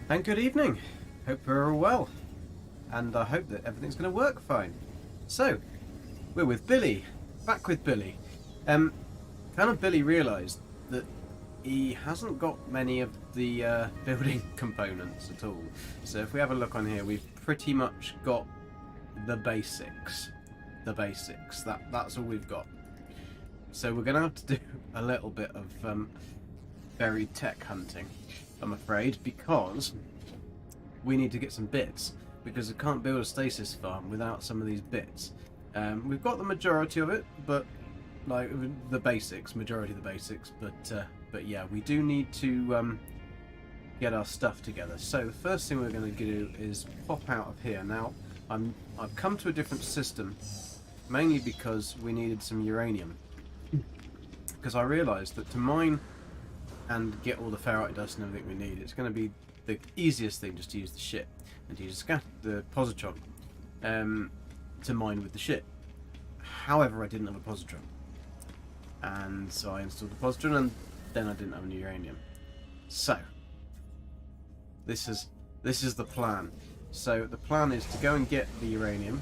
And good evening. Hope you're all well. And I hope that everything's going to work fine. So, we're with Billy. Back with Billy. Kind of Billy realised that he hasn't got many of the building components at all. So if we have a look on here, we've pretty much got the basics. The basics. That's all we've got. So we're going to have to do a little bit of buried tech hunting, I'm afraid, because we need to get some bits, because we can't build a stasis farm without some of these bits. We've got the majority of it, but like the basics, majority of the basics, but yeah, we do need to get our stuff together. So the first thing we're going to do is pop out of here. Now I've come to a different system, mainly because we needed some uranium, because I realised that to mine and get all the ferrite dust and everything we need, it's going to be the easiest thing just to use the ship and to use the positron to mine with the ship. However, I didn't have a positron, and so I installed the positron, and then I didn't have any uranium. So this is the plan. So the plan is to go and get the uranium,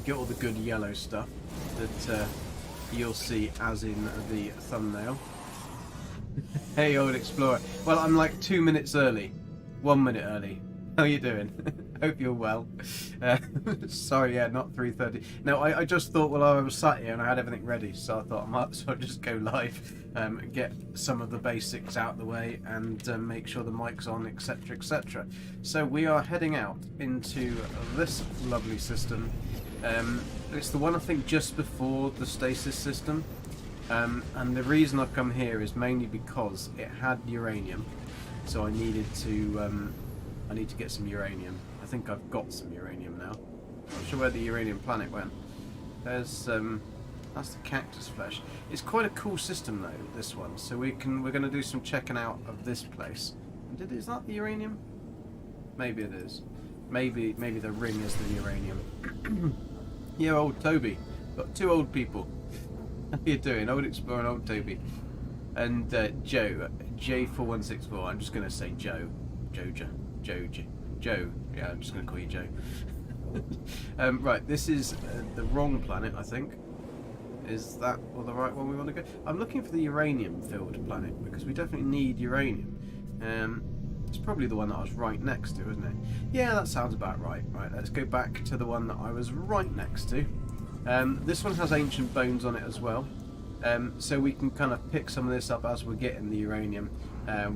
get all the good yellow stuff that you'll see as in the thumbnail. Hey, old explorer. Well, I'm like 2 minutes early. 1 minute early. How you doing? Hope you're well. Sorry, yeah, not 3:30. No, I just thought, well, I was sat here and I had everything ready, so I thought I might as well just go live, get some of the basics out of the way, and make sure the mic's on, etc, etc. So we are heading out into this lovely system. It's the one, I think, just before the stasis system. And the reason I've come here is mainly because it had uranium, so I needed to get some uranium. I think I've got some uranium now. Not sure where the uranium planet went. There's that's the cactus flesh. It's quite a cool system though, this one. So we're going to do some checking out of this place. Is that the uranium? Maybe it is. Maybe the ring is the uranium. Yeah, old Toby. Got two old people. How you doing? Old Explorer and old Toby. And Joe. J4164. I'm just going to say Joe. Joe. Yeah, I'm just going to call you Joe. Right, this is the wrong planet, I think. Is that or the right one we want to go? I'm looking for the uranium-filled planet, because we definitely need uranium. It's probably the one that I was right next to, isn't it? Yeah, that sounds about right. Right, let's go back to the one that I was right next to. This one has ancient bones on it as well, so we can kind of pick some of this up as we're getting the uranium.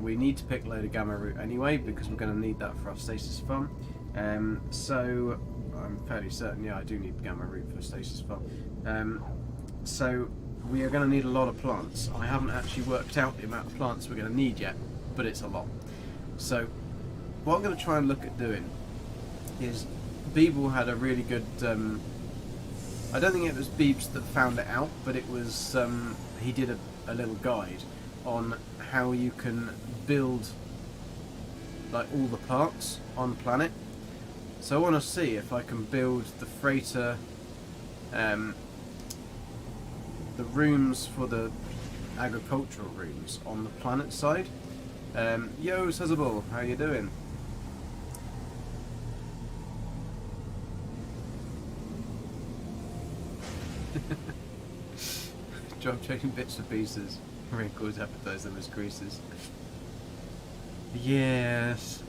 We need to pick a load of gamma root anyway, because we're going to need that for our stasis farm. So I'm fairly certain, yeah, I do need gamma root for a stasis farm. So we are going to need a lot of plants. I haven't actually worked out the amount of plants we're going to need yet, but it's a lot. So what I'm going to try and look at doing is, Beeble had a really good I don't think it was Beebs that found it out, but it was he did a little guide on how you can build like all the parts on the planet. So I want to see if I can build the freighter, the rooms for the agricultural rooms on the planet side. Yo, Sazabal, how you doing? Job trading bits for pieces. Wrinkles, advertise them as creases. Yes.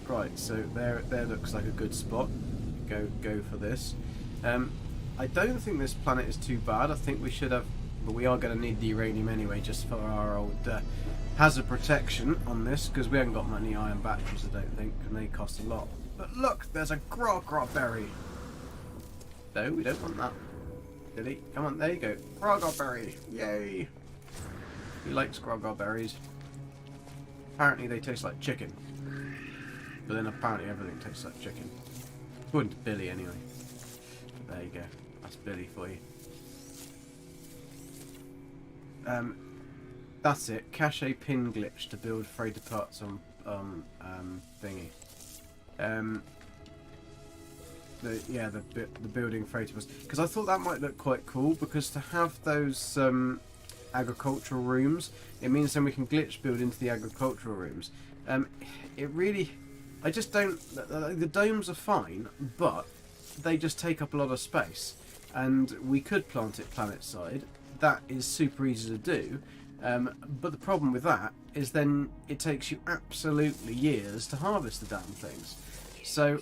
Right, so there looks like a good spot. Go for this. I don't think this planet is too bad. I think we should have, but we are going to need the uranium anyway, just for our old hazard protection on this, because we haven't got many iron batteries, I don't think, and they cost a lot. But look, there's a grog berry. No, we don't want that. Billy, come on, there you go. Grog berry, yay! He likes grog berries. Apparently they taste like chicken. But then apparently everything tastes like chicken. According to Billy anyway. But there you go. That's Billy for you. That's it. Cache pin glitch to build freighter parts on thingy. The building freighter was, because I thought that might look quite cool, because to have those agricultural rooms, it means then we can glitch build into the agricultural rooms. It really, I just don't. The domes are fine, but they just take up a lot of space, and we could plant it planet side. That is super easy to do, but the problem with that is then it takes you absolutely years to harvest the damn things. So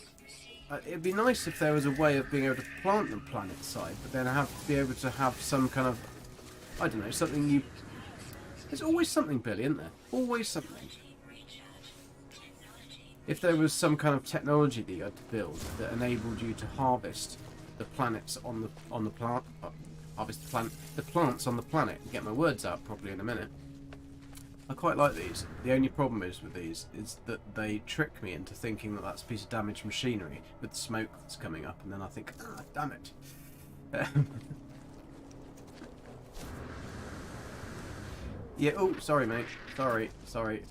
it'd be nice if there was a way of being able to plant them planet side, but then be able to have some kind of, I don't know, something you. There's always something, Billy, isn't there? Always something. If there was some kind of technology that you had to build that enabled you to harvest the planets on the planet, harvest the plants on the planet. Get my words out properly in a minute. I quite like these. The only problem is with these is that they trick me into thinking that that's a piece of damaged machinery with the smoke that's coming up, and then I think, ah, damn it. Yeah. Oh, sorry, mate. Sorry.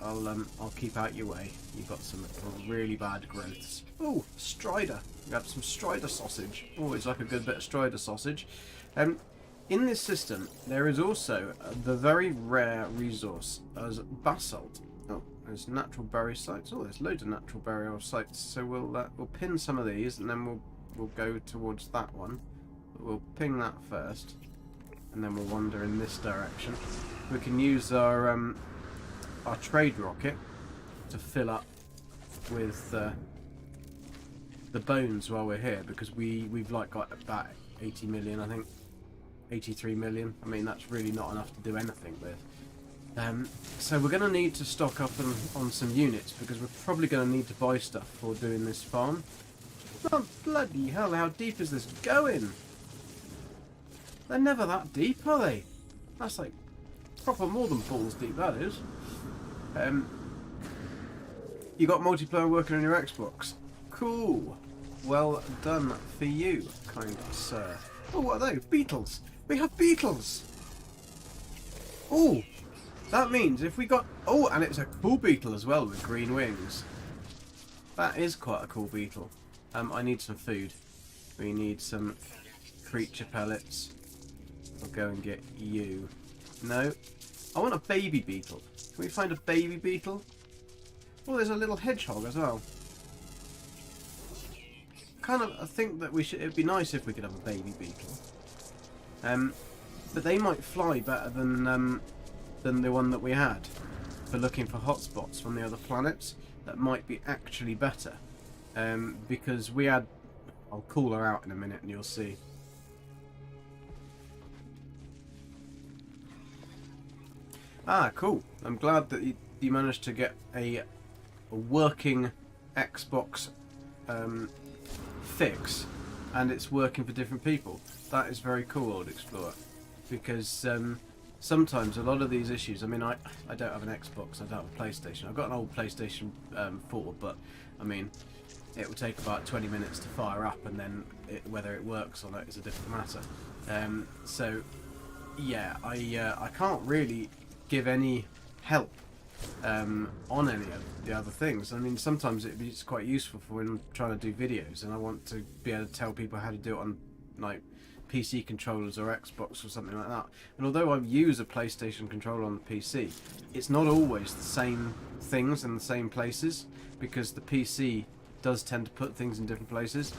I'll keep out your way. You've got some really bad growths. Oh, Strider. We have some Strider sausage. Always like a good bit of Strider sausage. In this system, there is also the very rare resource as basalt. Oh, there's natural burial sites. Oh, there's loads of natural burial sites. So we'll pin some of these, and then we'll go towards that one. But we'll ping that first, and then we'll wander in this direction. We can use our trade rocket to fill up with the bones while we're here, because we've like got about 80 million, I think. 83 million. I mean, that's really not enough to do anything with. So we're going to need to stock up on some units, because we're probably going to need to buy stuff for doing this farm. Oh, bloody hell, how deep is this going? They're never that deep, are they? That's like proper more than balls deep, that is. You got multiplayer working on your Xbox? Cool. Well done for you, kind sir. Oh, what are those? Beetles! We have beetles! Oh! That means if we got... Oh, and it's a cool beetle as well with green wings. That is quite a cool beetle. I need some food. We need some creature pellets. I'll go and get you. No. I want a baby beetle. Can we find a baby beetle? Oh, there's a little hedgehog as well. I think that it'd be nice if we could have a baby beetle. But they might fly better than the one that we had for looking for hotspots from the other planets. That might be actually better. Because we had... I'll call her out in a minute and you'll see. Ah, cool. I'm glad that you managed to get a working Xbox fix, and it's working for different people. That is very cool, Old Explorer, because sometimes a lot of these issues, I mean, I don't have an Xbox, I don't have a PlayStation. I've got an old PlayStation 4, but I mean, it will take about 20 minutes to fire up, and then whether it works or not is a different matter. So yeah, I can't really give any help on any of the other things. I mean, sometimes it's quite useful for when I'm trying to do videos and I want to be able to tell people how to do it on like PC controllers or Xbox or something like that. And although I use a PlayStation controller on the PC, it's not always the same things in the same places, because the PC does tend to put things in different places.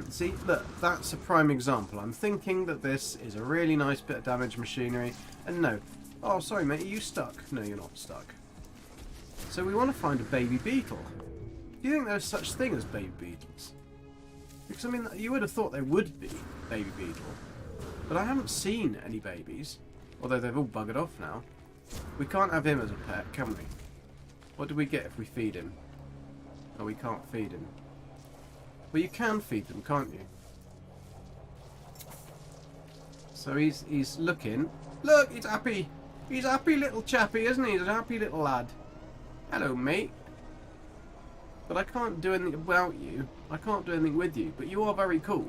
See, look, that's a prime example. I'm thinking that this is a really nice bit of damaged machinery, and no. Oh, sorry, mate, are you stuck? No, you're not stuck. So we want to find a baby beetle. Do you think there's such thing as baby beetles? Because, I mean, you would have thought there would be baby beetle. But I haven't seen any babies. Although they've all buggered off now. We can't have him as a pet, can we? What do we get if we feed him? Oh, we can't feed him. Well, you can feed them, can't you? So he's looking. Look, he's happy. He's a happy little chappy, isn't he? He's a happy little lad. Hello, mate. But I can't do anything about you. I can't do anything with you. But you are very cool.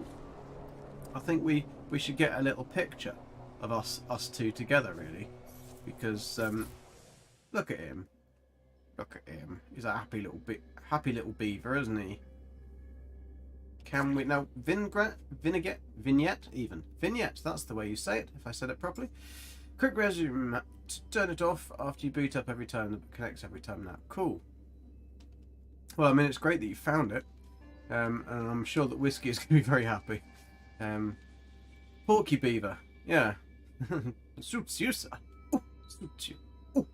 I think we should get a little picture of us two together, really. Because, look at him. Look at him. He's a happy little beaver, isn't he? Can we... Now, vignette, that's the way you say it, if I said it properly. Quick resume. Turn it off after you boot up every time. It connects every time now. Cool. Well, I mean, it's great that you found it. And I'm sure that Whiskey is going to be very happy. Porky Beaver. Yeah. Suits you, sir. Ooh, suits you. Ooh.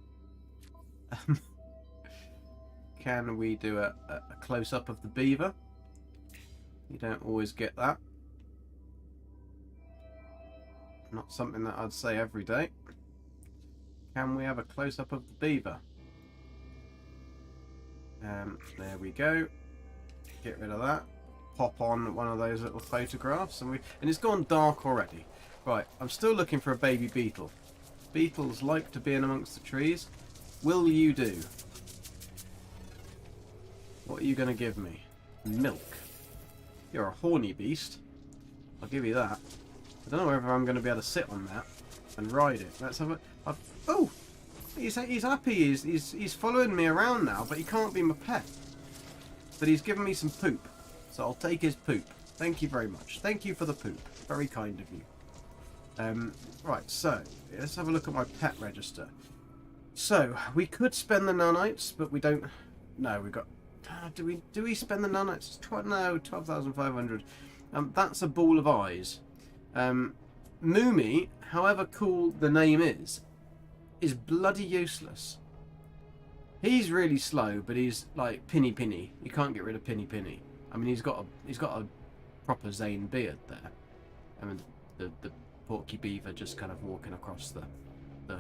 Can we do a close-up of the beaver? You don't always get that. Not something that I'd say every day. Can we have a close-up of the beaver? There we go. Get rid of that. Pop on one of those little photographs, and it's gone dark already. Right, I'm still looking for a baby beetle. Beetles like to be in amongst the trees. Will you do? What are you going to give me? Milk. You're a horny beast. I'll give you that. I don't know whether I'm going to be able to sit on that and ride it. Let's have a... Oh! He's happy. He's following me around now, but he can't be my pet. But he's given me some poop. So I'll take his poop. Thank you very much. Thank you for the poop. Very kind of you. Right, so let's have a look at my pet register. So we could spend the nanites, but we don't. No, we got. Do we spend the nanites? No, 12,500. That's a ball of eyes. Moomy, however cool the name is bloody useless. He's really slow, but he's like Pinny. You can't get rid of Pinny. I mean, he's got a proper Zane beard there. I mean, the Porky Beaver just kind of walking across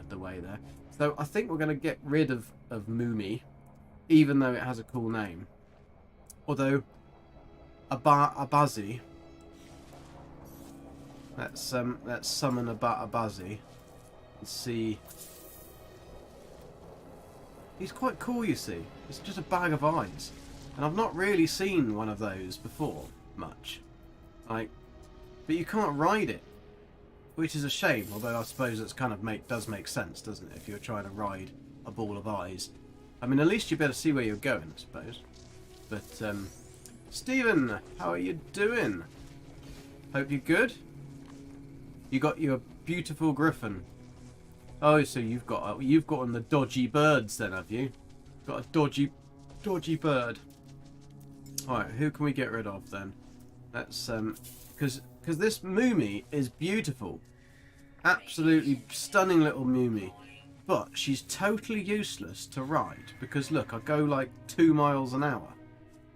the way there. So I think we're going to get rid of Moomy, even though it has a cool name. Although Abazi. Let's summon Abazi and see. He's quite cool, you see. It's just a bag of eyes, and I've not really seen one of those before much. Like, but you can't ride it, which is a shame. Although I suppose it's kind of does make sense, doesn't it? If you're trying to ride a ball of eyes, I mean, at least you better see where you're going, I suppose. But Stephen, how are you doing? Hope you're good. You got your beautiful griffin. Oh, so you've got on the dodgy birds then, have you? Got a dodgy bird. All right, who can we get rid of then? That's because this Moomy is beautiful, absolutely stunning little Moomy, but she's totally useless to ride because look, I go like 2 miles an hour.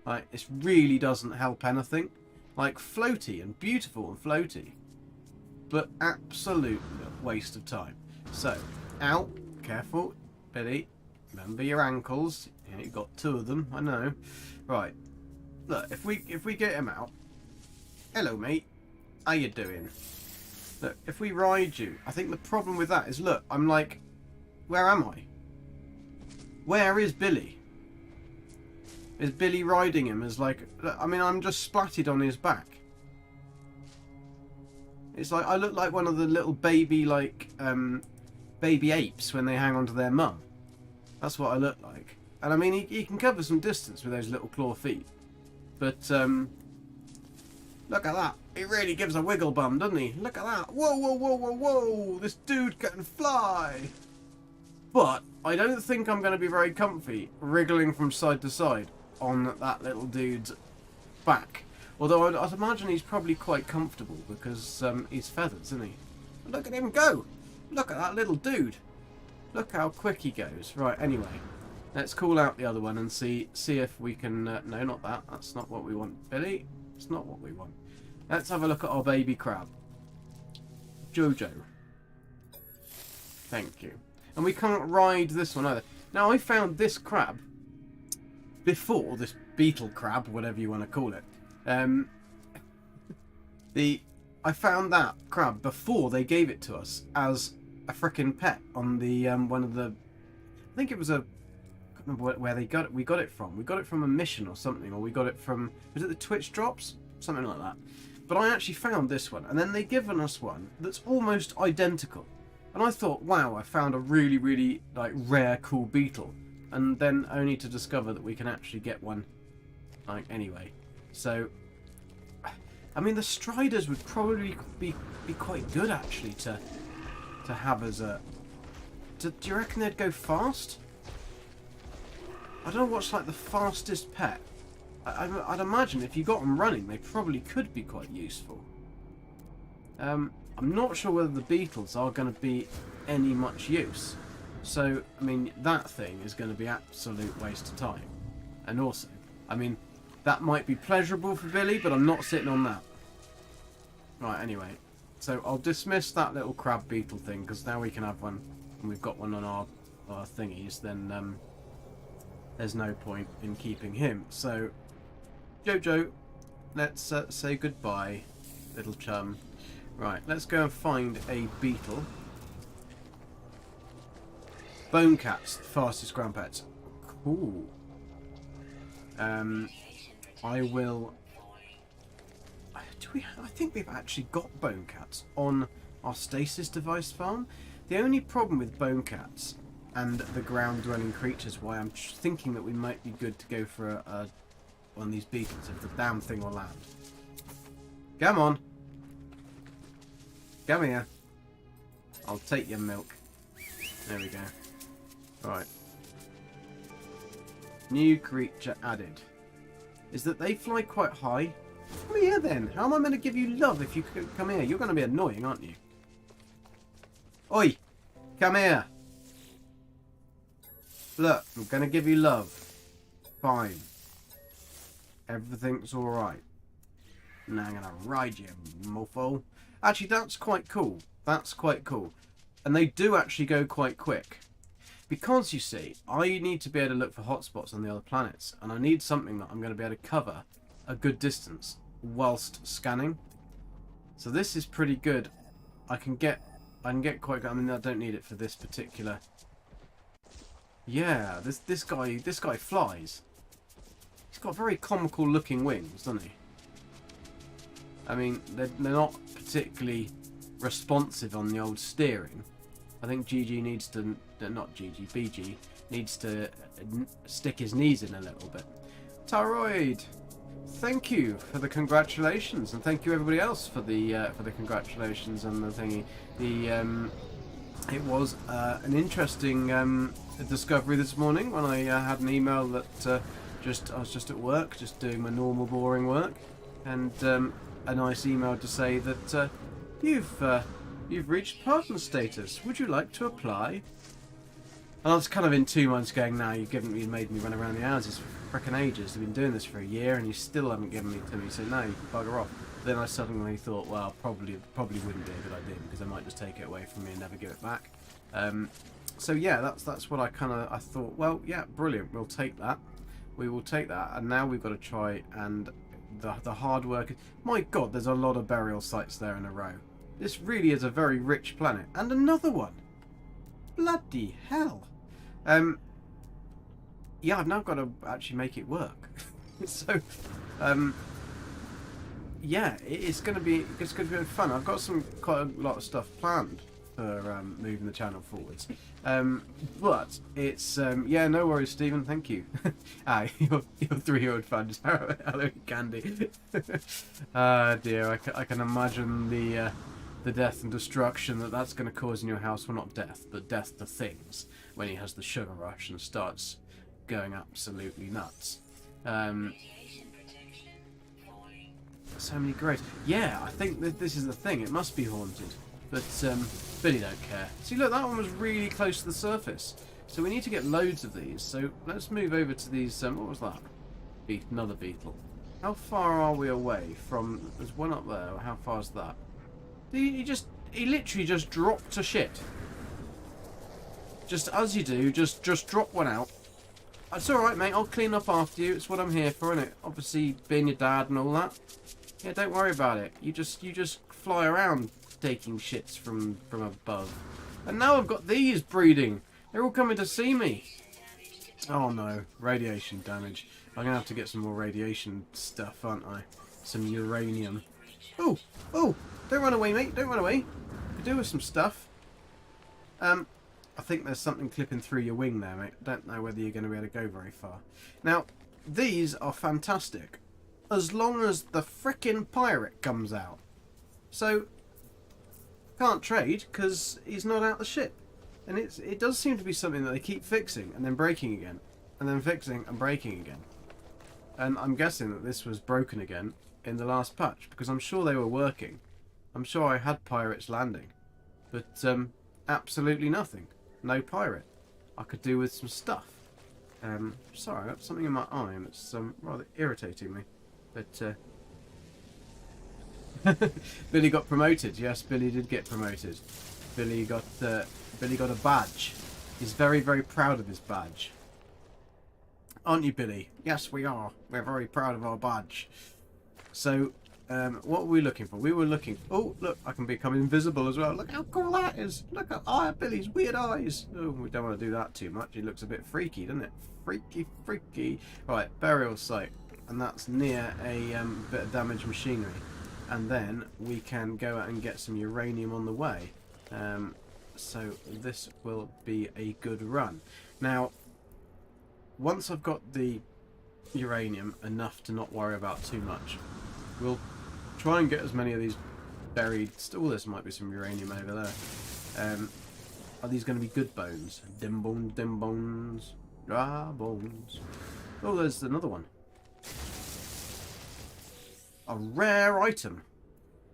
Like, this really doesn't help anything. Like, floaty and beautiful and floaty, but absolute waste of time. So, ow, careful, Billy. Remember your ankles. Yeah, you've got 2 of them, I know. Right, look, if we get him out. Hello, mate. How you doing? Look, if we ride you, I think the problem with that is, look, I'm like, where am I? Where is Billy? Is Billy riding him as like, I mean, I'm just splatted on his back. It's like, I look like one of the little baby, like, baby apes when they hang on to their mum. That's what I look like. And I mean, he can cover some distance with those little claw feet. But, look at that. He really gives a wiggle bum, doesn't he? Look at that. Whoa, whoa, whoa, whoa, whoa. This dude can fly. But I don't think I'm going to be very comfy wriggling from side to side on that little dude's back. Although I'd imagine he's probably quite comfortable because he's feathered, isn't he? Look at him go. Look at that little dude. Look how quick he goes. Right, anyway. Let's call out the other one and see if we can... no, not that. That's not what we want, Billy. It's not what we want. Let's have a look at our baby crab. Jojo. Thank you. And we can't ride this one either. Now, I found this crab before, this beetle crab, whatever you want to call it. I found that crab before they gave it to us as a frickin' pet on the one of the... I think it was a... I can't remember where they got it. We got it from. We got it from a mission or something, or we got it from... Was it the Twitch drops? Something like that. But I actually found this one, and then they given us one that's almost identical. And I thought, wow, I found a really, really like rare, cool beetle. And then only to discover that we can actually get one, like, anyway. So, I mean, the Striders would probably be quite good, actually, to to have as a... Do you reckon they'd go fast? I don't know what's like the fastest pet. I'd imagine if you got them running, they probably could be quite useful. I'm not sure whether the beetles are going to be any much use. So, I mean, that thing is going to be absolute waste of time. And also, I mean, that might be pleasurable for Billy, but I'm not sitting on that. Right, anyway. So I'll dismiss that little crab beetle thing, because now we can have one, and we've got one on our thingies, then there's no point in keeping him. So, Jojo, let's say goodbye, little chum. Right, let's go and find a beetle. Bone cats, fastest ground pets. Cool. I will... I think we've actually got bone cats on our stasis device farm. The only problem with bone cats and the ground dwelling creatures, why I'm thinking that we might be good to go for one of these beetles if the damn thing will land. Come on. Come here. I'll take your milk. There we go. Right. New creature added. Is that they fly quite high? Come here then. How am I meant to give you love if you come here? You're going to be annoying, aren't you? Oi! Come here. Look, I'm going to give you love. Fine. Everything's alright. Now I'm going to ride you, mofo. Actually, that's quite cool. That's quite cool. And they do actually go quite quick. Because, you see, I need to be able to look for hotspots on the other planets. And I need something that I'm going to be able to cover a good distance whilst scanning. So this is pretty good. I can get quite good. I mean, I don't need it for this particular... Yeah, this guy flies. He's got very comical looking wings, doesn't he? I mean, they're not particularly responsive on the old steering. I think GG needs to... Not GG, BG needs to stick his knees in a little bit. Taroid, thank you for the congratulations, and thank you everybody else for the congratulations and the thingy. It was an interesting discovery this morning when I had an email that I was just at work, just doing my normal boring work, and a nice email to say that you've reached partner status. Would you like to apply? And I was kind of in 2 months going, now you've made me run around the houses for frickin' ages. I've been doing this for a year and you still haven't given me to me, so no, you can bugger off. Then I suddenly thought, well, probably wouldn't be a good idea because I might just take it away from me and never give it back. So yeah, that's what I thought, well, yeah, brilliant, we'll take that. We will take that, and now we've got to try and the hard work. My God, there's a lot of burial sites there in a row. This really is a very rich planet. And another one. Bloody hell. Yeah, I've now got to actually make it work. So, yeah, it's going to be fun. I've got quite a lot of stuff planned for moving the channel forwards. But it's yeah, no worries, Stephen. Thank you. Your 3-year-old fan just hello candy. Ah dear, I can imagine the death and destruction that's going to cause in your house. Well, not death, but death to things when he has the sugar rush and starts going absolutely nuts. So many graves. Yeah, I think that this is the thing. It must be haunted. But Billy don't care. See, look, that one was really close to the surface. So we need to get loads of these. So let's move over to these. What was that? Another beetle. How far are we away from? There's one up there. How far is that? He literally just dropped to shit. Just as you do, just drop one out. It's all right, mate. I'll clean up after you. It's what I'm here for, innit? Obviously, being your dad and all that. Yeah, don't worry about it. You just fly around taking shits from above. And now I've got these breeding. They're all coming to see me. Oh no, radiation damage. I'm gonna have to get some more radiation stuff, aren't I? Some uranium. Oh, don't run away, mate. Don't run away. Could do with some stuff. I think there's something clipping through your wing there, mate. I don't know whether you're going to be able to go very far. Now, these are fantastic. As long as the frickin' pirate comes out. So, Can't trade because he's not out the ship. And it does seem to be something that they keep fixing and then breaking again. And then fixing and breaking again. And I'm guessing that this was broken again in the last patch, because I'm sure they were working. I'm sure I had pirates landing. But absolutely nothing. No pirate. I could do with some stuff. Sorry, I got something in my eye and it's rather irritating me. But Billy got promoted. Yes, Billy did get promoted. Billy got a badge. He's very, very proud of his badge. Aren't you, Billy? Yes, we are. We're very proud of our badge. So, what were we looking for? We were looking... Oh, look, I can become invisible as well. Look how cool that is. Look at Billy's weird eyes. Oh, we don't want to do that too much. It looks a bit freaky, doesn't it? Freaky, freaky. Right, burial site. And that's near a bit of damaged machinery. And then we can go out and get some uranium on the way. So this will be a good run. Now, once I've got the uranium enough to not worry about too much, we'll try and get as many of these buried... Oh, there might be some uranium over there. Are these going to be good bones? Dim bones. Ah, bones. Oh, there's another one. A rare item.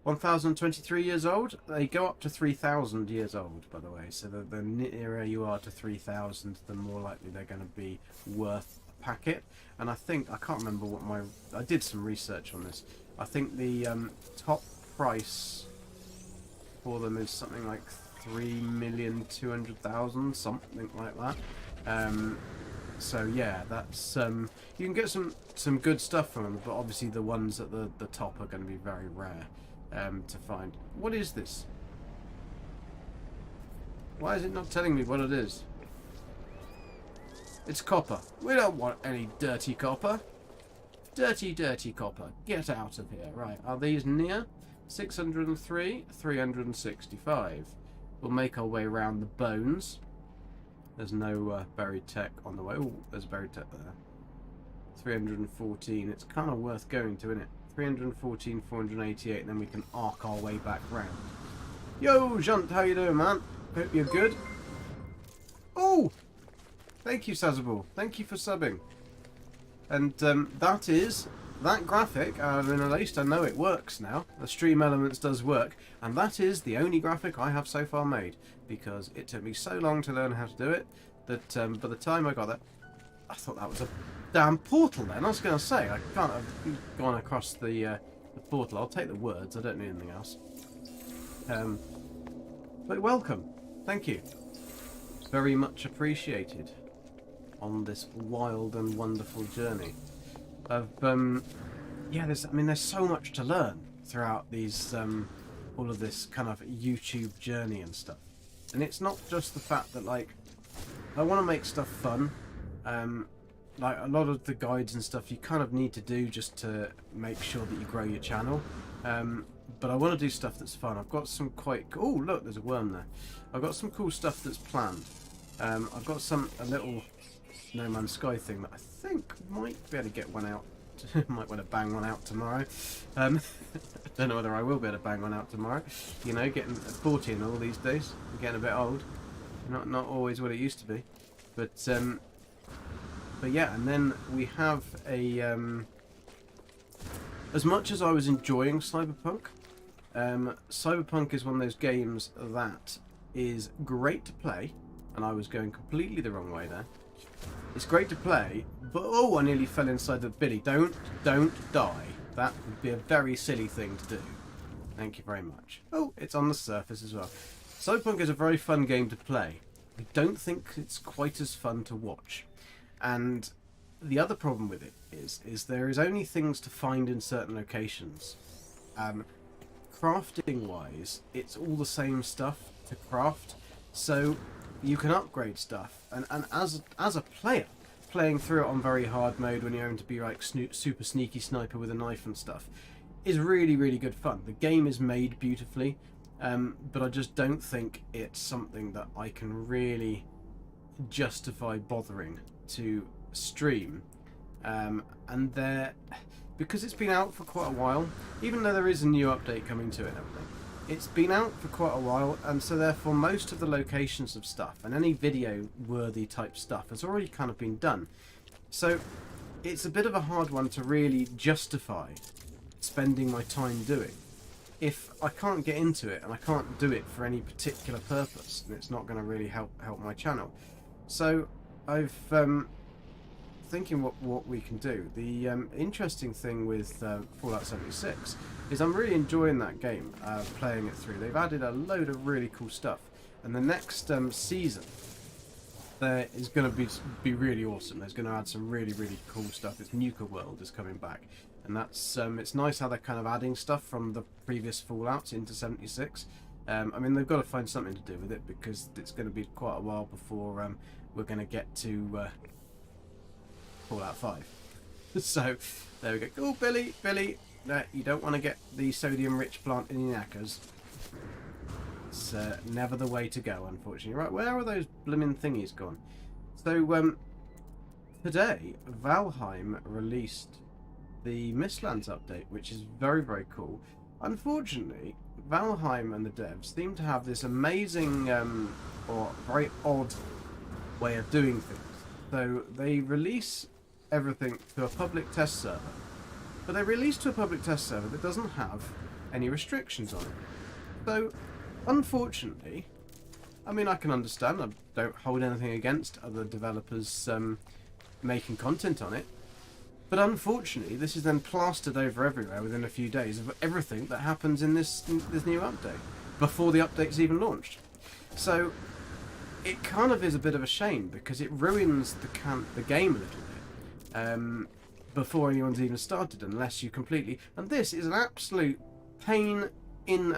1,023 years old. They go up to 3,000 years old, by the way. So the nearer you are to 3,000, the more likely they're going to be worth a packet. And I can't remember what I did some research on this. I think the top price for them is something like 3,200,000, something like that. So yeah, that's you can get some good stuff from them, but obviously the ones at the top are going to be very rare to find. What is this? Why is it not telling me what it is? It's copper. We don't want any dirty copper. Dirty, dirty copper. Get out of here. Right, are these near? 603, 365. We'll make our way around the bones. There's no buried tech on the way. Oh, there's buried tech there. 314. It's kind of worth going to, isn't it? 314, 488, and then we can arc our way back round. Yo, Junt, how you doing, man? Hope you're good. Oh! Thank you, Sazable. Thank you for subbing. And that graphic, at least I know it works now. The Stream Elements does work, and that is the only graphic I have so far made, because it took me so long to learn how to do it that by the time I got that, I thought that was a damn portal then. I was going to say, I can't have gone across the portal. I'll take the words, I don't need anything else. But welcome. Thank you. Very much appreciated on this wild and wonderful journey of yeah, there's so much to learn throughout these all of this kind of YouTube journey and stuff. And it's not just the fact that, like, I want to make stuff fun. Like a lot of the guides and stuff you kind of need to do just to make sure that you grow your channel. But I want to do stuff that's fun. I've got some quite... Oh, look, there's a worm there. I've got some cool stuff that's planned. I've got a little No Man's Sky thing that I think might be able to get one out. Might want to bang one out tomorrow. Don't know whether I will be able to bang one out tomorrow. You know, getting 40 and all these days. I'm getting a bit old. Not always what it used to be. But yeah, and then we have a... as much as I was enjoying Cyberpunk, Cyberpunk is one of those games that is great to play, and I was going completely the wrong way there. It's great to play, but oh, I nearly fell inside the Billy. Don't die. That would be a very silly thing to do. Thank you very much. Oh, it's on the surface as well. Cyberpunk is a very fun game to play. I don't think it's quite as fun to watch. And the other problem with it is there is only things to find in certain locations. Crafting wise, it's all the same stuff to craft, so you can upgrade stuff. And as a player, playing through it on very hard mode when you're going to be like super sneaky sniper with a knife and stuff is really, really good fun. The game is made beautifully, but I just don't think it's something that I can really justify bothering to stream. And because it's been out for quite a while, even though there is a new update coming to it and everything, it's been out for quite a while, and so therefore most of the locations of stuff and any video worthy type stuff has already kind of been done. So it's a bit of a hard one to really justify spending my time doing if I can't get into it and I can't do it for any particular purpose, and it's not going to really help my channel. So I've thinking what we can do. The interesting thing with Fallout 76 is I'm really enjoying that game, playing it through. They've added a load of really cool stuff, and the next season there is going to be really awesome. There's going to add some really cool stuff. It's Nuka World is coming back, and that's it's nice how they're kind of adding stuff from the previous Fallouts into 76. I mean, they've got to find something to do with it because it's going to be quite a while before we're going to get to Fallout 5. So there we go. Oh, Billy, no, you don't want to get the sodium-rich plant in your knackers. It's never the way to go, unfortunately. Right, where are those blimmin' thingies gone? So today, Valheim released the Mistlands update, which is very cool. Unfortunately, Valheim and the devs seem to have this amazing or very odd way of doing things. So they release everything to a public test server, but they release to a public test server that doesn't have any restrictions on it. So unfortunately, I mean, I can understand, I don't hold anything against other developers making content on it, but unfortunately this is then plastered over everywhere within a few days of everything that happens in this new update before the update's even launched. So it kind of is a bit of a shame because it ruins the game a little bit before anyone's even started, unless you completely... And this is an absolute pain in,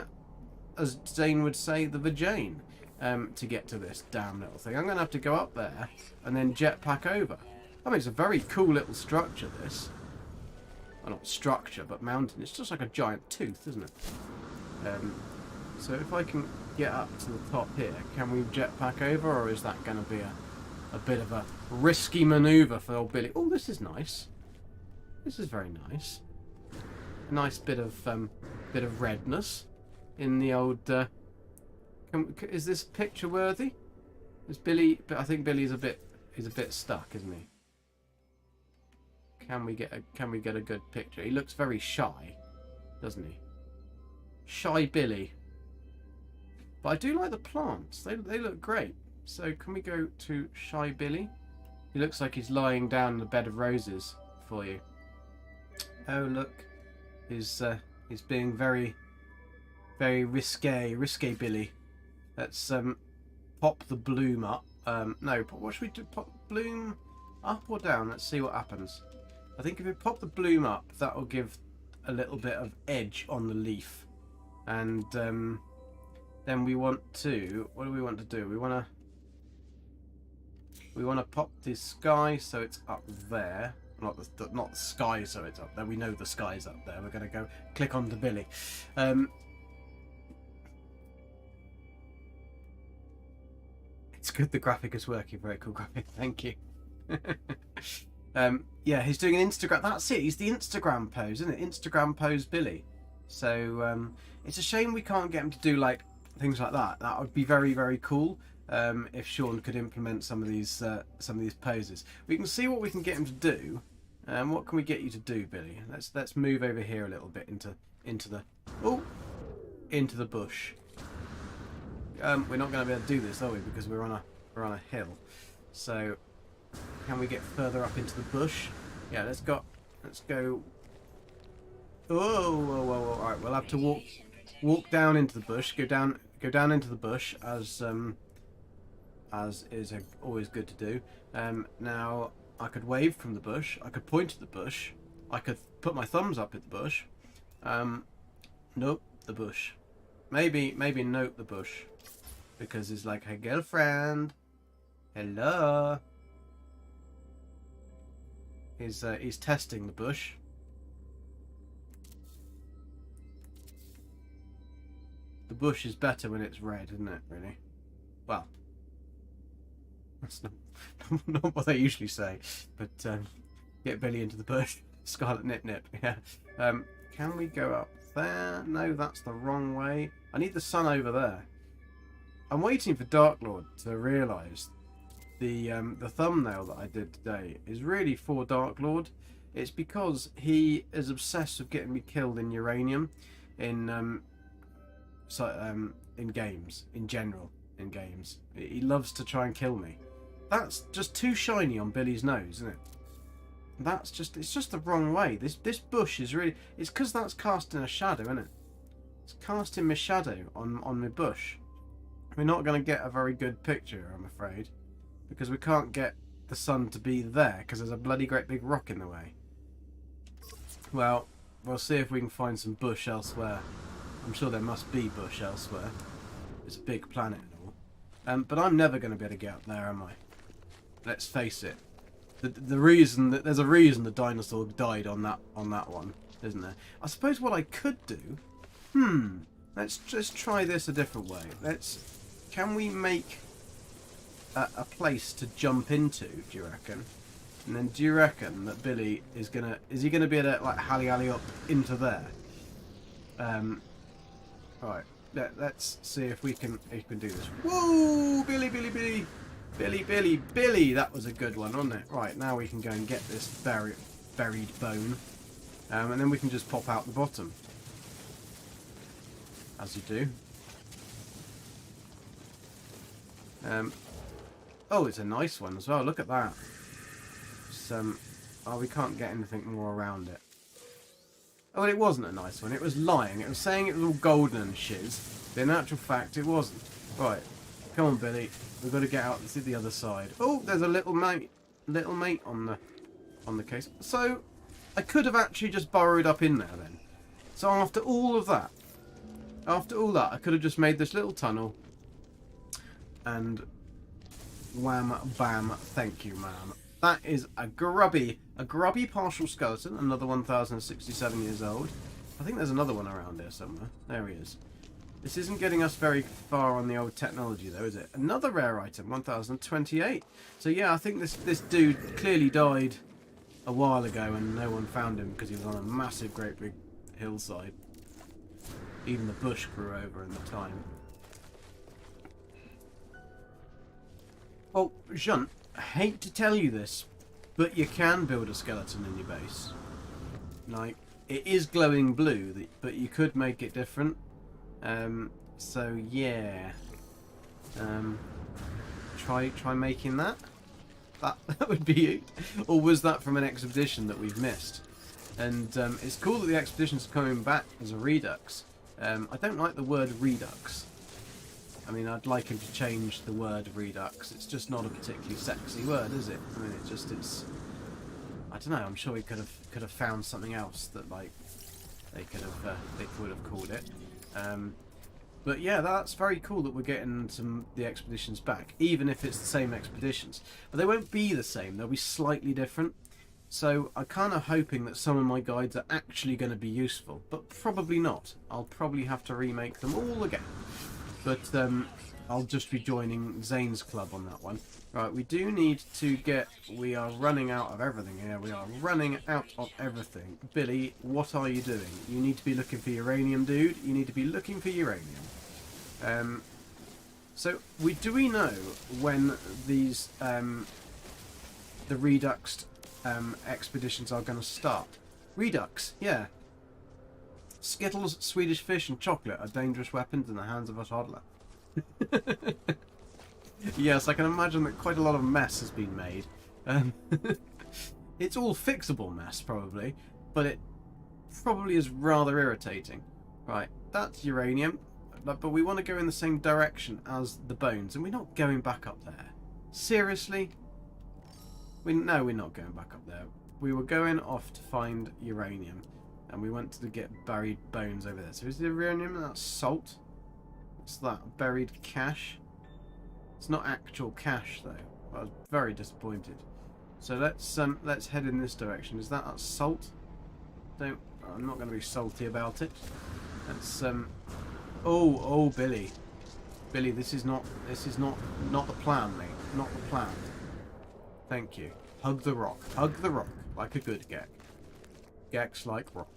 as Zane would say, the vagine to get to this damn little thing. I'm going to have to go up there and then jetpack over. I mean, it's a very cool little structure, this. Well, not structure, but mountain. It's just like a giant tooth, isn't it? So if I can get up to the top here, can we jetpack over, or is that going to be a bit of a risky manoeuvre for old Billy? Oh, this is nice. This is very nice. A nice bit of redness in the old... is this picture worthy? Is Billy? But I think Billy's a bit stuck, isn't he? Can we get a good picture? He looks very shy, doesn't he? Shy Billy. But I do like the plants. They look great. So can we go to Shy Billy? He looks like he's lying down in a bed of roses for you. Oh look, he's being very risque Billy. Let's pop the bloom up. No, what should we do? Pop bloom up or down? Let's see what happens. I think if we pop the bloom up, that will give a little bit of edge on the leaf. And then we want to... What do we want to do? We want to pop the sky so it's up there. Not the sky so it's up there. We know the sky's up there. We're going to go click on to Billy. It's good the graphic is working. Very cool graphic. Thank you. Yeah, he's doing an Instagram. That's it. He's the Instagram pose, isn't it? Instagram pose Billy. So it's a shame we can't get him to do like things like that. That would be very cool. If Sean could implement some of these poses. We can see what we can get him to do. What can we get you to do, Billy? Let's move over here a little bit into the bush. We're not going to be able to do this, are we? Because we're on a hill. So can we get further up into the bush? Yeah, let's go. Whoa! All right, we'll have to walk down into the bush. Go down into the bush as is always good to do. Now I could wave from the bush. I could point at the bush. I could put my thumbs up at the bush. Nope, the bush. Maybe nope the bush, because it's like, hey girlfriend, hello. He's testing the bush. The bush is better when it's red, isn't it? Really? Well, that's not what they usually say. But get Billy into the bush. Scarlet nip. Yeah. Can we go up there? No, that's the wrong way. I need the sun over there. I'm waiting for Dark Lord to realise the thumbnail that I did today is really for Dark Lord. It's because he is obsessed with getting me killed in uranium, in games, in general, in games. He loves to try and kill me. That's just too shiny on Billy's nose, isn't it? It's just the wrong way. This bush is really, it's because that's casting a shadow, isn't it? It's casting my shadow on my bush. We're not going to get a very good picture, I'm afraid, because we can't get the sun to be there because there's a bloody great big rock in the way. Well, we'll see if we can find some bush elsewhere. I'm sure there must be bush elsewhere. It's a big planet and all. But I'm never going to be able to get up there, am I? Let's face it. The reason that there's a reason the dinosaur died on that one, isn't there? I suppose what I could do. Let's just try this a different way. Can we make a place to jump into? Do you reckon? And then do you reckon that Billy is he gonna be able to like hally up into there? Right. Let's see if we can do this. Whoa, Billy! That was a good one, wasn't it? Right, now we can go and get this buried bone, and then we can just pop out the bottom, as you do. Oh, it's a nice one as well. Look at that. Oh, we can't get anything more around it. Oh, well, it wasn't a nice one. It was lying. It was saying it was all golden and shiz. But in actual fact, it wasn't. Right. Come on, Billy. We've got to get out and see the other side. Oh, there's a little mate on the case. So, I could have actually just burrowed up in there then. So after all that, I could have just made this little tunnel. And wham, bam, thank you, ma'am. That is a grubby partial skeleton, another 1,067 years old. I think there's another one around here somewhere. There he is. This isn't getting us very far on the old technology, though, is it? Another rare item, 1,028. So yeah, I think this dude clearly died a while ago and no one found him because he was on a massive, great big hillside. Even the bush grew over in the time. Well, Jean, I hate to tell you this, but you can build a skeleton in your base. Like, it is glowing blue, but you could make it different. So yeah. Try making that. That would be it. Or was that from an expedition that we've missed? And it's cool that the expedition's coming back as a redux. I don't like the word redux. I mean, I'd like him to change the word redux. It's just not a particularly sexy word, is it? I mean, it's. I don't know. I'm sure he could have found something else that like they would have called it. But yeah, that's very cool that we're getting the expeditions back, even if it's the same expeditions. But they won't be the same. They'll be slightly different. So I'm kind of hoping that some of my guides are actually going to be useful, but probably not. I'll probably have to remake them all again. But I'll just be joining Zane's club on that one. Right, we do need to get... We are running out of everything here. We are running out of everything. Billy, what are you doing? You need to be looking for uranium, dude. You need to be looking for uranium. So, do we know when these... the Redux expeditions are going to start? Redux, yeah. Skittles, Swedish fish and chocolate are dangerous weapons in the hands of a toddler. Yes, I can imagine that quite a lot of mess has been made. It's all fixable mess, probably, but it probably is rather irritating. Right, that's uranium, but we want to go in the same direction as the bones, and we're not going back up there. Seriously? No, we're not going back up there. We were going off to find uranium. And we went to get buried bones over there. So is the uranium? That's salt. What's that? Buried cash? It's not actual cash though. I was very disappointed. So let's head in this direction. Is that salt? I'm not going to be salty about it. Let's oh Billy. Billy, this is not the plan, mate. Not the plan. Thank you. Hug the rock. Hug the rock like a good Gek. Geks like rock.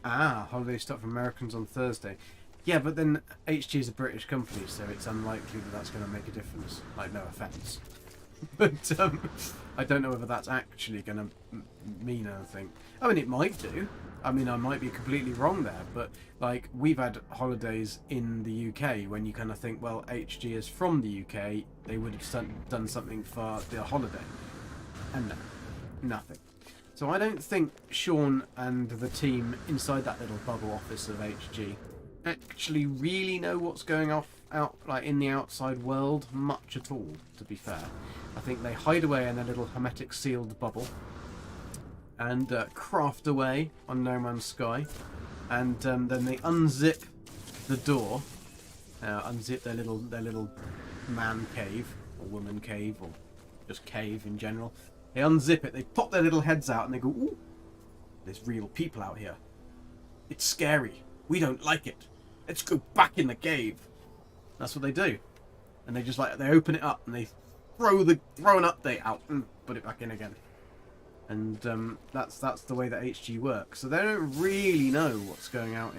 Ah, holiday start for Americans on Thursday. Yeah, but then HG is a British company, so it's unlikely that that's going to make a difference. Like, no offence. But I don't know whether that's actually going to mean anything. I mean, it might do. I mean, I might be completely wrong there, but like we've had holidays in the UK when you kind of think, well, HG is from the UK, they would have done something for the holiday, and no, nothing. So I don't think Sean and the team inside that little bubble office of HG actually really know what's going off out like in the outside world much at all, to be fair. I think they hide away in their little hermetic sealed bubble and craft away on No Man's Sky, and then they unzip the door, unzip their little man cave or woman cave or just cave in general. They unzip it, they pop their little heads out and they go, ooh, there's real people out here. It's scary. We don't like it. Let's go back in the cave. That's what they do. And they just they open it up and they throw an update out and put it back in again. And that's the way that HG works. So they don't really know what's going off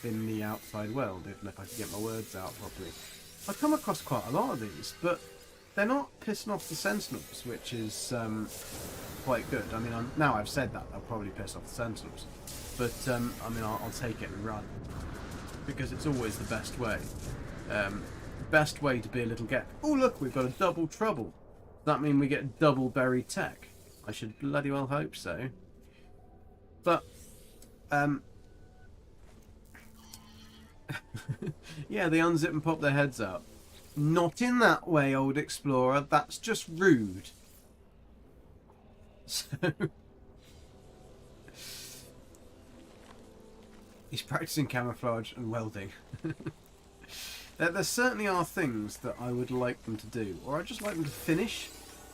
in the outside world, if I can get my words out properly. I've come across quite a lot of these, but they're not pissing off the Sentinels, which is quite good. I mean, now I've said that, they'll probably piss off the Sentinels. But, I mean, I'll take it and run. Because it's always the best way. Best way to be a little Gek. Oh, look, we've got a double trouble. Does that mean we get double buried tech? I should bloody well hope so. But, yeah, they unzip and pop their heads out. Not in that way, old explorer. That's just rude. So... he's practicing camouflage and welding. There certainly are things that I would like them to do, or I'd just like them to finish.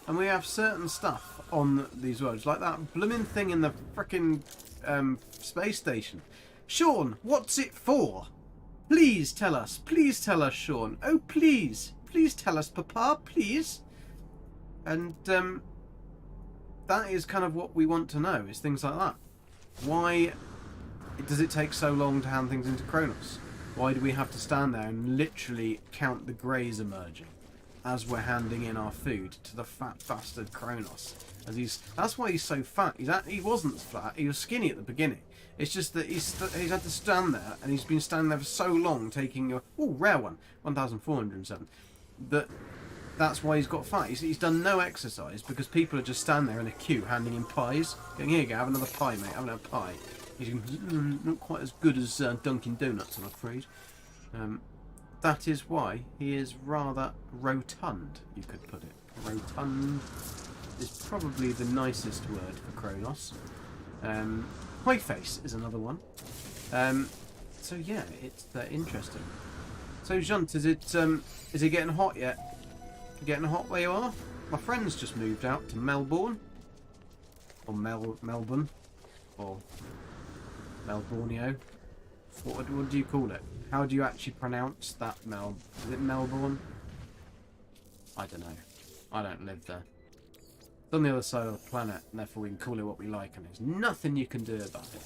And we have certain stuff on these worlds, like that blooming thing in the frickin' space station. Sean, what's it for? Please tell us, Sean. Oh, please tell us, Papa, please. And that is kind of what we want to know, is things like that. Why does it take so long to hand things into Kronos? Why do we have to stand there and literally count the greys emerging as we're handing in our food to the fat bastard Kronos? That's why he's so fat. He wasn't fat. He was skinny at the beginning. It's just that he's had to stand there, and he's been standing there for so long, taking a rare one, 1,407. That's why he's got fat. He's done no exercise because people are just standing there in a queue handing him pies. Going, here you go, have another pie, mate. Have another pie. He's not quite as good as Dunkin' Donuts, I'm afraid. That is why he is rather rotund, you could put it. Rotund is probably the nicest word for Kronos. Pie face is another one. So yeah, it's interesting. So Junt, is it getting hot yet? Getting hot where you are? My friend's just moved out to Melbourne, or Melbourne, or Melbourneo. What do you call it? How do you actually pronounce that? Is it Melbourne? I don't know. I don't live there. It's on the other side of the planet, and therefore we can call it what we like, and there's nothing you can do about it.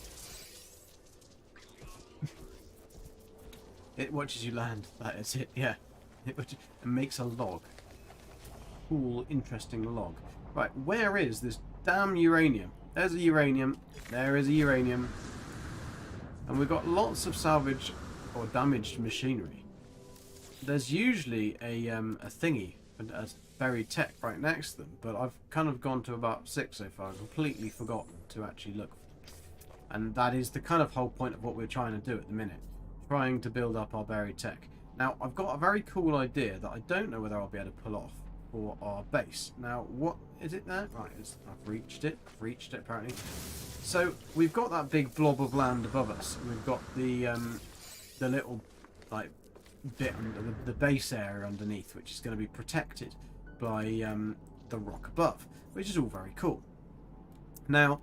It watches you land. That is it. Yeah. It makes a log. Cool, interesting log. Right, where is this damn uranium? There's a uranium. There is a uranium. And we've got lots of salvaged or damaged machinery. There's usually a thingy, a buried tech right next to them, but I've kind of gone to about 6 so far. I've completely forgotten to actually look. And that is the kind of whole point of what we're trying to do at the minute. Trying to build up our buried tech. Now, I've got a very cool idea that I don't know whether I'll be able to pull off for our base. Now, what is it there? Right, I've reached it. Apparently. So we've got that big blob of land above us. We've got the little like bit under the base area underneath, which is going to be protected by the rock above, which is all very cool. Now,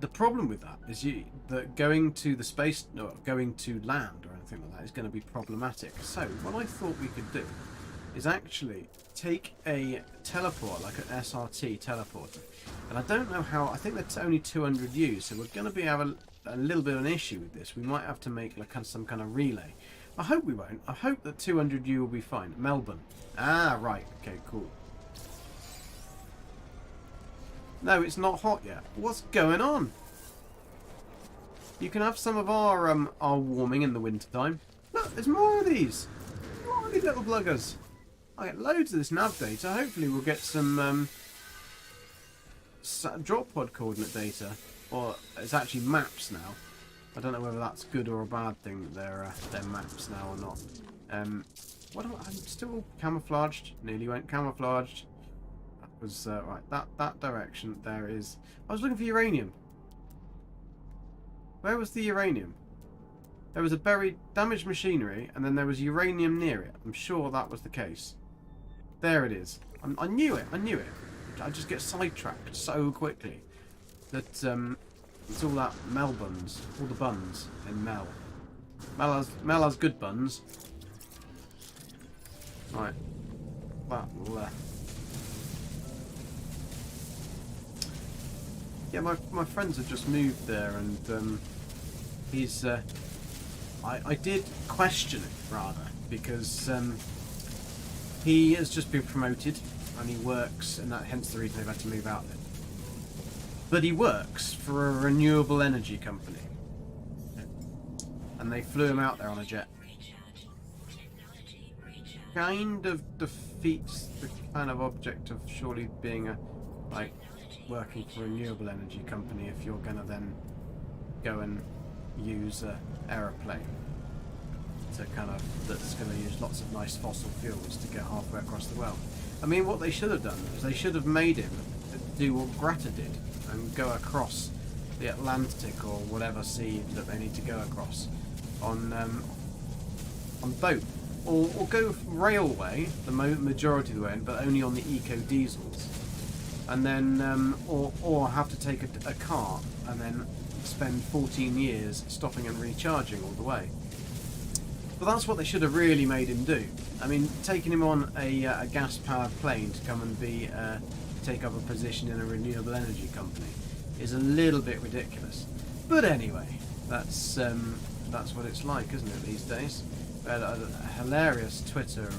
the problem with that is that going to land or anything like that is going to be problematic. So what I thought we could do is actually take a teleport, like an SRT teleporter. And I don't know how, I think that's only 200 U's, so we're going to be having a little bit of an issue with this. We might have to make like some kind of relay. I hope we won't. I hope that 200 U will be fine. Melbourne. Ah, right. Okay, cool. No, it's not hot yet. What's going on? You can have some of our warming in the wintertime. Look, there's more of these. More of these little bluggers. I get loads of this nav data. Hopefully we'll get some drop pod coordinate data. Or it's actually maps now. I don't know whether that's good or a bad thing that they're maps now or not. What am I'm still camouflaged. Nearly went camouflaged. That was right. That direction there is. I was looking for uranium. Where was the uranium? There was a buried, damaged machinery, and then there was uranium near it. I'm sure that was the case. There it is. I knew it. I knew it. I just get sidetracked so quickly that it's all that Mel buns, all the buns in Mel. Mel has good buns. Right. That will. Yeah, my friends have just moved there, and he's. I did question it rather because he has just been promoted and he works, and that hence the reason they've had to move out there. But he works for a renewable energy company, and they flew him out there on a jet. Kind of defeats the kind of object of surely being working for a renewable energy company if you're gonna then go and use an aeroplane to that's gonna use lots of nice fossil fuels to get halfway across the world. I mean, what they should have done is they should have made him do what Greta did and go across the Atlantic or whatever sea that they need to go across on boat, or go railway the majority of the way, but only on the eco diesels, and then or have to take a car and then spend 14 years stopping and recharging all the way. But that's what they should have really made him do. I mean, taking him on a gas-powered plane to come and take up a position in a renewable energy company is a little bit ridiculous. But anyway, that's what it's like, isn't it, these days? We had a hilarious Twitter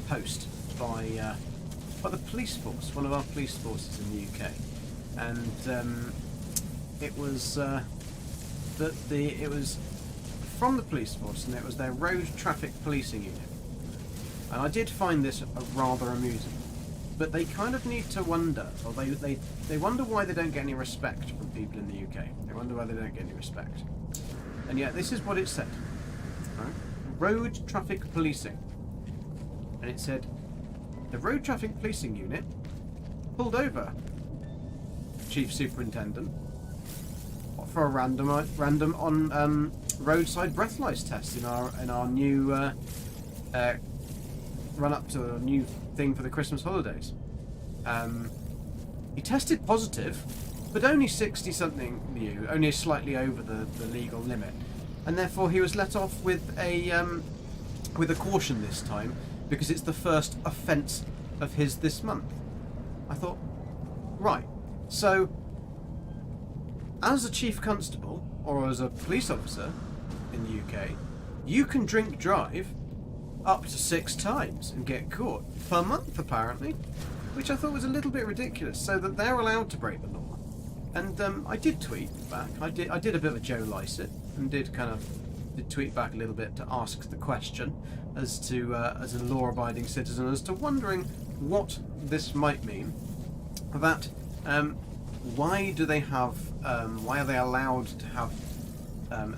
post by the police force, one of our police forces in the UK, and it was it was from the police force, and it was their road traffic policing unit. And I did find this rather amusing. But they kind of need to wonder, or they wonder why they don't get any respect from people in the UK. They wonder why they don't get any respect. And yet this is what it said. Right? Road traffic policing. And it said, the road traffic policing unit pulled over Chief Superintendent for a random on roadside breathalyzer test in our new run up to a new thing for the Christmas holidays. He tested positive, but only 60 something U, only slightly over the legal limit, and therefore he was let off with a caution this time because it's the first offence of his this month. I thought, right, so as a chief constable or as a police officer in the UK, you can drink drive up to 6 times and get caught per month, apparently, which I thought was a little bit ridiculous, so that they're allowed to break the law. And I did tweet back. I did a bit of a Joe Lycett and did tweet back a little bit to ask the question as to as a law-abiding citizen as to wondering what this might mean. That why do they have why are they allowed to have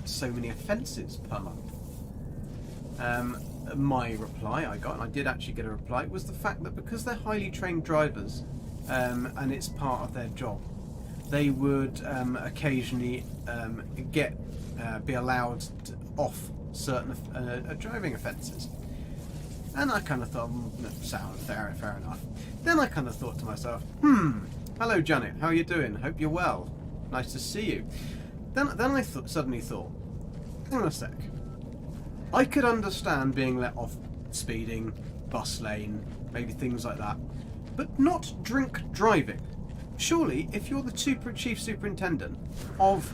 so many offences per month? My reply I got, and I did actually get a reply, was the fact that because they're highly trained drivers and it's part of their job, they would occasionally be allowed off certain driving offences. And I kind of thought, sound fair enough. Then I kind of thought to myself, hello Janet, how are you doing? Hope you're well. Nice to see you. Then I suddenly thought, hang on a sec. I could understand being let off speeding, bus lane, maybe things like that. But not drink driving. Surely, if you're the Chief Superintendent of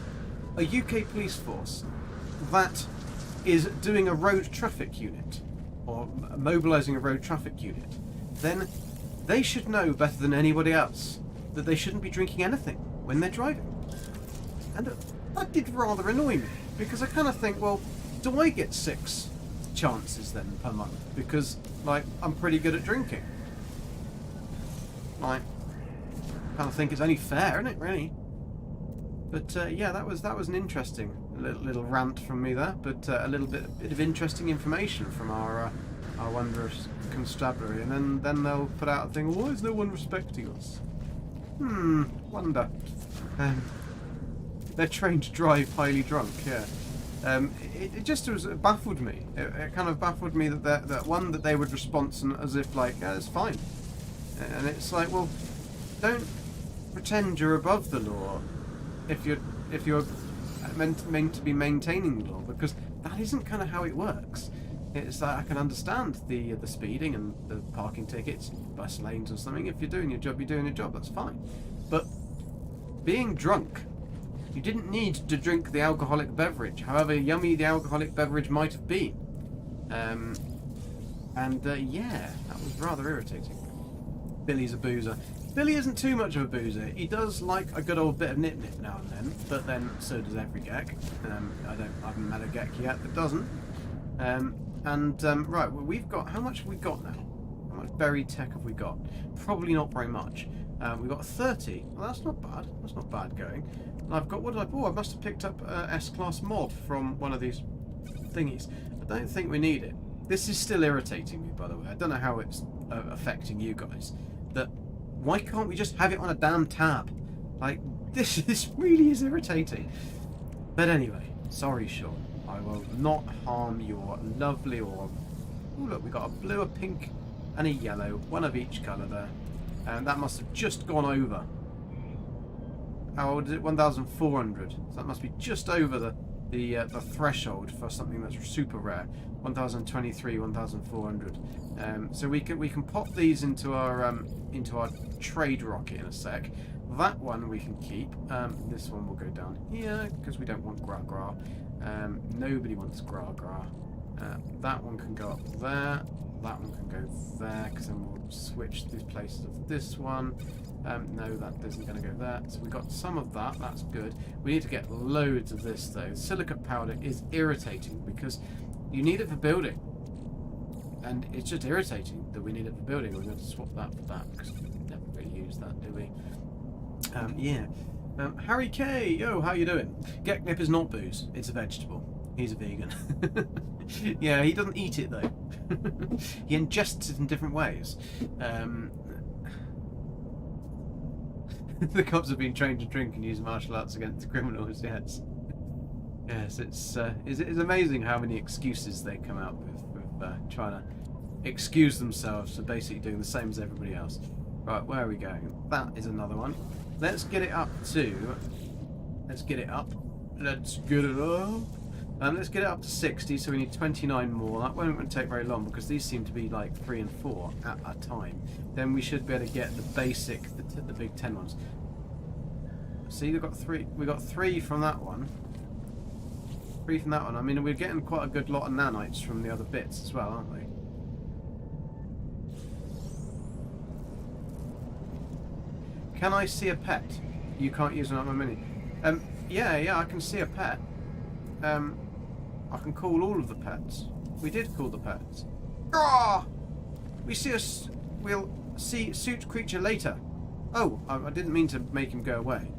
a UK police force that is doing a road traffic unit, or mobilising a road traffic unit, then they should know better than anybody else that they shouldn't be drinking anything when they're driving. And that did rather annoy me, because I kind of think, well, do I get 6 chances then per month? Because, like, I'm pretty good at drinking. Like, I kind of think it's only fair, isn't it, really? But yeah, that was an interesting little rant from me there, but a little bit of interesting information from our wondrous constabulary, and then they'll put out a thing. Why is no one respecting us? Wonder. They're trained to drive highly drunk. Yeah. It just baffled me. It kind of baffled me that they would respond as if like, yeah, it's fine, and it's like, well, don't pretend you're above the law if you're meant to be maintaining the law, because that isn't kind of how it works. It's like, I can understand the speeding and the parking tickets, bus lanes or something. If you're doing your job, you're doing your job. That's fine. But being drunk, you didn't need to drink the alcoholic beverage, however yummy the alcoholic beverage might have been. Yeah, that was rather irritating. Billy's a boozer. Billy isn't too much of a boozer. He does like a good old bit of nip-nip now and then, but then so does every Gek. I haven't met a Gek yet that doesn't. Right, well, we've got, how much have we got now? How much buried tech have we got? Probably not very much. We've got 30. Well, that's not bad. That's not bad going. And I've got, what did I... Oh, I must have picked up S-Class mod from one of these thingies. I don't think we need it. This is still irritating me, by the way. I don't know how it's affecting you guys. Why can't we just have it on a damn tab? Like, this really is irritating. But anyway, sorry, Sean. I will not harm your lovely orb. Oh, look, we got a blue, a pink, and a yellow. One of each colour there. And that must have just gone over. How old is it? 1,400. So that must be just over the threshold for something that's super rare. 1,023, 1,400. So we can pop these into our trade rocket in a sec. That one we can keep. This one will go down here because we don't want gra gra. Nobody wants gra gra. That one can go up there. That one can go there, because then we'll switch these places of this one. No, that isn't going to go there. So we got some of that. That's good. We need to get loads of this though. Silicate powder is irritating because you need it for building, and it's just irritating that we need it for building. We're going to swap that for that because we never really use that, do we? Yeah. Harry K, yo, how you doing? Geknip is not booze. It's a vegetable. He's a vegan. Yeah, he doesn't eat it though. He ingests it in different ways. The cops have been trained to drink and use martial arts against criminals. Yes. Yes, it's amazing how many excuses they come out with trying to excuse themselves for basically doing the same as everybody else. Right, where are we going? That is another one. Let's get it up to... Let's get it up. Let's get it up. Let's get it up to 60, so we need 29 more. That won't take very long because these seem to be like 3 and 4 at a time. Then we should be able to get the basic, the big 10 ones. See, we got 3 from that one. 3 from that one. I mean, we're getting quite a good lot of nanites from the other bits as well, aren't we? Can I see a pet? You can't use an mini. Yeah, I can see a pet. I can call all of the pets. We did call the pets. Ah! We'll see suit creature later. Oh, I didn't mean to make him go away.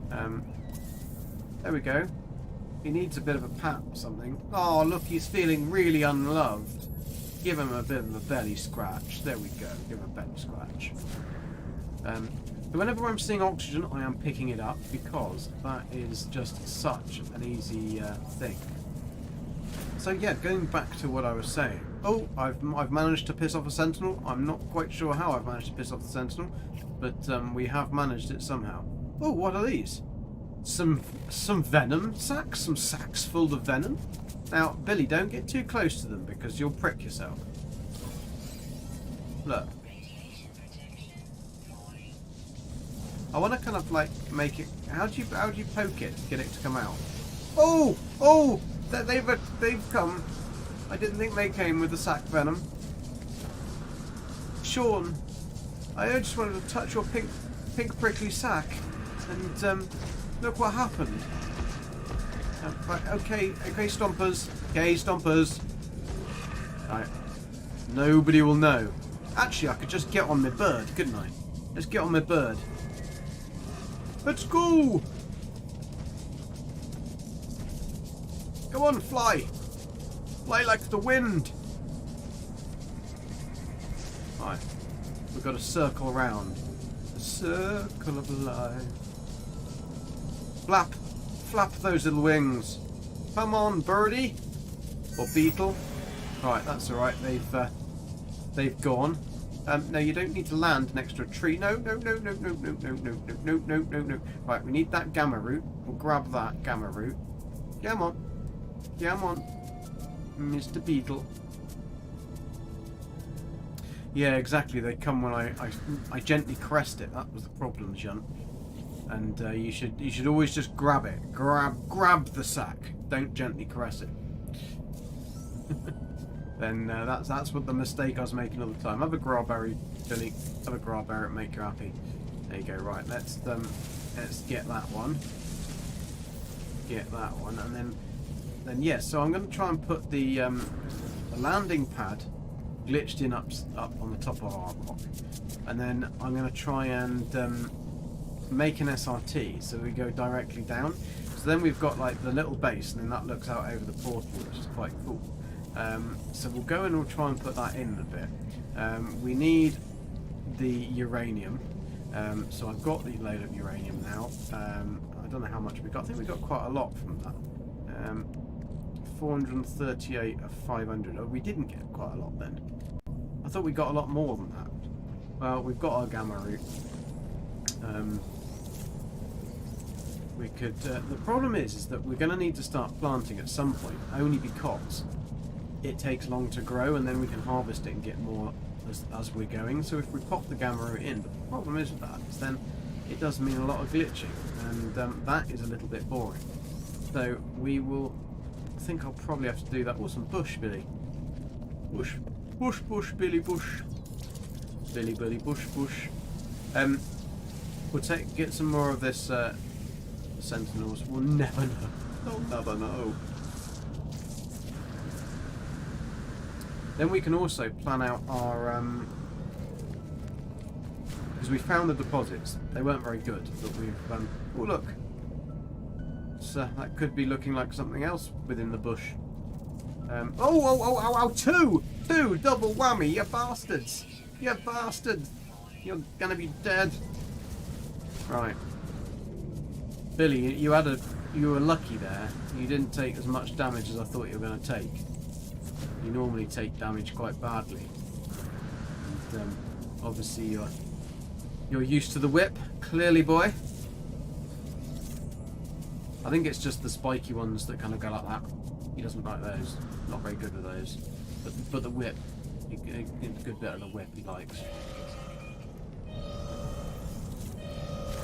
There we go. He needs a bit of a pat or something. Oh, look, he's feeling really unloved. Give him a bit of a belly scratch. There we go. Give him a belly scratch. So whenever I'm seeing oxygen, I am picking it up because that is just such an easy thing. So yeah, going back to what I was saying. Oh, I've managed to piss off a sentinel. I'm not quite sure how I've managed to piss off the sentinel, but we have managed it somehow. Oh, what are these? Some venom sacks? Some sacks full of venom? Now, Billy, don't get too close to them because you'll prick yourself. Look. I want to kind of like make it. How do you poke it to get it to come out? Oh, oh! They've come. I didn't think they came with the sac venom. Sean, I just wanted to touch your pink prickly sack, and look what happened. Right, okay, Stompers. Okay, Stompers. Right. Nobody will know. Actually, I could just get on my bird, couldn't I? Let's get on my bird. Let's go! Come on, fly! Fly like the wind! Right. We've got to circle around. The circle of life. Flap! Flap those little wings. Come on, birdie! Or beetle. Right, that's alright. They've gone. No, you don't need to land next to a tree. No. Right, we need that gamma root. We'll grab that gamma root. Come on. Come on. Mr. Beetle. Yeah, exactly. They come when I gently caressed it. That was the problem, Junt. And you should always just grab it. Grab the sack. Don't gently caress it. Then that's what the mistake I was making all the time. Have a growberry, Billy. Have a growberry, it'll make you happy. There you go. Right, let's get that one. Get that one, and then yes. So I'm going to try and put the landing pad glitched in up on the top of our rock, and then I'm going to try and make an SRT so we go directly down. So then we've got like the little base, and then that looks out over the portal, which is quite cool. So we'll go and we'll try and put that in a bit. We need the uranium. So I've got the load of uranium now. I don't know how much we got. I think we got quite a lot from that. 438 of 500. Oh, we didn't get quite a lot then. I thought we got a lot more than that. Well, we've got our gamma root. We could. The problem is that we're going to need to start planting at some point, only because it takes long to grow, and then we can harvest it and get more as we're going. So if we pop the gamma root in, but the problem is with that is then it does mean a lot of glitching, and that is a little bit boring. So we will. I think I'll probably have to do that. Oh, some bush, Billy. Bush, Billy, bush. Billy, bush. We'll get some more of this sentinels. We'll never know. We'll never know. Then we can also plan out our because we found the deposits. They weren't very good, but we've oh look. So that could be looking like something else within the bush. Oh! Two double whammy, you bastards! You bastards! You're gonna be dead. Right, Billy, you were lucky there. You didn't take as much damage as I thought you were going to take. You normally take damage quite badly. And, obviously you're used to the whip, clearly, boy. I think it's just the spiky ones that kind of go like that. He doesn't like those. Not very good with those. But the whip, a good bit of the whip he likes.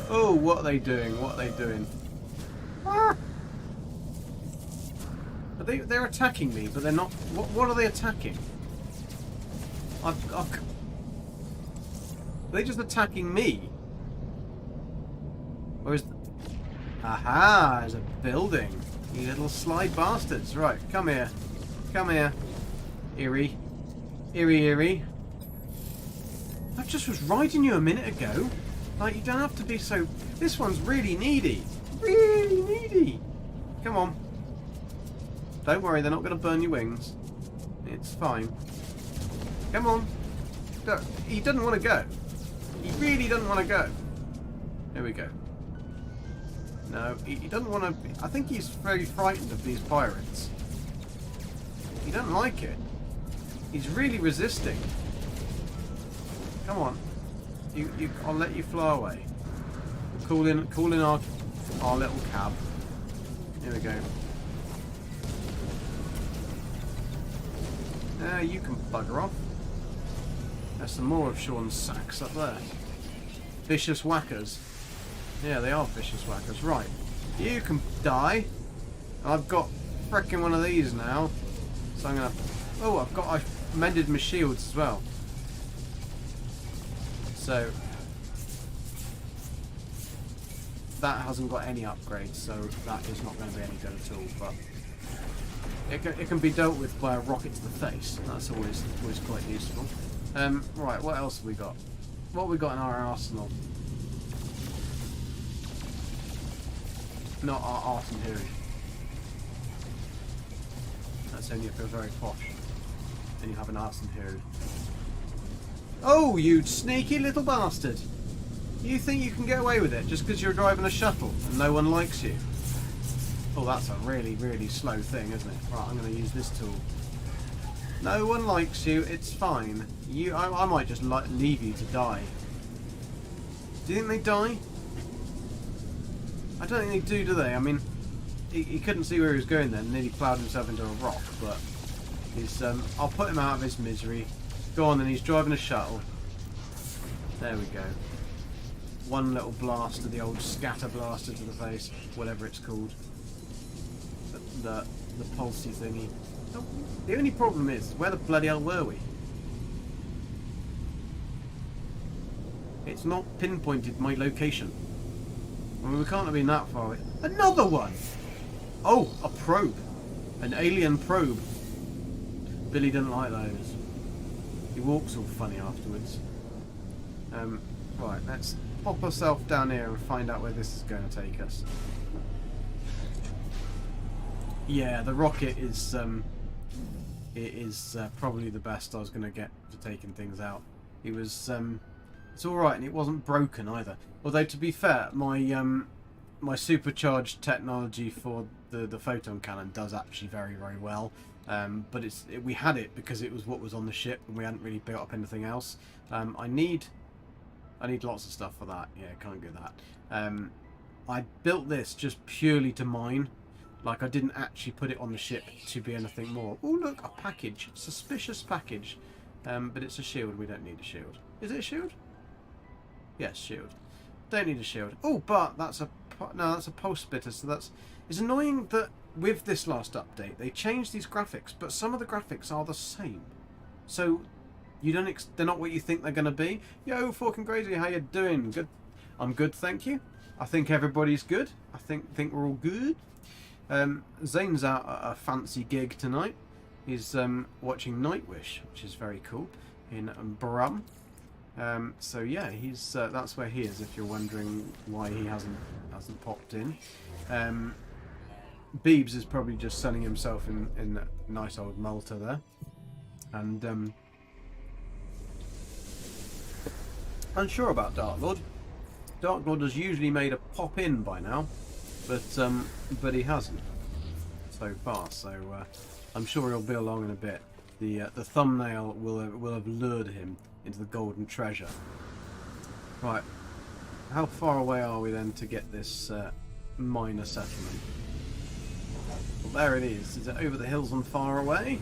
Oh, what are they doing? What are they doing? Ah! They're attacking me, but they're not. What are they attacking? Are they just attacking me? Or is? Aha! There's a building. You little sly bastards! Right, come here, come here, Eerie. I just was riding you a minute ago. Like, you don't have to be so. This one's really needy. Really needy. Come on. Don't worry, they're not going to burn your wings. It's fine. Come on. He doesn't want to go. He really doesn't want to go. There we go. No, he doesn't want to. I think he's very frightened of these pirates. He doesn't like it. He's really resisting. Come on. I'll let you fly away. Call in our little cab. Here we go. You can bugger off. There's some more of Sean's sacks up there. Vicious whackers. Yeah, they are vicious whackers. Right. You can die. I've got frickin' one of these now. So I'm gonna... Oh, I've mended my shields as well. So... that hasn't got any upgrades, so that is not going to be any good at all, but... It can be dealt with by a rocket to the face. That's always quite useful. Right, what else have we got? What have we got in our arsenal? Not our artillery. That's only if you're very posh. Then you have an artillery. Oh, you sneaky little bastard! You think you can get away with it just because you're driving a shuttle and no one likes you? Oh, that's a really, really slow thing, isn't it? Right, I'm going to use this tool. No one likes you, it's fine. I might just leave you to die. Do you think they die? I don't think they do they? I mean, he couldn't see where he was going then, nearly ploughed himself into a rock, but he's, I'll put him out of his misery. Go on then, he's driving a shuttle. There we go. One little blast to the old scatter blaster to the face, whatever it's called. The pulsey thingy. Oh, the only problem is, where the bloody hell were we? It's not pinpointed my location. I mean, we can't have been that far away. Another one! Oh, a probe. An alien probe. Billy didn't like those. He walks all funny afterwards. Right, let's pop ourselves down here and find out where this is going to take us. Yeah, the rocket is probably the best I was going to get for taking things out. It was it's all right, and it wasn't broken either. Although to be fair, my supercharged technology for the photon cannon does actually very, very well. But we had it because it was what was on the ship, and we hadn't really built up anything else. I need lots of stuff for that. Yeah, can't get that. I built this just purely to mine. Like, I didn't actually put it on the ship to be anything more. Oh, look, a package. Suspicious package. But it's a shield. We don't need a shield. Is it a shield? Yes, shield. Don't need a shield. Oh, but that's a pulse splitter. So it's annoying that with this last update they changed these graphics, but some of the graphics are the same. So you they're not what you think they're going to be. Yo, fucking crazy. How you doing? Good. I'm good, thank you. I think everybody's good. I think we're all good. Zane's out at a fancy gig tonight. He's watching Nightwish, which is very cool, in Brum. So yeah, he's that's where he is. If you're wondering why he hasn't popped in, Beebs is probably just sunning himself in nice old Malta there, and unsure about Dark Lord. Dark Lord has usually made a pop in by now, but he hasn't so far. So I'm sure he'll be along in a bit. The thumbnail will have lured him into the golden treasure. Right, how far away are we then to get this minor settlement? Well, there it is. Is it over the hills and far away?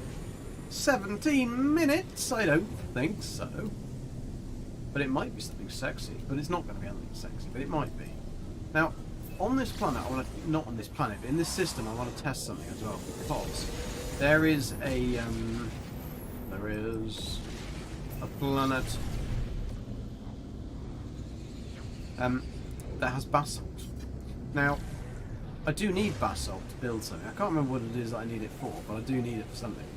17 minutes? I don't think so. But it might be something sexy. But it's not going to be anything sexy. But it might be. Now, on this planet, not on this planet, but in this system, I want to test something as well. Because there is a planet that has basalt. Now, I do need basalt to build something. I can't remember what it is that I need it for, but I do need it for something.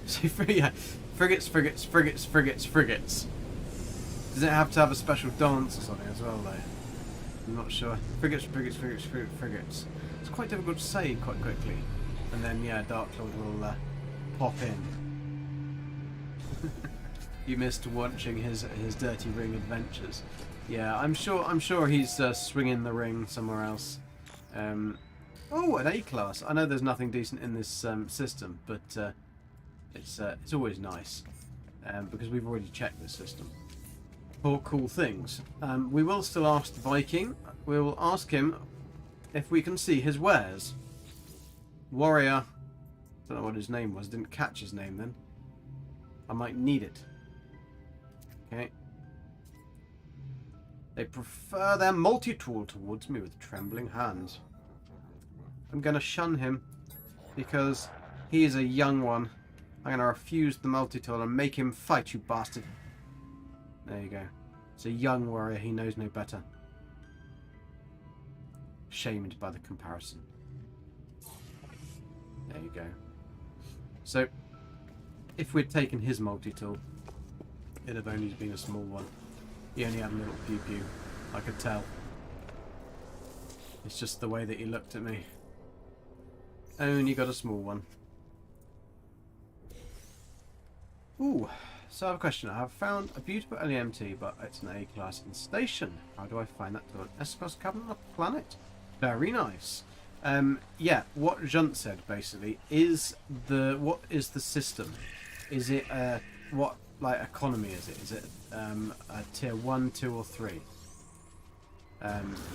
So yeah, frigates. Does it have to have a special dance or something as well, though? I'm not sure. Frigates. It's quite difficult to say quite quickly. And then, yeah, Dark Lord will pop in. You missed watching his Dirty Ring adventures. Yeah, I'm sure he's swinging the ring somewhere else. Oh, an A-class. I know there's nothing decent in this system, but it's always nice because we've already checked this system for cool things. We will still ask the Viking. We will ask him if we can see his wares. Warrior. Don't know what his name was. Didn't catch his name then. I might need it. Okay. They prefer their multi-tool towards me with trembling hands. I'm going to shun him because he is a young one. I'm going to refuse the multi-tool and make him fight, you bastard. There you go. It's a young warrior. He knows no better. Shamed by the comparison. There you go. So, if we'd taken his multi-tool, it'd have only been a small one. He only had a little pew-pew. I could tell. It's just the way that he looked at me. Only got a small one. Ooh, so I have a question. I have found a beautiful LEMT, but it's an A-class installation. How do I find that to an S-class cabinet on a planet? Very nice. Yeah, what Junt said basically is what is the system? Is it what like economy is it? Is it a tier 1, 2, or 3?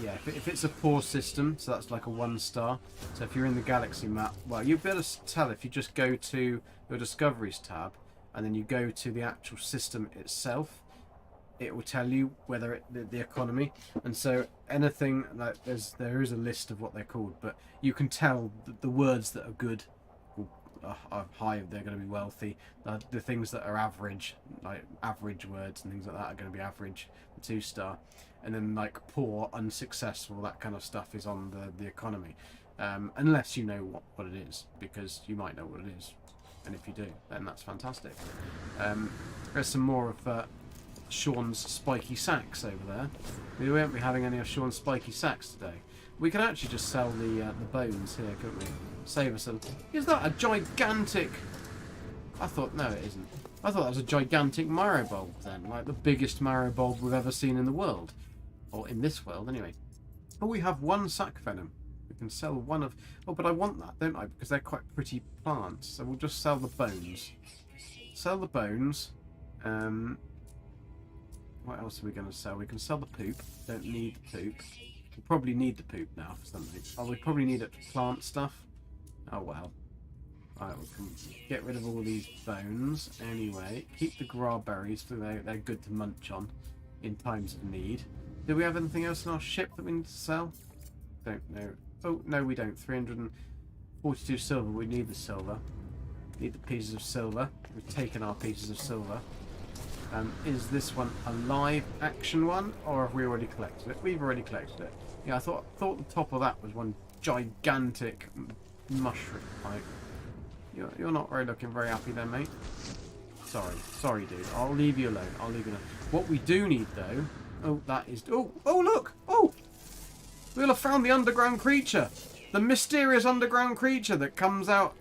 Yeah, if it's a poor system, so that's like a 1-star. So if you're in the galaxy map, well, you'll be able to tell if you just go to your discoveries tab and then you go to the actual system itself. It will tell you whether the economy, and so anything like there is a list of what they're called, but you can tell the words that are good are high. They're going to be wealthy. The things that are average, like average words and things like that, are going to be average, 2-star, and then like poor, unsuccessful, that kind of stuff is on the economy, unless you know what it is, because you might know what it is, and if you do, then that's fantastic. There's some more of Sean's spiky sacks over there. We won't be having any of Sean's spiky sacks today. We can actually just sell the bones here, couldn't we? Save us a... Is that a gigantic... I thought... No, it isn't. I thought that was a gigantic marrow bulb then. Like the biggest marrow bulb we've ever seen in the world. Or in this world, anyway. Oh, we have 1 sac venom. We can sell one of... Oh, but I want that, don't I? Because they're quite pretty plants. So we'll just sell the bones. Sell the bones. What else are we going to sell? We can sell the poop. Don't need the poop. We probably need the poop now for something. Oh, we probably need it for plant stuff. Oh, well. Right, we can get rid of all these bones. Anyway, keep the grawberries, so they're good to munch on in times of need. Do we have anything else in our ship that we need to sell? Don't know. Oh, no, we don't. 342 silver. We need the silver. Need the pieces of silver. We've taken our pieces of silver. Is this one a live action one, or have we already collected it? We've already collected it. Yeah, I thought the top of that was one gigantic mushroom. Like, you're not really looking very happy then, mate. Sorry, dude. I'll leave you alone. I'll leave you alone. What we do need, though... Oh, that is... Oh, look! Oh! We'll have found the underground creature! The mysterious underground creature that comes out...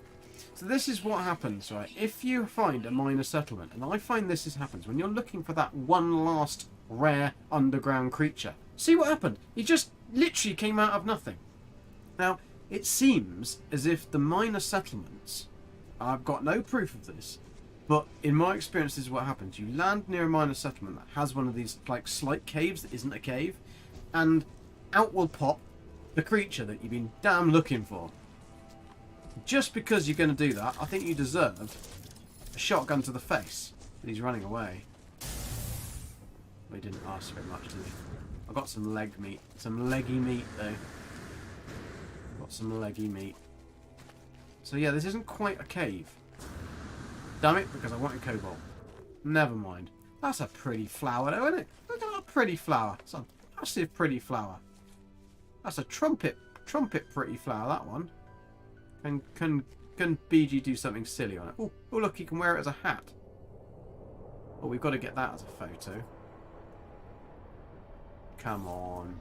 So this is what happens, right? If you find a minor settlement, and I find this happens when you're looking for that one last rare underground creature. See what happened? He just literally came out of nothing. Now, it seems as if the minor settlements... I've got no proof of this, but in my experience, this is what happens. You land near a minor settlement that has one of these like slight caves that isn't a cave, and out will pop the creature that you've been damn looking for. Just because you're going to do that, I think you deserve a shotgun to the face. But he's running away. We didn't ask very much, did we? I got some leg meat. Some leggy meat, though. Got some leggy meat. So yeah, this isn't quite a cave. Damn it, because I wanted cobalt. Never mind. That's a pretty flower, though, isn't it? Look at that pretty flower. It's a massive pretty flower. That's a trumpet pretty flower, that one. And can BG do something silly on it? Oh, look, he can wear it as a hat. Oh, we've got to get that as a photo. Come on.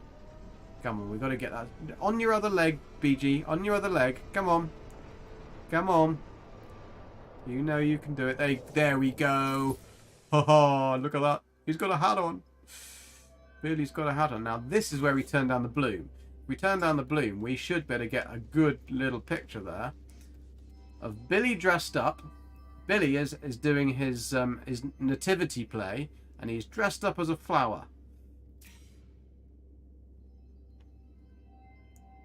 Come on, we've got to get that. On your other leg, BG. On your other leg. Come on. Come on. You know you can do it. There we go. Ha ha, look at that. He's got a hat on. Billy's got a hat on. Now, this is where we turn down the bloom. If we turn down the bloom, we should better get a good little picture there of Billy dressed up. Billy is doing his nativity play, and he's dressed up as a flower.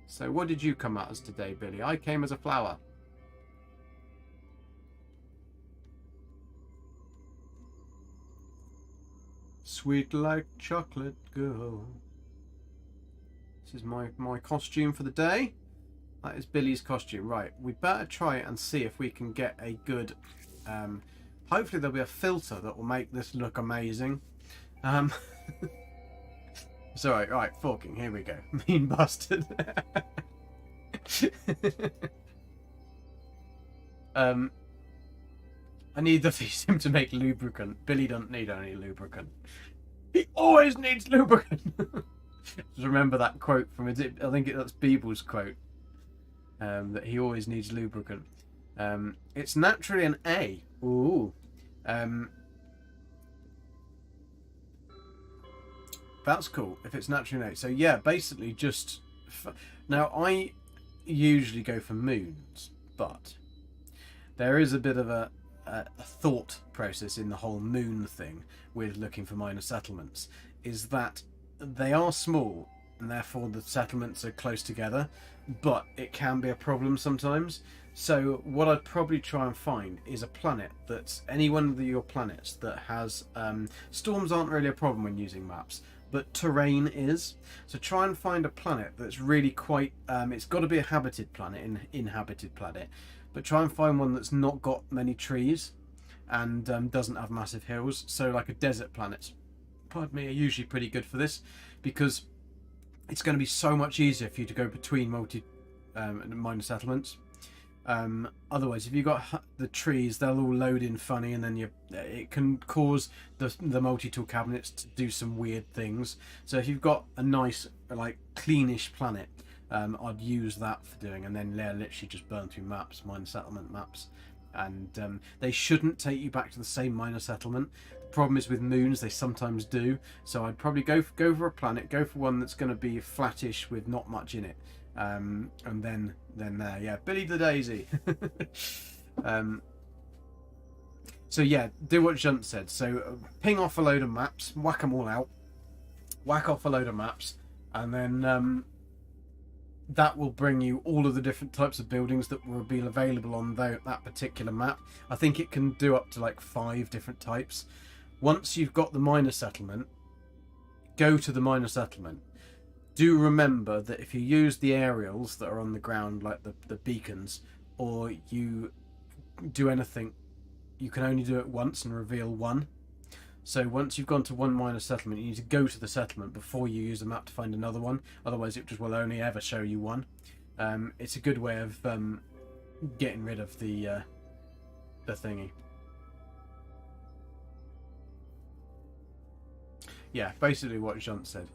So what did you come out as today, Billy? I came as a flower. Sweet like chocolate girl. This is my costume for the day. That is Billy's costume. Right, we better try it and see if we can get a good... hopefully there'll be a filter that will make this look amazing. It's alright, right, forking, here we go. Mean bastard. I need the him to make lubricant. Billy doesn't need any lubricant. He always needs lubricant. Just remember that quote from I think that's Beeble's quote. That he always needs lubricant. It's naturally an A. Ooh. That's cool. If it's naturally an A. So yeah, basically just... Now, I usually go for moons, but there is a bit of a thought process in the whole moon thing with looking for minor settlements, is that they are small and therefore the settlements are close together, but it can be a problem sometimes. So what I'd probably try and find is a planet that's any one of your planets that has storms aren't really a problem when using maps, but terrain is. So try and find a planet that's really quite it's got to be a habited planet, inhabited planet, but try and find one that's not got many trees and doesn't have massive hills. So like a desert planet, pardon me, are usually pretty good for this, because it's going to be so much easier for you to go between minor settlements. Otherwise, if you've got the trees, they'll all load in funny, and then it can cause the multi-tool cabinets to do some weird things. So if you've got a nice, like, cleanish planet, I'd use that for doing, and then literally just burn through maps, minor settlement maps, and they shouldn't take you back to the same minor settlement. The problem is with moons, they sometimes do. So I'd probably go for a planet, go for one that's going to be flattish with not much in it. And then there, yeah, Billy the Daisy. So yeah, do what Junt said. So ping off a load of maps, whack them all out, whack off a load of maps, and then that will bring you all of the different types of buildings that will be available on that particular map. I think it can do up to like 5 different types. Once you've got the minor settlement, go to the minor settlement. Do remember that if you use the aerials that are on the ground, like the beacons, or you do anything, you can only do it once and reveal one. So once you've gone to one minor settlement, you need to go to the settlement before you use the map to find another one. Otherwise, it just will only ever show you one. It's a good way of getting rid of the thingy. Yeah, basically what Jean said.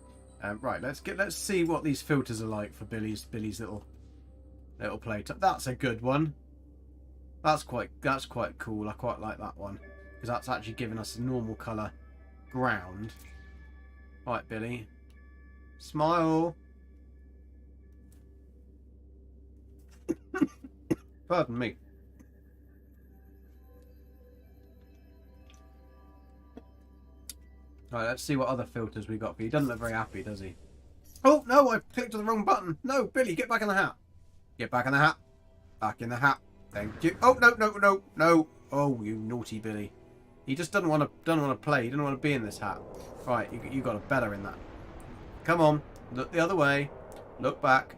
Right, let's see what these filters are like for Billy's little play. That's a good one. That's quite cool. I quite like that one, because that's actually giving us a normal colour ground. Right, Billy, smile. Pardon me. Right, let's see what other filters we got for you. He doesn't look very happy, does he? Oh, no, I clicked on the wrong button. No, Billy, get back in the hat. Get back in the hat. Back in the hat. Thank you. Oh, no. Oh, you naughty Billy. He just doesn't want to play. He doesn't want to be in this hat. Right, you got a better in that. Come on. Look the other way. Look back.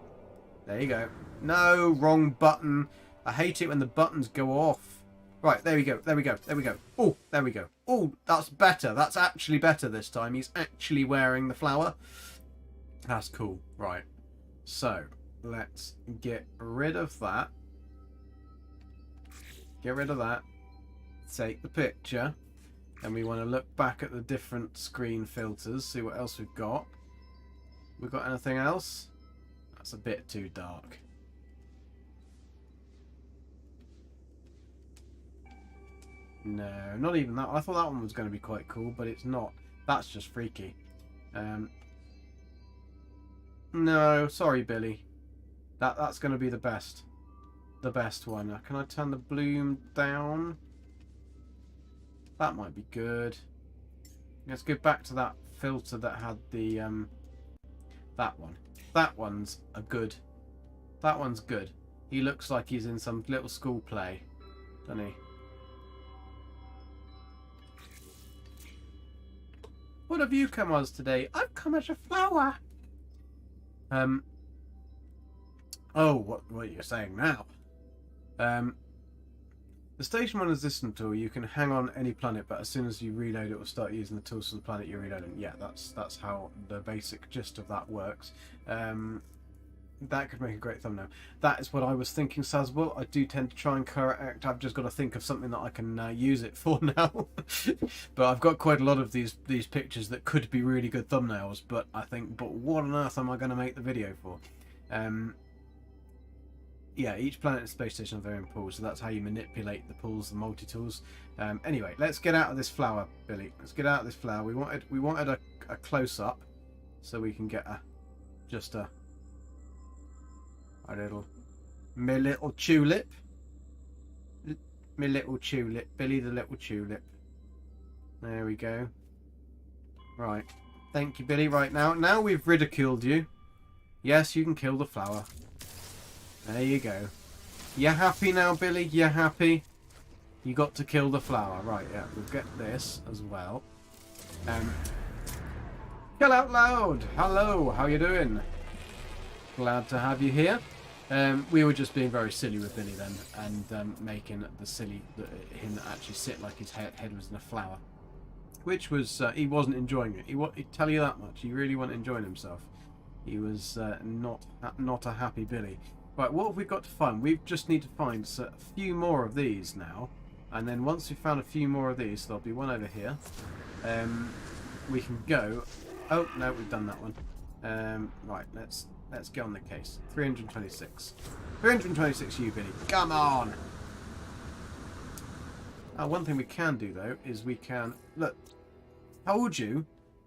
There you go. No, wrong button. I hate it when the buttons go off. Right, there we go. Oh, there we go. Oh, that's better. That's actually better this time. He's actually wearing the flower. That's cool. Right. So, let's get rid of that. Get rid of that. Take the picture. And we want to look back at the different screen filters. See what else we've got. We've got anything else? That's a bit too dark. No, not even that. I thought that one was going to be quite cool, but it's not. That's just freaky. No, sorry, Billy. That's going to be the best one. Can I turn the bloom down? That might be good. Let's go back to that filter that had the that one. That one's a good. That one's good. He looks like he's in some little school play, doesn't he? What have you come as today? I've come as a flower. Oh, what you're saying now? The station one is this tool. You can hang on any planet, but as soon as you reload, it will start using the tools for the planet you're reloading. Yeah, that's how the basic gist of that works. That could make a great thumbnail. That is what I was thinking, Sazwell. I do tend to try and correct. I've just got to think of something that I can use it for now. But I've got quite a lot of these pictures that could be really good thumbnails. But I think, but what on earth am I going to make the video for? Yeah, each planet and space station are varying pools, so that's how you manipulate the pools, the multi-tools. Anyway, let's get out of this flower, Billy. Let's get out of this flower. We wanted a close-up, so we can get just a my little tulip, Billy the little tulip. There we go. Right, thank you, Billy. Right now we've ridiculed you. Yes, you can kill the flower. There you go. You happy now, Billy? You happy? You got to kill the flower. Right, yeah, we'll get this as well. Kill out loud! Hello, how you doing? Glad to have you here. We were just being very silly with Billy then, and making the silly him actually sit like his head was in a flower. Which was, he wasn't enjoying it. He'd tell you that much. He really wasn't enjoying himself. He was not a happy Billy. Right, what have we got to find? We just need to find a few more of these now. And then once we've found a few more of these, there'll be one over here. We can go... Oh, no, we've done that one. Right, let's get on the case. 326. 326 you, Billy. Come on! One thing we can do, though, is we can... Look, told you.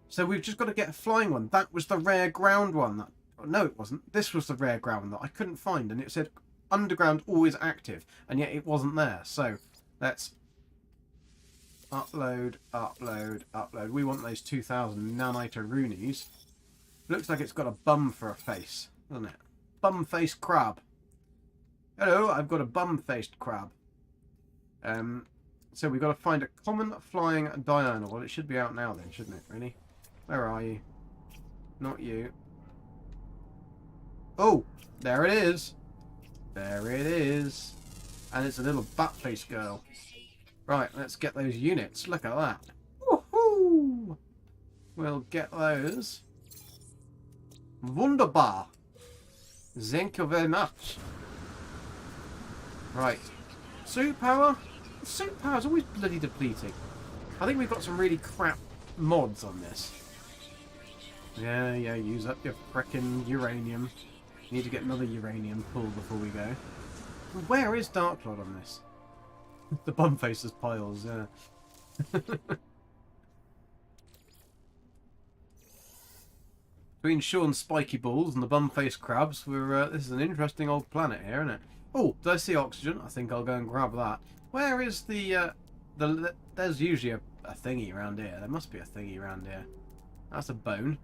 So we've just got to get a flying one. That was the rare ground one. No, it wasn't. This was the rare ground that I couldn't find, and it said underground always active, and yet it wasn't there. So let's upload. We want those 2,000 nanite roonies. Looks like it's got a bum for a face, doesn't it? Bum-faced crab. Hello, I've got a bum-faced crab. So we've got to find a common flying diurnal. Well, it should be out now then, shouldn't it, really? Where are you? Not you. Oh, there it is. There it is. And it's a little bat-faced girl. Right, let's get those units. Look at that. Woohoo! We'll get those. Wunderbar. Thank you very much. Right. Suit power? Suit power is always bloody depleting. I think we've got some really crap mods on this. Yeah, use up your frickin' uranium. Need to get another uranium pull before we go. Where is Darklord on this? The bum faces piles, yeah. Between Sean's spiky balls and the bum-faced crabs, this is an interesting old planet here, isn't it? Oh, did I see oxygen? I think I'll go and grab that. Where is there's usually a thingy around here. There must be a thingy around here. That's a bone.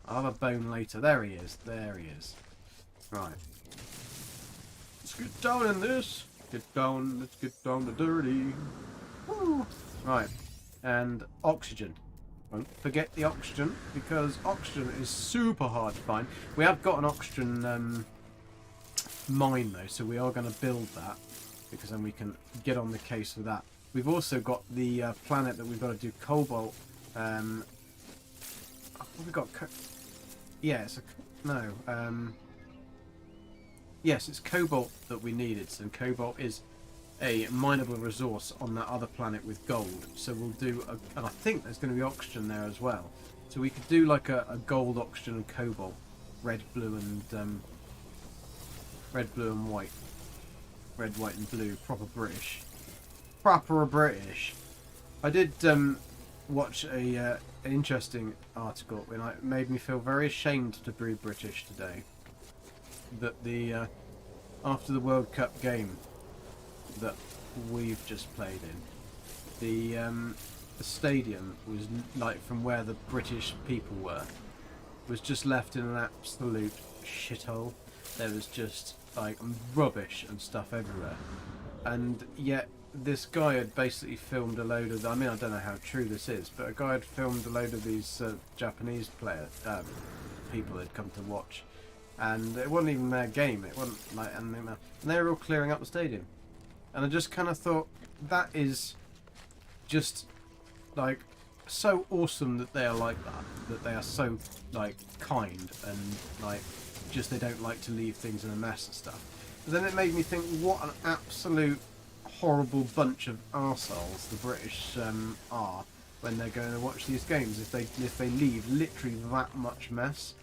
I'll have a bone later. There he is. There he is. Right. Let's get down in this. Let's get down to dirty. Woo. Right. And oxygen. Don't forget the oxygen, because oxygen is super hard to find. We have got an oxygen mine though, so we are going to build that, because then we can get on the case with that. We've also got the planet that we've got to do cobalt. We've got... Yes, yes, it's cobalt that we needed, and cobalt is a mineable resource on that other planet with gold. So we'll do, and I think there's going to be oxygen there as well. So we could do like a gold, oxygen, and cobalt, red, blue, and white, red, white, and blue. Proper British. Proper British. I did watch an interesting article, and it made me feel very ashamed to be British today. That the after the World Cup game that we've just played in, the stadium was like from where the British people were, was just left in an absolute shithole. There was just like rubbish and stuff everywhere, and yet this guy had basically filmed a load of. I mean, I don't know how true this is, but a guy had filmed a load of these Japanese people had come to watch, and it wasn't even their game. It wasn't like, and they were all clearing up the stadium, and I just kind of thought that is just like so awesome that they are like that. That they are so like kind and like just they don't like to leave things in a mess and stuff. But then it made me think, what an absolute horrible bunch of arseholes the British are when they're going to watch these games. If they leave literally that much mess.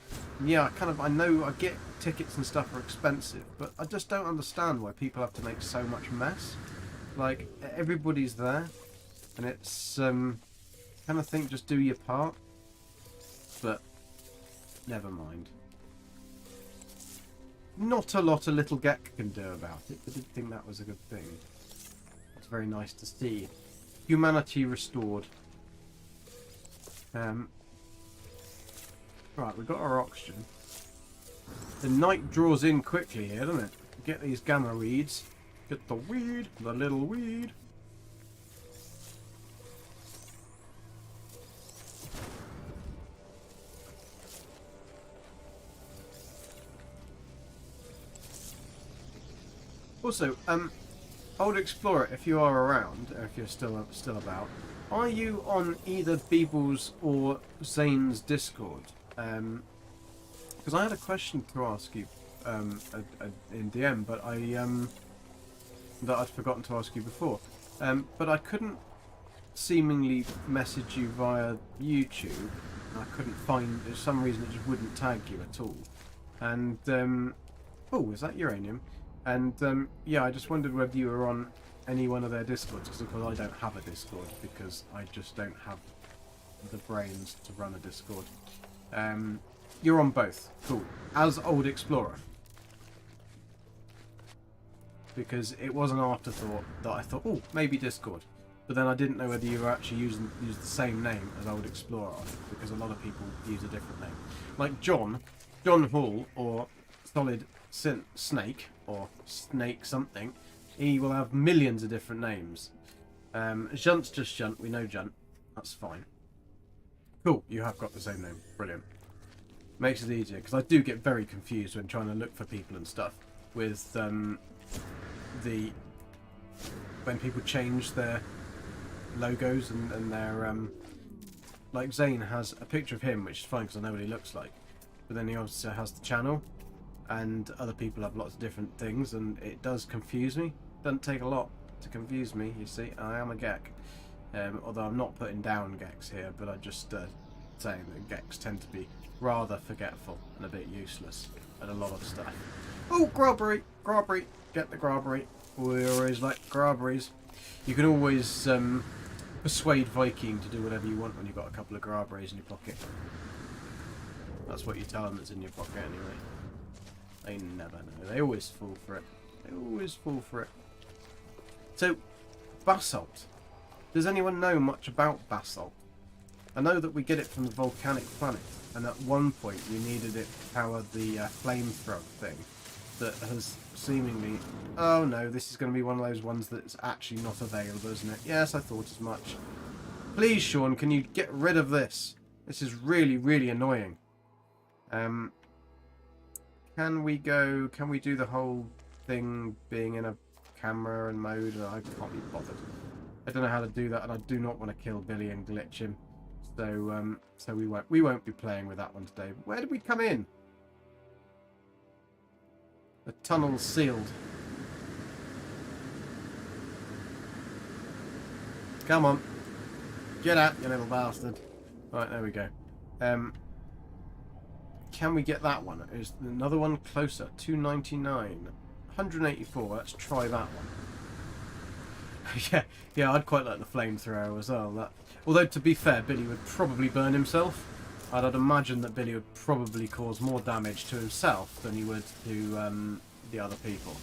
Yeah, I know I get tickets and stuff are expensive, but I just don't understand why people have to make so much mess. Like, everybody's there, and it's kind of think just do your part, but never mind. Not a lot a little Gek can do about it, but I did think that was a good thing. It's very nice to see. Humanity restored. Right, we've got our oxygen. The night draws in quickly here, doesn't it? Get these gamma weeds. Get the weed, the little weed. Also, Old Explorer, if you are around, or if you're still about, are you on either Beeble's or Zane's Discord? Because I had a question to ask you in DM, but that I'd forgotten to ask you before. But I couldn't seemingly message you via YouTube. I couldn't find, for some reason it just wouldn't tag you at all. And oh, is that uranium? And yeah, I just wondered whether you were on any one of their Discords, because of course I don't have a Discord because I just don't have the brains to run a Discord. You're on both. Cool. As Old Explorer. Because it was an afterthought that I thought, oh, maybe Discord. But then I didn't know whether you were actually use the same name as Old Explorer, because a lot of people use a different name. Like John Hall, or Solid Snake, or Snake something, he will have millions of different names. Junt's just Junt, we know Junt. That's fine. Cool, you have got the same name. Brilliant. Makes it easier, because I do get very confused when trying to look for people and stuff with when people change their logos and their like Zane has a picture of him, which is fine because I know what he looks like, but then he also has the channel, and other people have lots of different things, and it does confuse me. Doesn't take a lot to confuse me, you see. I am a Gek, although I'm not putting down Geks here, but I'm just saying that Geks tend to be rather forgetful and a bit useless at a lot of stuff. Oh, grobbery! Get the grobbery. We always like grobberies. You can always persuade Viking to do whatever you want when you've got a couple of grobberies in your pocket. That's what you tell them that's in your pocket anyway. They never know. They always fall for it. They always fall for it. So, basalt. Does anyone know much about basalt? I know that we get it from the volcanic planet, and at one point you needed it to power the flamethrower thing that has seemingly... Oh no, this is going to be one of those ones that's actually not available, isn't it? Yes, I thought as much. Please, Sean, can you get rid of this? This is really, really annoying. Can we do the whole thing being in a camera and mode? I can't be bothered. I don't know how to do that, and I do not want to kill Billy and glitch him. So, so we won't be playing with that one today. Where did we come in? The tunnel's sealed. Come on. Get out, you little bastard. Right, there we go. Can we get that one? Is another one closer? 299. 184. Let's try that one. yeah, I'd quite like the flamethrower as well. That, although to be fair, Billy would probably burn himself. I'd imagine that Billy would probably cause more damage to himself than he would to the other people.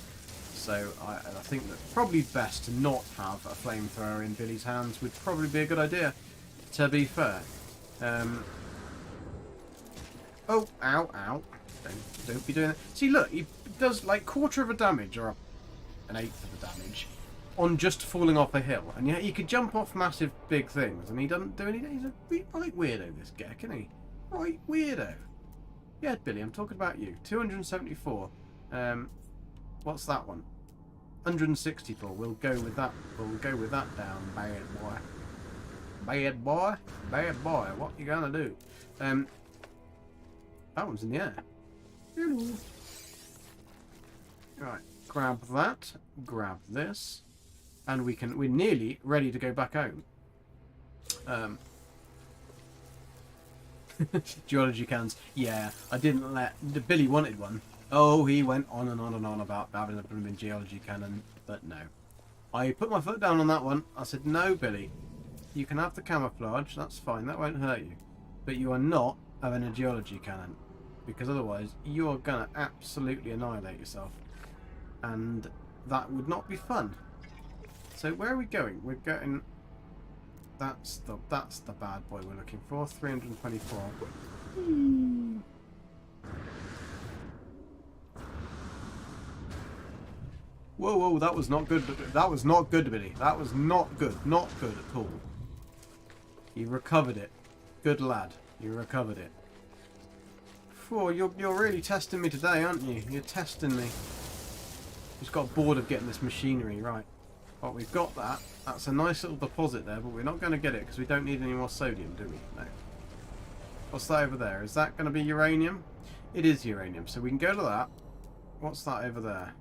So I think that probably best to not have a flamethrower in Billy's hands would probably be a good idea, to be fair. Oh, ow. Don't be doing that. See, look, he does like quarter of a damage, or an eighth of the damage. on just falling off a hill. And yet he could jump off massive big things, and he doesn't do anything. He's a right weirdo, this Gek, isn't he? Right weirdo. Yeah, Billy, I'm talking about you. 274. What's that one? 164. We'll go with that. We'll go with that down, bad boy. Bad boy. Bad boy. What you gonna do? That one's in the air. Hello. Right. Grab that. Grab this. And we're nearly ready to go back home. Geology cans. Yeah, I didn't let... Billy wanted one. Oh, he went on and on and on about having a blooming geology cannon, but no. I put my foot down on that one. I said, no, Billy. You can have the camouflage, that's fine, that won't hurt you. But you are not having a geology cannon. Because otherwise, you are going to absolutely annihilate yourself. And that would not be fun. So where are we going? We're going... That's the bad boy we're looking for. 324. Whoa, whoa, that was not good. That was not good, Billy. That was not good. Not good at all. You recovered it. Good lad. You recovered it. Oh, you're really testing me today, aren't you? You're testing me. Just got bored of getting this machinery, right. Well, we've got that. That's a nice little deposit there, but we're not going to get it because we don't need any more sodium, do we? No. What's that over there? Is that going to be uranium? It is uranium, so we can go to that. What's that over there?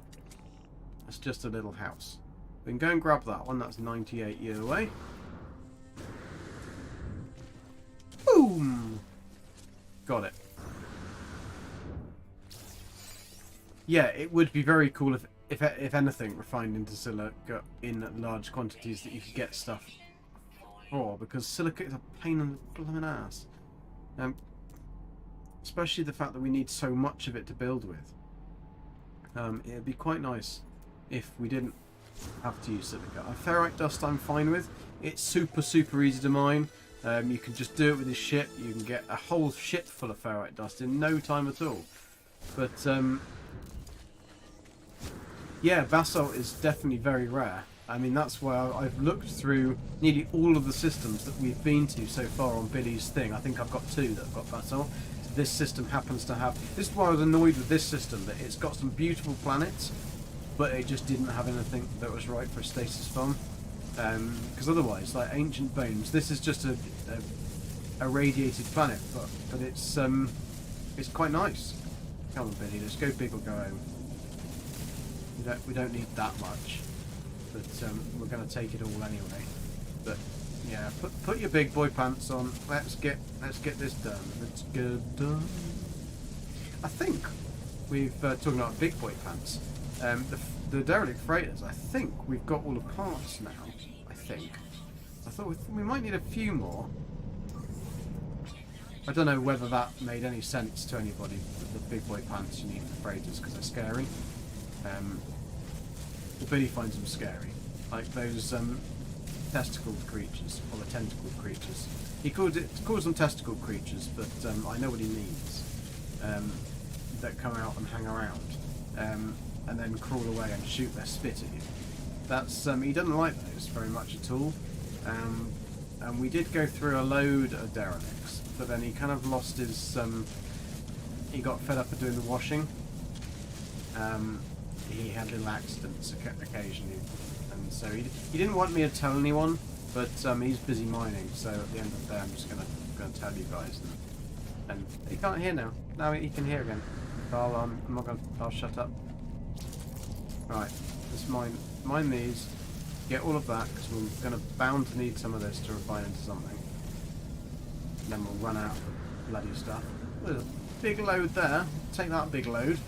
It's just a little house. We can go and grab that one. That's 98 years away. Boom! Got it. Yeah, it would be very cool if anything, refined into silica in large quantities that you could get stuff for, because silica is a pain in the blooming ass. Especially the fact that we need so much of it to build with. It'd be quite nice if we didn't have to use silica. Ferrite dust I'm fine with. It's super easy to mine. You can just do it with this ship. You can get a whole ship full of ferrite dust in no time at all. But yeah, basalt is definitely very rare. I mean, that's why I've looked through nearly all of the systems that we've been to so far on Billy's thing. I think I've got 2 that have got basalt. This system happens to have... This is why I was annoyed with this system, that it's got some beautiful planets, but it just didn't have anything that was right for a Stasis Farm. Because otherwise, like Ancient Bones, this is just a radiated planet, but it's quite nice. Come on, Billy, let's go big or go home. We don't need that much, but we're going to take it all anyway. But yeah, put your big boy pants on. Let's get this done. Let's get it done. I think we've talking about big boy pants. The derelict freighters. I think we've got all the parts now. I think. I thought we might need a few more. I don't know whether that made any sense to anybody. The big boy pants you need for freighters because they're scary. Billy finds them scary, like those testicled creatures, or the tentacled creatures. He calls them testicle creatures, but I know what he means. That come out and hang around, and then crawl away and shoot their spit at you. That's he doesn't like those very much at all. And we did go through a load of derelicts, but then he kind of lost his. He got fed up with doing the washing. He had little accidents occasionally, and so he didn't want me to tell anyone, but he's busy mining, so at the end of the day I'm just gonna tell you guys, and he can't hear now. Now he can hear again. I'll shut up. Right, let's mine these, get all of that, because we're bound to need some of this to refine into something, and then we'll run out of the bloody stuff. There's a big load there. Take that big load.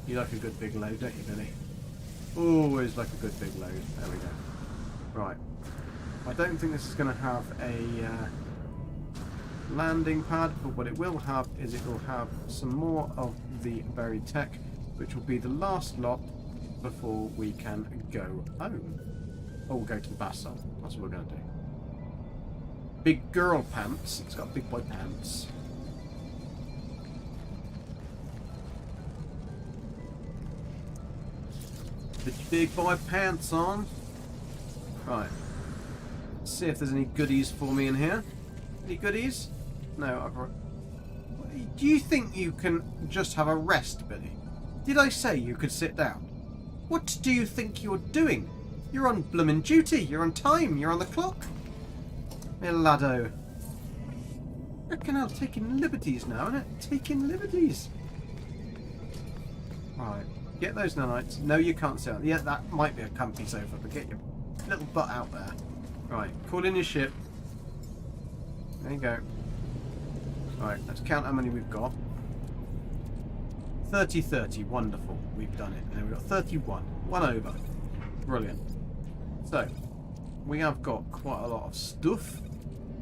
You like a good big load, don't you, Billy? Always like a good big load. There we go. Right. I don't think this is going to have a landing pad, but what it will have is it will have some more of the buried tech, which will be the last lot before we can go home. Or we'll go to the basalt. That's what we're going to do. Big girl pants. It's got big boy pants. Put your big boy pants on. Right. Let's see if there's any goodies for me in here. Any goodies? No, I've got... Do you think you can just have a rest, Billy? Did I say you could sit down? What do you think you're doing? You're on bloomin' duty. You're on time. You're on the clock. Me laddo. Reckon I'm taking liberties now, innit? Taking liberties. Right. Get those nanites. No, you can't sit on. Yeah, that might be a comfy sofa, but get your little butt out there. Right. Call in your ship. There you go. Right. Let's count how many we've got. 30. Wonderful. We've done it. And we've got 31. One over. Brilliant. So, we have got quite a lot of stuff.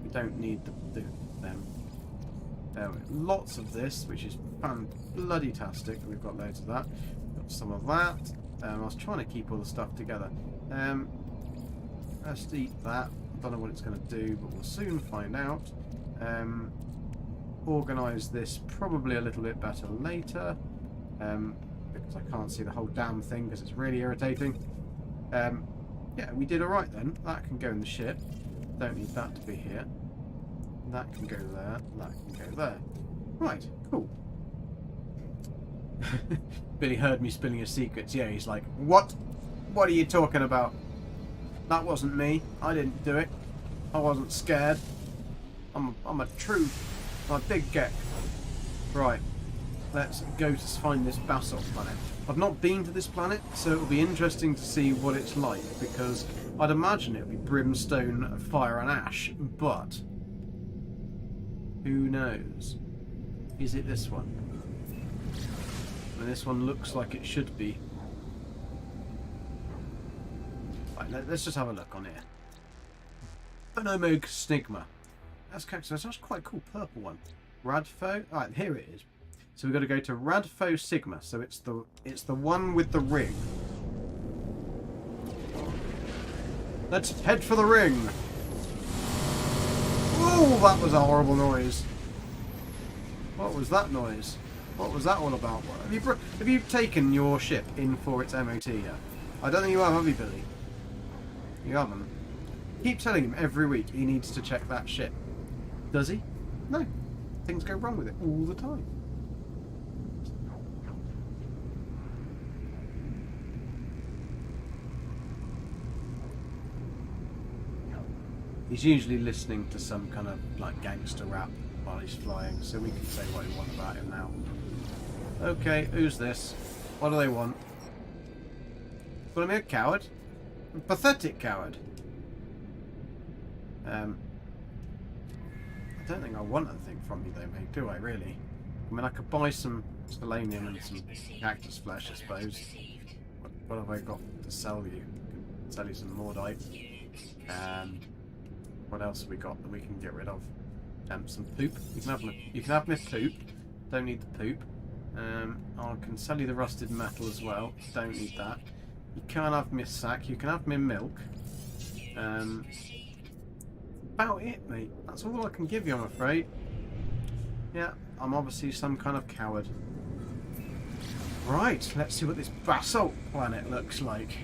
We don't need them. Lots of this, which is fan-bloody-tastic. We've got loads of that. Got some of that. I was trying to keep all the stuff together. Let's eat that. I don't know what it's going to do, but we'll soon find out. Organise this probably a little bit better later. Because I can't see the whole damn thing because it's really irritating. Yeah, we did alright then. That can go in the ship. Don't need that to be here. That can go there. That can go there. Right, cool. Billy heard me spilling his secrets. Yeah, he's like, what? What are you talking about? That wasn't me. I didn't do it. I wasn't scared. I'm a big Gek. Right. Let's go to find this basalt planet. I've not been to this planet, so it'll be interesting to see what it's like, because I'd imagine it'll be brimstone, fire and ash, but who knows? Is it this one? And this one looks like it should be. Right, let's just have a look on here. Anomaly Snigma. That's quite a cool purple one. Radfo. Right, here it is. So we've got to go to Radfo Sigma. So it's the one with the ring. Let's head for the ring. Oh, that was a horrible noise. What was that noise? What was that all about? Have you taken your ship in for its MOT yet? I don't think you have you, Billy? You haven't. Keep telling him every week he needs to check that ship. Does he? No. Things go wrong with it all the time. He's usually listening to some kind of like gangster rap while he's flying, so we can say what we want about him now. Okay, who's this? What do they want? Calling me a coward? A pathetic coward. I don't think I want anything from you though, mate, do I really? I mean, I could buy some selenium and some cactus flesh, I suppose. What have I got to sell you? I can sell you some Mordite. And what else have we got that we can get rid of? Some poop. You can have my poop. Don't need the poop. I can sell you the rusted metal as well. Don't need that. You can't have my sack. You can have my milk. About it, mate. That's all I can give you, I'm afraid. Yeah, I'm obviously some kind of coward. Right, let's see what this basalt planet looks like.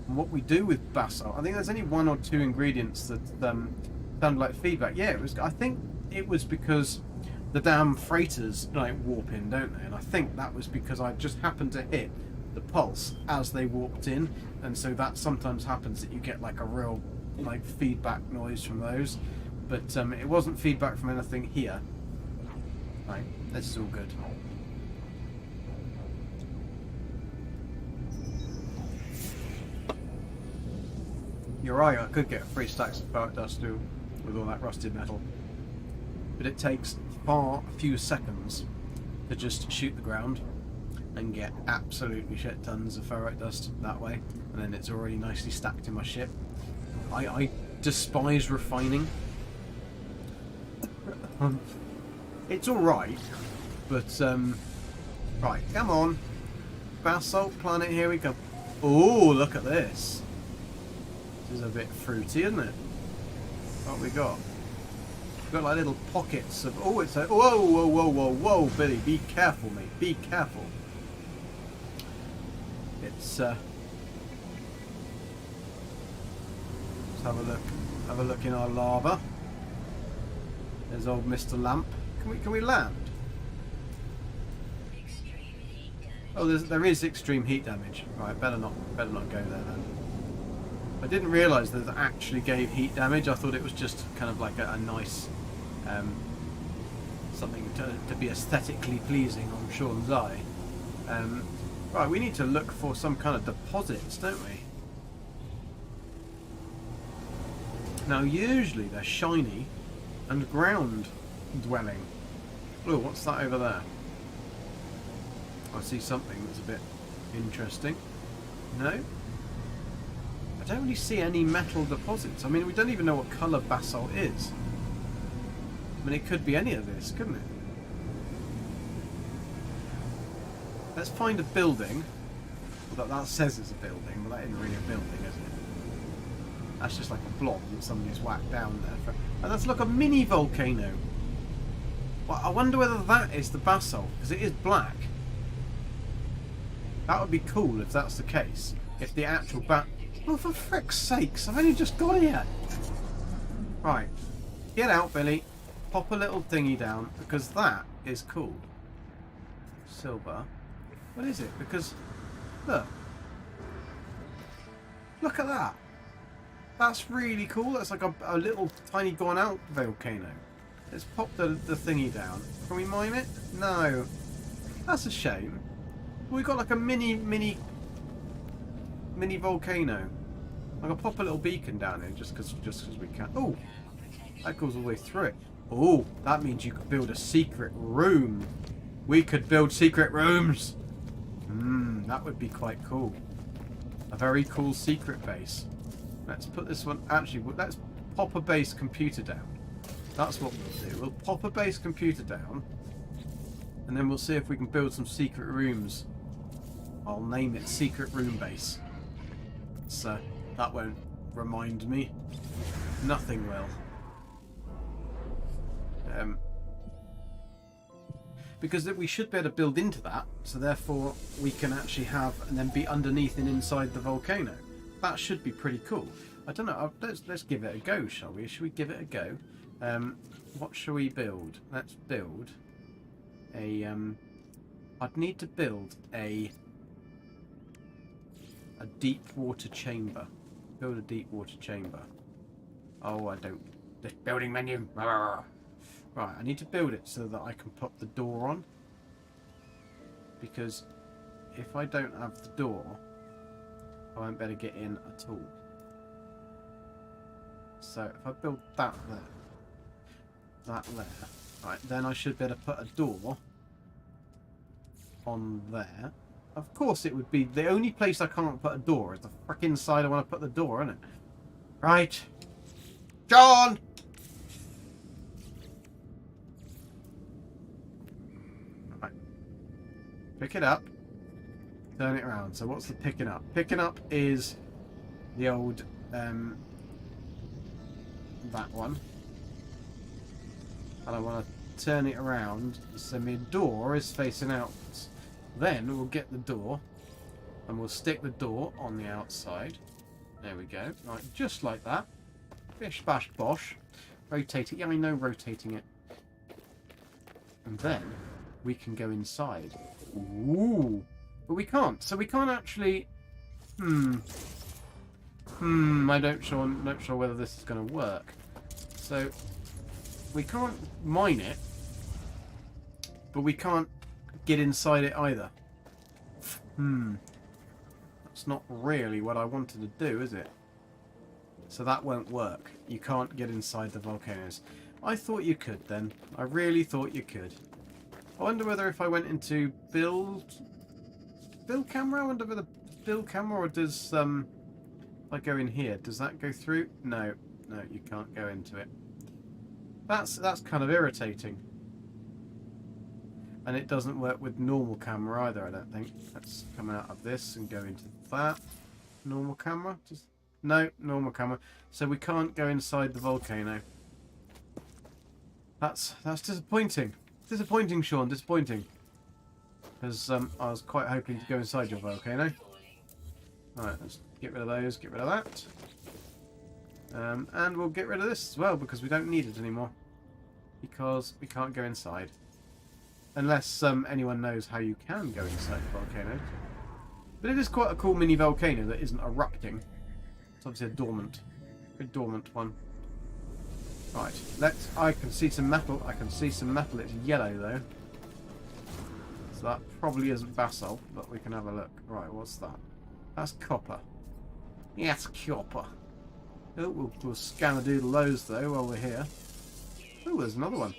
And what we do with basalt. I think there's only 1 or 2 ingredients that sound like feedback. Yeah, I think it was because the damn freighters like warp in, don't they? And I think that was because I just happened to hit the pulse as they warped in, and so that sometimes happens that you get like a real like feedback noise from those. But it wasn't feedback from anything here. Right, this is all good. You're right, I could get 3 stacks of ferrite dust too with all that rusted metal. But it takes a few seconds to just shoot the ground and get absolutely shit tons of ferrite dust that way, and then it's already nicely stacked in my ship. I despise refining. It's alright, but right, come on. Basalt planet, here we go. Oh, look at this. This is a bit fruity, isn't it? What we got? We've got like little pockets of... Oh, it's a... Whoa, whoa, whoa, whoa, whoa, Billy. Be careful, mate. Be careful. It's... have a look. Have a look in our lava. There's old Mr. Lamp. Can we land? Oh, there is extreme heat damage. Right, better not go there then. I didn't realise that it actually gave heat damage. I thought it was just kind of like a nice something to be aesthetically pleasing on Sean's eye. Right, we need to look for some kind of deposits, don't we? Now, usually they're shiny and ground dwelling. Oh, what's that over there? I see something that's a bit interesting. No? I don't really see any metal deposits. I mean, we don't even know what colour basalt is. I mean, it could be any of this, couldn't it? Let's find a building. Well, that says it's a building, but that isn't really a building, is it? That's just like a blob that somebody's whacked down there. And let's look, a mini volcano. Well, I wonder whether that is the basalt, because it is black. That would be cool if that's the case. If the actual oh, for frick's sakes, I've only just got here. Right. Get out, Billy. Pop a little thingy down, because that is cool. Silver. What is it? Because, look. Look at that. That's really cool. That's like a little tiny gone out volcano. Let's pop the thingy down. Can we mine it? No. That's a shame. We've got like a mini volcano. I'm gonna pop a little beacon down here just because we can. Oh, that goes all the way through it. Oh, that means you could build a secret room. We could build secret rooms. That would be quite cool. A very cool secret base. Let's put this one. Actually, let's pop a base computer down. That's what we'll do. We'll pop a base computer down, and then we'll see if we can build some secret rooms. I'll name it Secret Room Base. So that won't remind me. Nothing will. Because we should be able to build into that, so therefore we can actually have and then be underneath and inside the volcano. That should be pretty cool. I don't know. Let's give it a go, shall we? Should we give it a go? What shall we build? Let's build a. I'd need to build a deep water chamber. Build a deep water chamber. Oh, I don't. This building menu. Right, I need to build it so that I can put the door on. Because if I don't have the door, I won't be able to get in at all. So if I build that there, right, then I should be able to put a door on there. Of course it would be the only place I can't put a door is the frickin' side I want to put the door, isn't it? Right. John! Right. Pick it up. Turn it around. So what's the picking up? Picking up is the old that one. And I want to turn it around so my door is facing outwards. Then we'll get the door and we'll stick the door on the outside. There we go. Right, just like that. Bish bash bosh. Rotate it. Yeah, I know rotating it. And then we can go inside. Ooh. But we can't. So we can't actually... I'm not sure whether this is going to work. So we can't mine it, but we can't get inside it either. That's not really what I wanted to do, is it? So that won't work. You can't get inside the volcanoes. I thought you could then. I really thought you could. I wonder whether if I went into build camera, I wonder whether build camera or does if I go in here, does that go through? No, you can't go into it. That's kind of irritating. And it doesn't work with normal camera either, I don't think. Let's come out of this and go into that. Normal camera? No, normal camera. So we can't go inside the volcano. That's disappointing. Disappointing, Sean, disappointing. Because I was quite hoping to go inside your volcano. Alright, let's get rid of those, get rid of that. And we'll get rid of this as well because we don't need it anymore. Because we can't go inside. Unless anyone knows how you can go inside volcanoes. But it is quite a cool mini volcano that isn't erupting. It's obviously a dormant one. Right, I can see some metal. It's yellow though. So that probably isn't basalt, but we can have a look. Right, what's that? That's copper. Yes, copper. Oh, we'll scan a doodle those though while we're here. Oh, there's another one.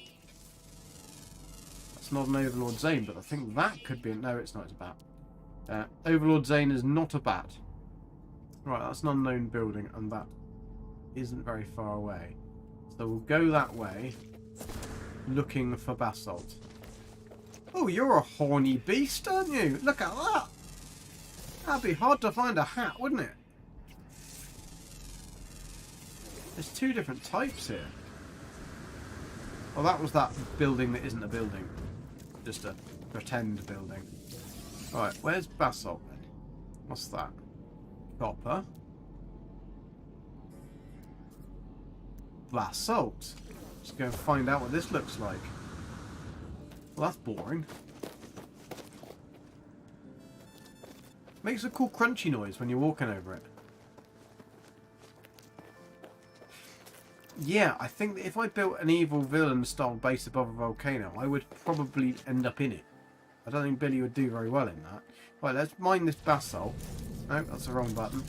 That's not an Overlord Zane, but I think that could be... No, it's not. It's a bat. Overlord Zane is not a bat. Right, that's an unknown building, and that isn't very far away. So we'll go that way, looking for basalt. Oh, you're a horny beast, aren't you? Look at that! That'd be hard to find a hat, wouldn't it? There's two different types here. Well, that was that building that isn't a building. Just a pretend building. Right, where's basalt then? What's that? Copper. Basalt. Let's go and find out what this looks like. Well, that's boring. Makes a cool crunchy noise when you're walking over it. Yeah, I think that if I built an evil villain style base above a volcano, I would probably end up in it. I don't think Billy would do very well in that. Right, let's mine this basalt. No, that's the wrong button.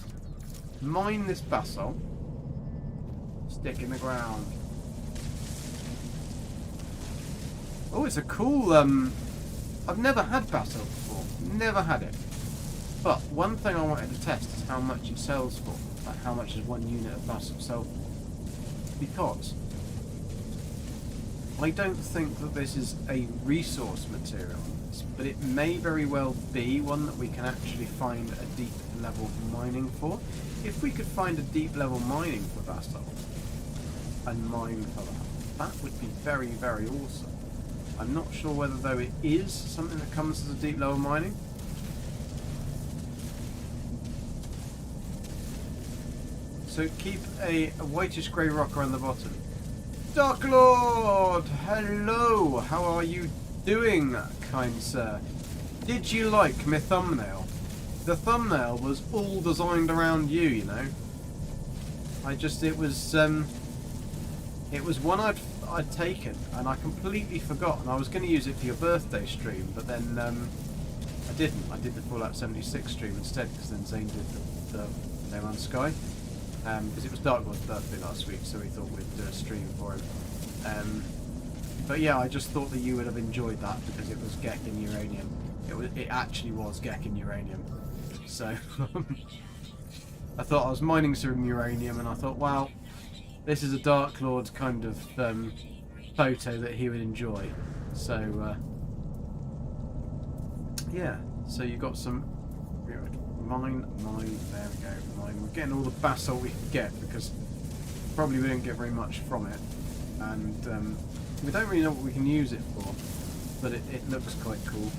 Mine this basalt. Stick in the ground. Oh, it's a cool... I've never had basalt before. Never had it. But one thing I wanted to test is how much it sells for. Like how much is one unit of basalt sell for. Because I don't think that this is a resource material, but it may very well be one that we can actually find a deep level mining for. If we could find a deep level mining for basalt and mine for that, that would be very, very awesome. I'm not sure whether though it is something that comes as a deep level mining. So keep a whitish grey rock around the bottom. Dark Lord! Hello! How are you doing, kind sir? Did you like my thumbnail? The thumbnail was all designed around you, you know. It was one I'd taken and I completely forgot, and I was going to use it for your birthday stream, but then I didn't. I did the Fallout 76 stream instead, because then Zane did the No Man's Sky. Because it was Darklord's birthday last week, so we thought we'd do a stream for him. But yeah, I just thought that you would have enjoyed that because it was Gek in uranium. It actually was Gek in uranium. So I thought I was mining some uranium, and I thought, wow, this is a Darklord kind of photo that he would enjoy. So yeah, so you got some. Mine, there we go, mine. We're getting all the basalt we can get because probably we don't get very much from it, and we don't really know what we can use it for, but it looks quite cool.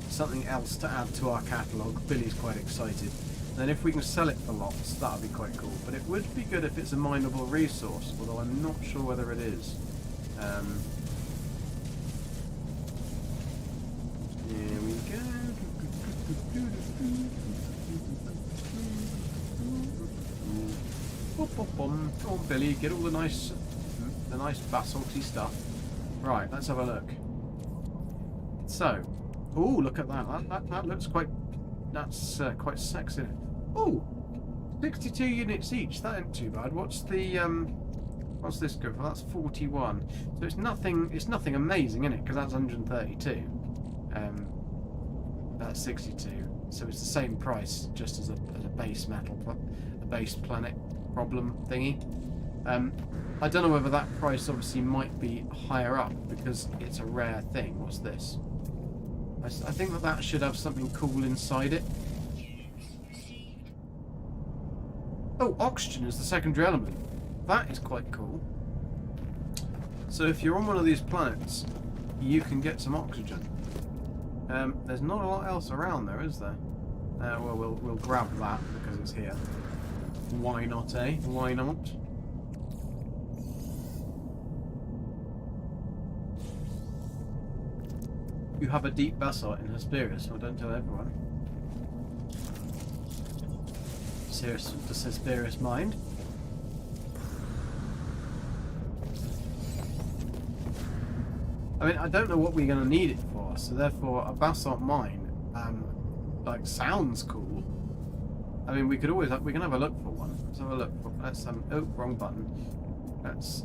Something else to add to our catalogue. Billy's quite excited. Then if we can sell it for lots, that would be quite cool, but it would be good if it's a mineable resource, although I'm not sure whether it is. Here we go. Come on, Billy, get all the nice basalty stuff. Right, let's have a look. So, oh, look at that. That looks quite. That's quite sexy. Oh, 62 units each. That ain't too bad. What's the what's this good for? That's 41. So it's nothing. It's nothing amazing, in it? Because that's 132. That's 62. So it's the same price, just as a base metal, a base planet problem thingy. I don't know whether that price obviously might be higher up because it's a rare thing. What's this? I think that should have something cool inside it. Oh, oxygen is the secondary element. That is quite cool. So if you're on one of these planets, you can get some oxygen. There's not a lot else around there, is there? Well, we'll grab that because it's here. Why not, eh? Why not? You have a deep basalt in Hesperus. Well, don't tell everyone. Does Hesperus mind? I mean, I don't know what we're going to need it for, so therefore a basalt mine, like, sounds cool. I mean, we can have a look for one. Let's have a look. Let's oh, wrong button. That's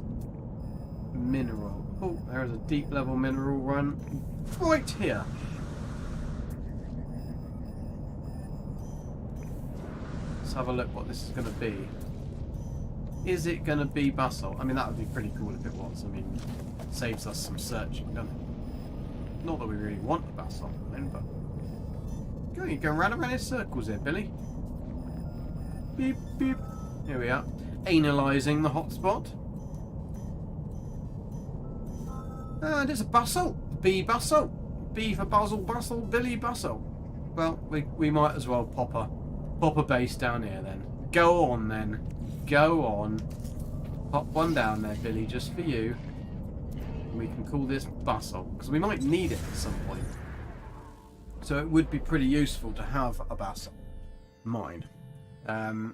mineral. Oh, there is a deep level mineral run right here. Let's have a look what this is going to be. Is it going to be basalt? I mean, that would be pretty cool if it was. I mean, it saves us some searching, doesn't it? Not that we really want the basalt, I mean, but you're going round and round in circles here, Billy. Beep, beep. Here we are. Analysing the hotspot. And it's a basalt. B basalt. B for Basil Basalt. Billy Basalt. Well, we might as well pop a base down here then. Go on then. Go on. Pop one down there, Billy, just for you. We can call this basalt because we might need it at some point. So it would be pretty useful to have a basalt mine. I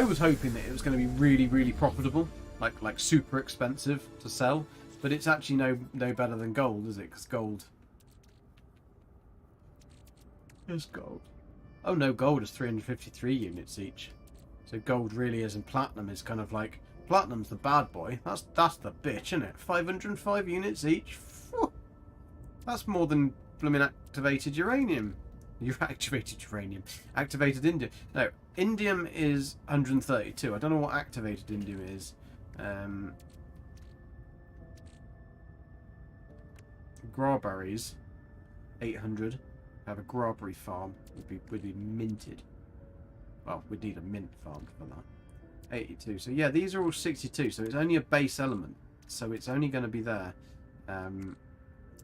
was hoping that it was going to be really, really profitable, like super expensive to sell, but it's actually no better than gold, is it? Because gold is gold. Oh no, gold is 353 units each. So gold really is, and platinum is kind of like platinum's the bad boy. That's the bitch, isn't it? 505 units each. Whew. That's more than blooming activated uranium. You've activated uranium. Activated indium. No, indium is 132. I don't know what activated indium is. Grawberries, 800. Have a grawberry farm would be minted. Well, we'd need a mint farm for that. 82. So yeah, these are all 62. So it's only a base element. So it's only going to be there.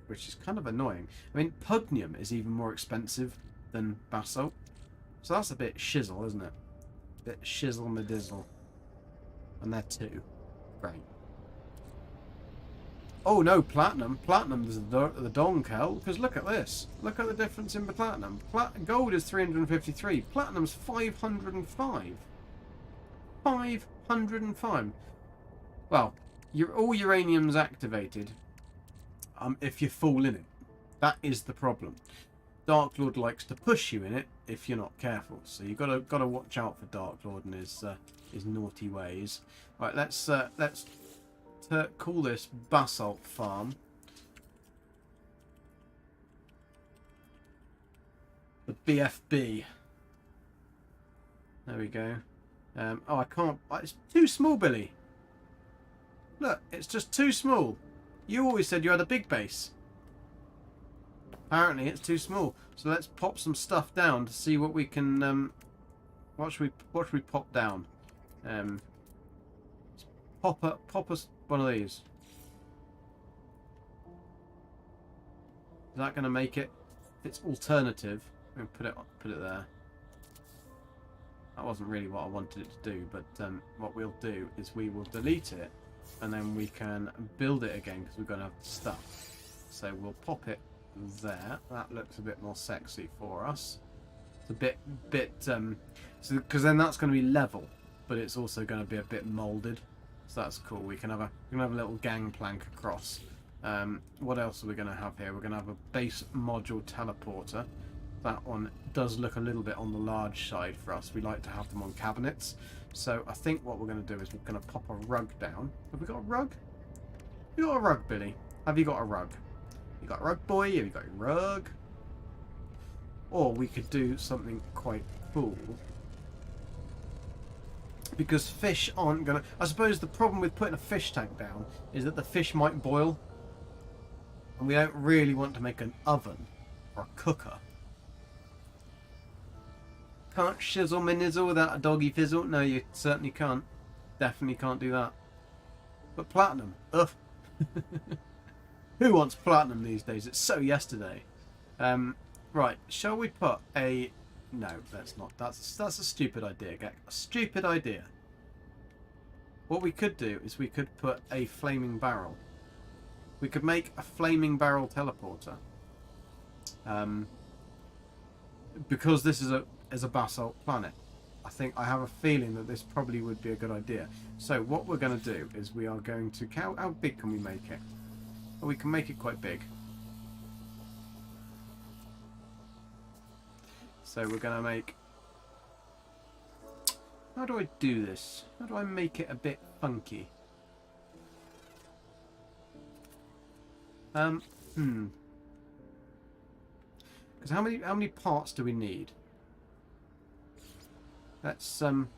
Which is kind of annoying. I mean, pugnium is even more expensive than basalt. So that's a bit shizzle, isn't it? A bit shizzle medizzle. And they're 2. Great. Oh no, platinum. Platinum is the donkel. Because look at this. Look at the difference in the platinum. Gold is 353. Platinum's 505. 505. Well, all uranium's activated. If you fall in it. That is the problem. Dark Lord likes to push you in it if you're not careful. So you gotta watch out for Dark Lord and his naughty ways. Right, let's call this Basalt Farm. The BFB. There we go. Oh, I can't. It's too small, Billy. Look, it's just too small. You always said you had a big base. Apparently it's too small. So let's pop some stuff down to see what we can what should we pop down? Pop us one of these. Is that gonna make it? It's alternative. I'm gonna put it there. That wasn't really what I wanted it to do, but what we'll do is we will delete it and then we can build it again because we're gonna have the stuff. So we'll pop it there. That looks a bit more sexy for us. It's a bit so because then that's going to be level, but it's also going to be a bit molded. So that's cool. We can have a little gangplank across. What else are we going to have here? We're going to have a base module teleporter. That one does look a little bit on the large side for us. We like to have them on cabinets. So I think what we're going to do is we're going to pop a rug down. Have we got a rug? You got a rug, Billy? Have you got a rug? You got a rug, boy? Have you got your rug? Or we could do something quite cool. Because fish aren't going to... I suppose the problem with putting a fish tank down is that the fish might boil. And we don't really want to make an oven or a cooker. Can't shizzle my nizzle without a doggy fizzle. No, you certainly can't. Definitely can't do that. But platinum. Ugh. Who wants platinum these days? It's so yesterday. Right, shall we put a... No, let's not. That's a stupid idea, Gek. A stupid idea. What we could do is we could put a flaming barrel we could make a flaming barrel teleporter. Because this is a basalt planet, I have a feeling that this probably would be a good idea. So what we're going to do is we are going to... How big can we make it? Well, we can make it quite big. So we're going to make... How do I do this? How do I make it a bit funky? Because how many parts do we need? Let's do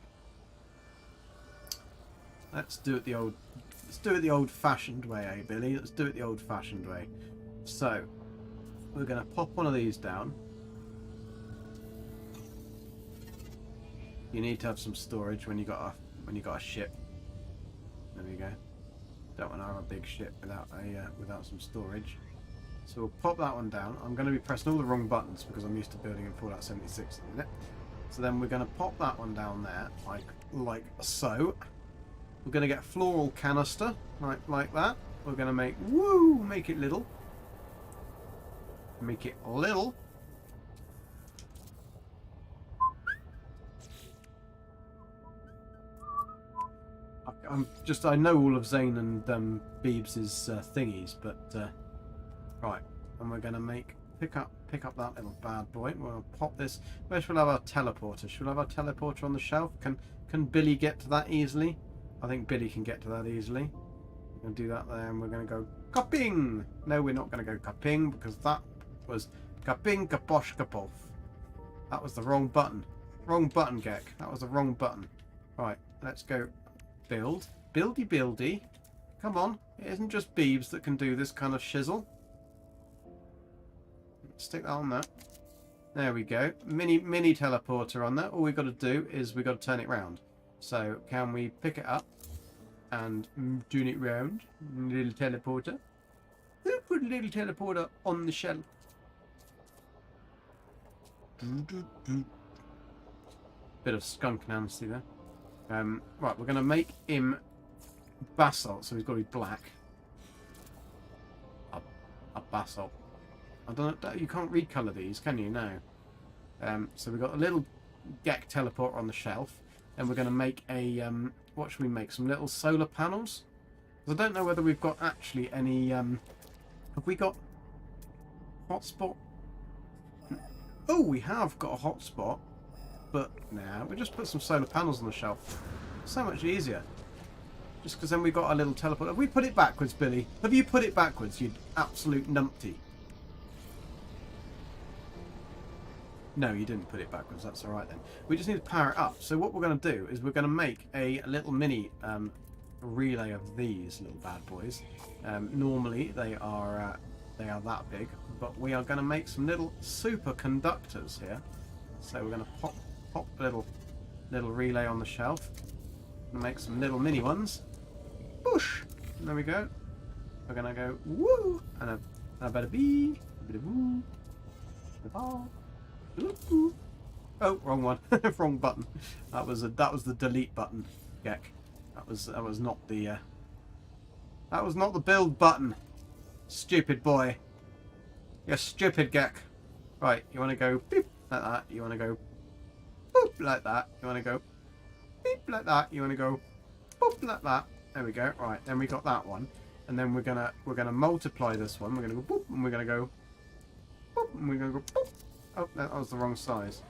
it the old-fashioned way, eh, Billy? Let's do it the old-fashioned way. So we're going to pop one of these down. You need to have some storage when you got a ship. There we go. Don't want to have a big ship without some storage. So we'll pop that one down. I'm going to be pressing all the wrong buttons because I'm used to building in Fallout 76 at the minute. So then we're going to pop that one down there, like so. We're going to get a floral canister, like that. We're going to make it little. Make it little. I know all of Zane and Beebs' thingies, but right, and we're going to pick up that little bad boy. We'll pop this. Where should we have our teleporter? Should we have our teleporter on the shelf? Can Billy get to that easily? I think Billy can get to that easily. We're going to do that there, and we're going to go kaping. No, we're not going to go kaping because that was kaping kaposh kapof. That was the wrong button. Wrong button, Gek. That was the wrong button. Right, let's go. Buildy. Come on. It isn't just Beebs that can do this kind of shizzle. Stick that on there. There we go. Mini teleporter on there. All we've got to do is we've got to turn it round. So can we pick it up and turn it round? Little teleporter. Put a little teleporter on the shelf. Bit of skunk Nancy there. Right, we're going to make him basalt, so he's got to be black. A basalt. I don't know, you can't recolour these, can you? No. So we've got a little Gek teleporter on the shelf, and we're going to make a, what should we make? Some little solar panels? I don't know whether we've got actually any, have we got hotspot? Oh, we have got a hotspot. But now we just put some solar panels on the shelf. So much easier. Just because then we've got our little teleport. Have we put it backwards, Billy? Have you put it backwards, you absolute numpty? No, you didn't put it backwards. That's all right then. We just need to power it up. So what we're going to do is we're going to make a little mini relay of these little bad boys. Normally they are that big, but we are going to make some little superconductors here. So we're going to pop a little relay on the shelf and make some little mini ones. Push! And there we go. We're going to go woo! And a bit of bee, a bit of woo, a ball. Ooh. Oh, wrong one. Wrong button. That was the delete button, Gek. That was not the build button. Stupid boy. You're stupid, Gek. Right, you want to go beep like that. You want to go boop like that. You want to go beep like that. You want to go boop like that. There we go. Right, then we got that one, and then we're gonna multiply this one. We're gonna go boop, and we're gonna go boop, and we're gonna go boop. Oh, that was the wrong size.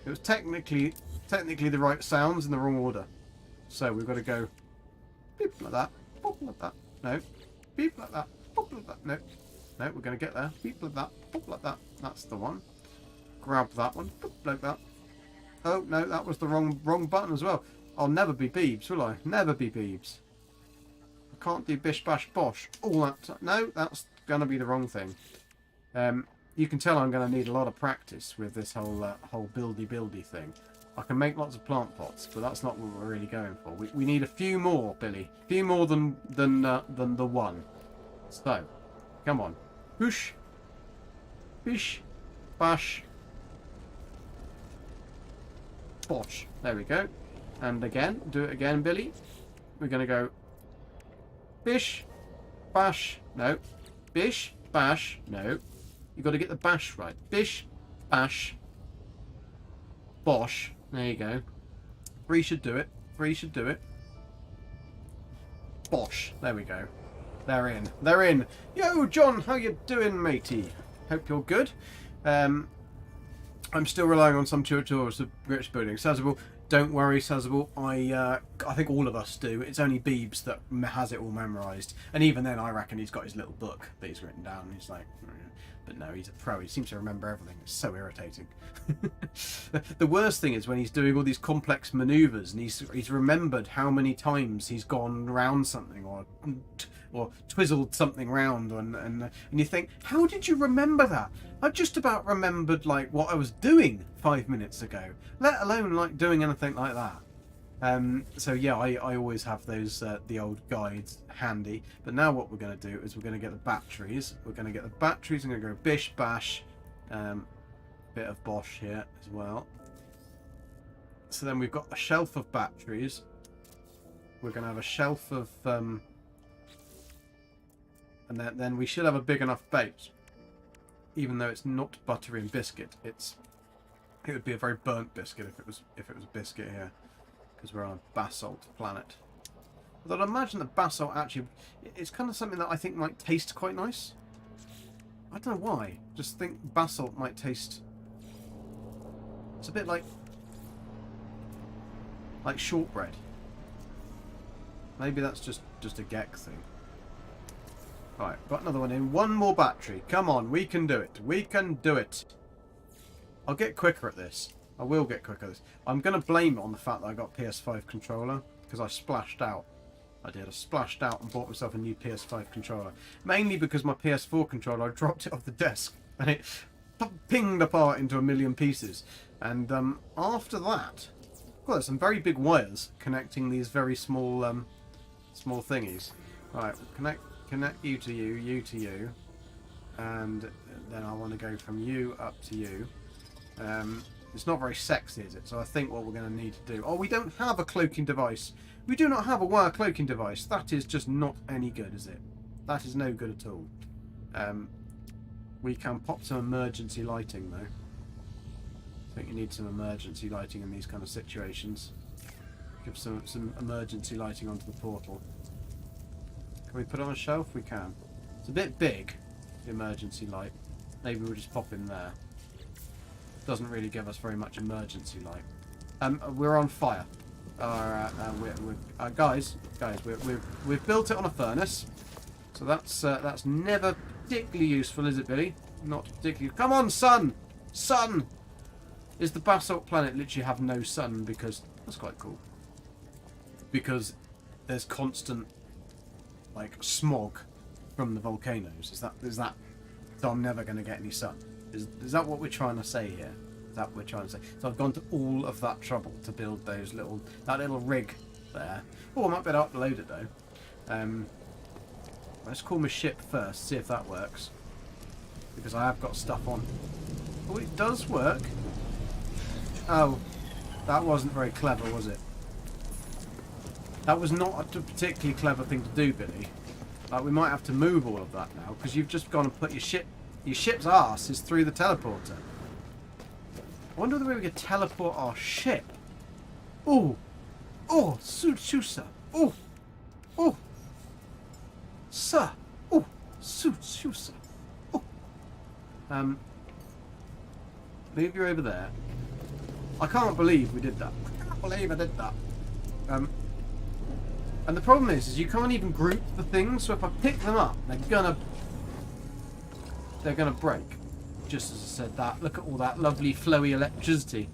It was technically the right sounds in the wrong order. So we've got to go beep like that, boop like that. No, beep like that, boop like that. No, no, we're going to get there. Beep like that, boop like that. That's the one. Grab that one, boop like that. Oh no, that was the wrong button as well. I'll never be Beebs, will I? Never be Beebs. I can't do bish bash bosh all that time. No, that's going to be the wrong thing. You can tell I'm going to need a lot of practice with this whole buildy thing. I can make lots of plant pots, but that's not what we're really going for. We need a few more, Billy. A few more than the one. So, come on. Whoosh. Bish. Bash. Bosh. There we go. And again. Do it again, Billy. We're going to go bish. bash. No. Bish, bash. No. You've got to get the bash right. Bish, bash, bosh. There you go. 3 should do it. 3 should do it. Bosh. There we go. They're in. They're in. Yo, John, how you doing, matey? Hope you're good. I'm still relying on some tutorials of British building. Sazable, don't worry, Sazable. I think all of us do. It's only Beebs that has it all memorised. And even then, I reckon he's got his little book that he's written down. He's like, but no, he's a pro. He seems to remember everything. It's so irritating. The worst thing is when he's doing all these complex manoeuvres and he's remembered how many times he's gone round something or twizzled something round and you think, how did you remember that? I just about remembered like what I was doing 5 minutes ago, let alone like doing anything like that. So yeah, I always have those the old guides handy. But now what we're going to do is we're going to get the batteries. We're going to get the batteries. I'm going to go bish bash, bit of bosh here as well. So then we've got a shelf of batteries. We're going to have a shelf of and then we should have a big enough base. Even though it's not buttery and biscuit, it would be a very burnt biscuit if it was a biscuit here. Because we're on a basalt planet. Although I'd imagine that basalt actually, it's kind of something that I think might taste quite nice. I don't know why. Just think basalt might taste. It's a bit like shortbread. Maybe that's just a Gek thing. Right, got another one in. One more battery. Come on, we can do it. We can do it. I'll get quicker at this. I will get quicker at this. I'm going to blame it on the fact that I got PS5 controller because I splashed out. I did. I splashed out and bought myself a new PS5 controller. Mainly because my PS4 controller, I dropped it off the desk and it pinged apart into a million pieces. And after that, well, there's some very big wires connecting these very small small thingies. Right, connect you to you, you to you. And then I want to go from you up to you. It's not very sexy, is it? So I think what we're going to need to do... Oh, we don't have a cloaking device. We do not have a wire cloaking device. That is just not any good, is it? That is no good at all. We can pop some emergency lighting, though. I think you need some emergency lighting in these kind of situations. Give some emergency lighting onto the portal. Can we put it on a shelf? We can. It's a bit big, the emergency light. Maybe we'll just pop in there. Doesn't really give us very much emergency light. We're on fire. Guys, we've built it on a furnace, so that's never particularly useful, is it, Billy? Not particularly. Come on, sun, sun. Is the basalt planet literally have no sun? Because that's quite cool. Because there's constant like smog from the volcanoes. Is that? So I'm never going to get any sun. Is that what we're trying to say here? Is that what we're trying to say? So I've gone to all of that trouble to build that little rig there. Oh, I might be able to upload it though. Let's call my ship first, see if that works. Because I have got stuff on. Oh, it does work. Oh, that wasn't very clever, was it? That was not a particularly clever thing to do, Billy. We might have to move all of that now because you've just gone and put your ship's arse is through the teleporter. I wonder whether we could teleport our ship. Oh, oh, Susa. Oh, oh, sir. Oh, Susa. Oh. Move you over there. I can't believe we did that. I can't believe I did that. And the problem is you can't even group the things. So if I pick them up, they're gonna break. Just as I said that, look at all that lovely flowy electricity.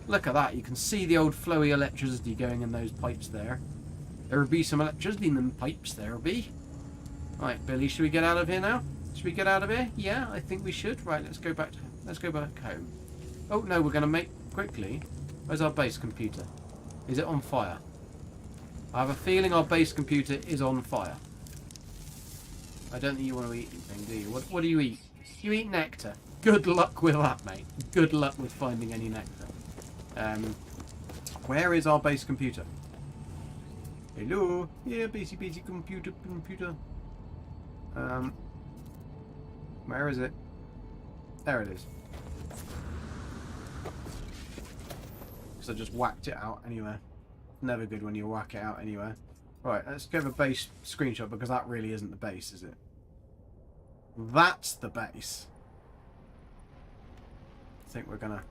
Look at that, you can see the old flowy electricity going in those pipes there. There'll be some electricity in them pipes, there'll be. Right, Billy, should we get out of here now? Should we get out of here? Yeah, I think we should. Right, let's go back home. Oh no, we're gonna make quickly. Where's our base computer? Is it on fire? I have a feeling our base computer is on fire. I don't think you want to eat anything, do you? What do you eat? You eat nectar. Good luck with that, mate. Good luck with finding any nectar. Where is our base computer? Hello? Yeah, basey computer. Where is it? There it is. So I just whacked it out anywhere. Never good when you whack it out anywhere. Right, let's give a base screenshot because that really isn't the base, is it? That's the base. I think we're gonna...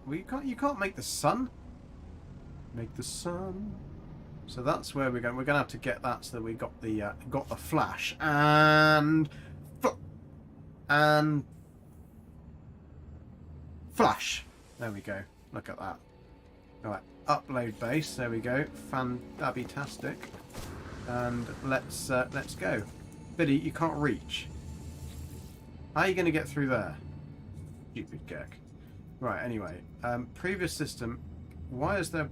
Well, you can't make the sun. Make the sun. So that's where we're going. We're gonna have to get that so that we got the flash and flash. There we go. Look at that. All right, upload base. There we go. Fantastic. And let's go. Billy, you can't reach. How are you going to get through there? Stupid Gek. Right. Anyway, previous system. Why is there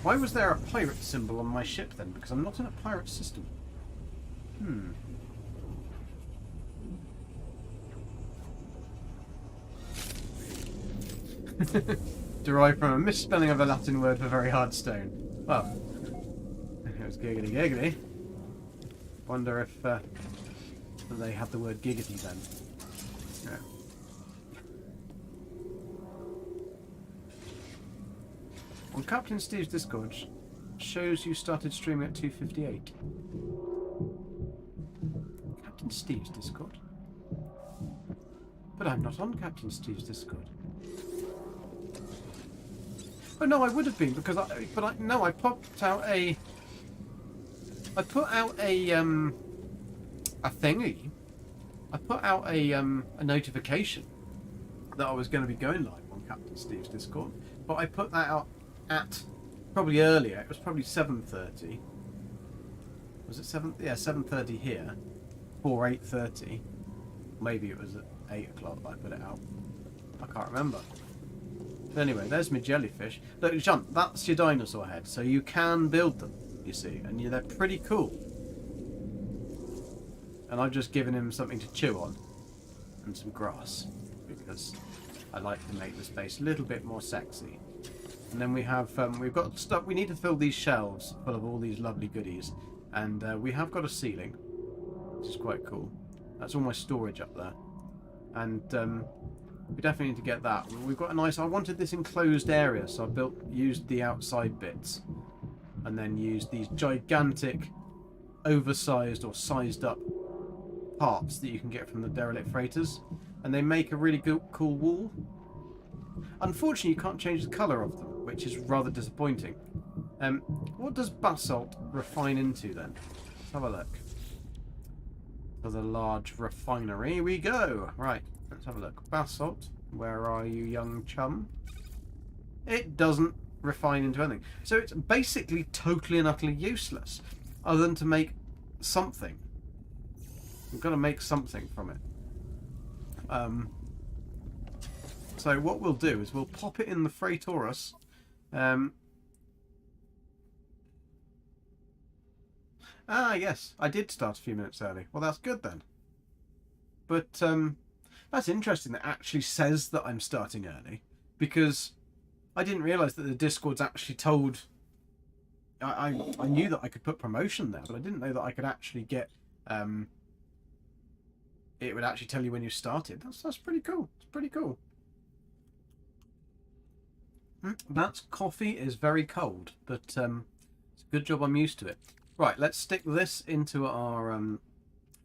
Why was there a pirate symbol on my ship then? Because I'm not in a pirate system. Derived from a misspelling of a Latin word for very hard stone. Well, it was giggity giggity. Wonder if they have the word giggity then. Yeah. On Captain Steve's Discord, shows you started streaming at 2:58. Captain Steve's Discord? But I'm not on Captain Steve's Discord. Oh no, I would have been because I popped out a. I put out a thingy. I put out a notification that I was going to be going live on Captain Steve's Discord, but I put that out at probably earlier. It was probably 7:30. Was it 7? Yeah, 7:30 here, or 8:30. Maybe it was at 8 o'clock that I put it out. I can't remember. But anyway, there's my jellyfish. Look, John, that's your dinosaur head, so you can build them. You see, and they're pretty cool. And I've just given him something to chew on and some grass because I like to make the space a little bit more sexy. And then we have we've got stuff. We need to fill these shelves full of all these lovely goodies, and we have got a ceiling, which is quite cool. That's all my storage up there, and we definitely need to get that. We've got a nice. I wanted this enclosed area, so I used the outside bits, and then used these gigantic, oversized or sized up parts that you can get from the derelict freighters, and they make a really cool wall. Unfortunately, you can't change the colour of them, which is rather disappointing. What does basalt refine into then? Let's have a look. For the large refinery we go. Right, let's have a look. Basalt, where are you, young chum? It doesn't refine into anything. So it's basically totally and utterly useless, other than to make something. We've got to make something from it. So what we'll do is we'll pop it in the Freightaurus. Yes, I did start a few minutes early. Well, that's good then. But that's interesting that it actually says that I'm starting early, because I didn't realise that the Discord's actually told... I knew that I could put promotion there, but I didn't know that I could actually get... it would actually tell you when you started. That's pretty cool. It's pretty cool. That coffee is very cold, but it's a good job I'm used to it. Right, let's stick this into our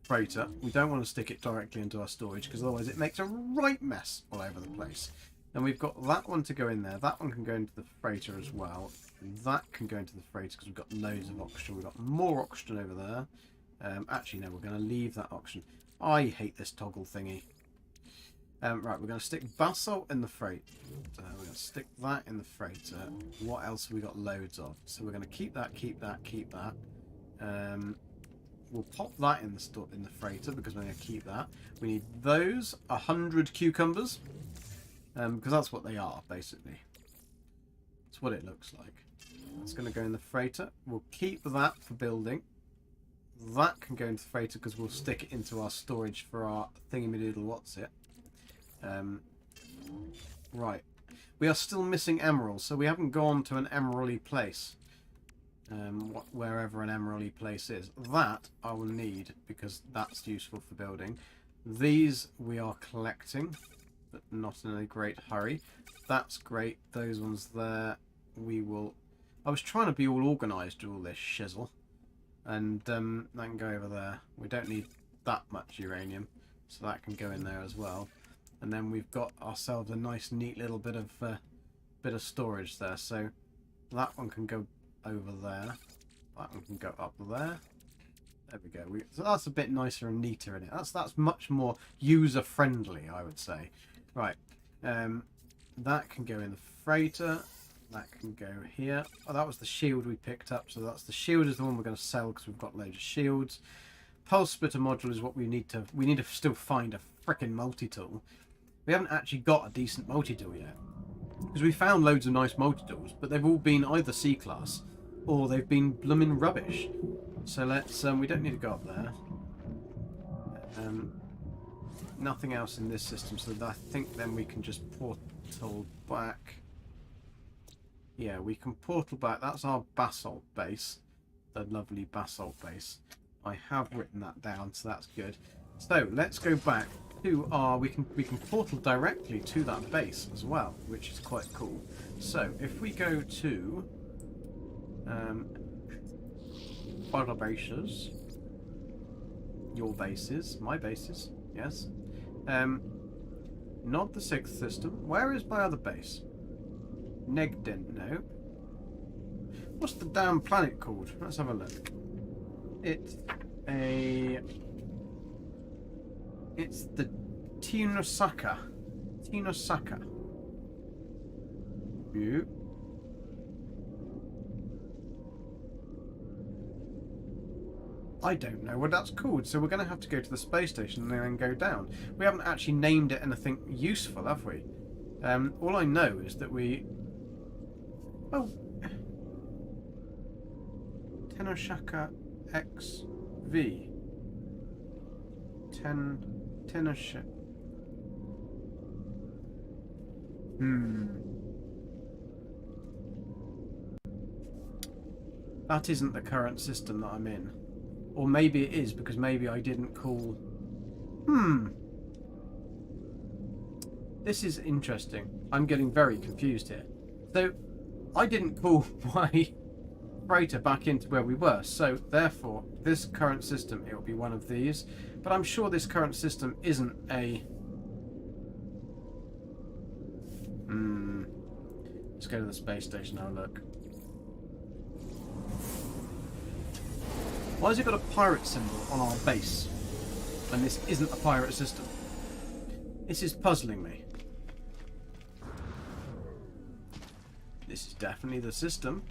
freighter. We don't want to stick it directly into our storage, because otherwise it makes a right mess all over the place. And we've got that one to go in there. That one can go into the freighter as well. That can go into the freighter because we've got loads of oxygen. We've got more oxygen over there. Actually, no, we're going to leave that oxygen. I hate this toggle thingy. Right, we're going to stick basalt in the freight. We're going to stick that in the freighter. What else have we got loads of? So we're going to keep that, keep that, keep that. We'll pop that in the freighter because we're going to keep that. We need those 100 cucumbers, because that's what they are basically. That's what it looks like. That's going to go in the freighter. We'll keep that for building. That can go into the freighter because we'll stick it into our storage for our thingy-me-doodle what's it. Right, we are still missing emeralds, so we haven't gone to an emerald-y place. wherever an emerald place is. That I will need because that's useful for building. These we are collecting, but not in a great hurry. That's great. Those ones there we will... I was trying to be all organised with all this shizzle. And that can go over there. We don't need that much uranium, so that can go in there as well. And then we've got ourselves a nice neat little bit of storage there. So that one can go over there. That one can go up there. There we go. So that's a bit nicer and neater in it. That's much more user friendly, I would say. Right. That can go in the freighter. That can go here. Oh, that was the shield we picked up. So that's the shield is the one we're going to sell because we've got loads of shields. Pulse splitter module is what we need to. We need to still find a frickin' multi-tool. We haven't actually got a decent multi-tool yet because we found loads of nice multi-tools, but they've all been either C-class or they've been blooming rubbish. So let's. We don't need to go up there. Nothing else in this system, so I think then we can just portal back. Yeah, we can portal back. That's our basalt base, the lovely basalt base. I have written that down, so that's good. So let's go back to our. We can portal directly to that base as well, which is quite cool. So if we go to our bases, your bases, my bases, yes. Not the 6th system. Where is my other base? Negden, no. What's the damn planet called? Let's have a look. It's the Tinosaka. Tinosaka. You. I don't know what that's called, so we're going to have to go to the space station and then go down. We haven't actually named it anything useful, have we? All I know is that we... Oh. Tenoshaka XV. Tenoshaka. That isn't the current system that I'm in. Or maybe it is, because maybe I didn't call... This is interesting. I'm getting very confused here. So, I didn't call my freighter back into where we were. So, therefore, this current system, it will be one of these. But I'm sure this current system isn't a... Let's go to the space station and have a look. Why has it got a pirate symbol on our base when this isn't a pirate system? This is puzzling me. This is definitely the system.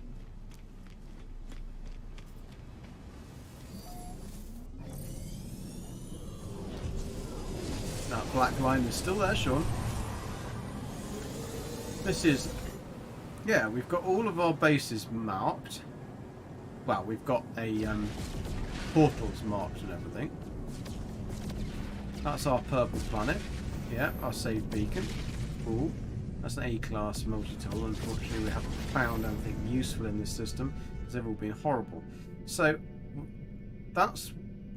That black line is still there, Sean. This is... Yeah, we've got all of our bases marked. Well, we've got a portals marked and everything. That's our purple planet. Yeah, our save beacon. Cool. That's an A-class multi-tool. Unfortunately, we haven't found anything useful in this system. They've all been horrible. So, that's...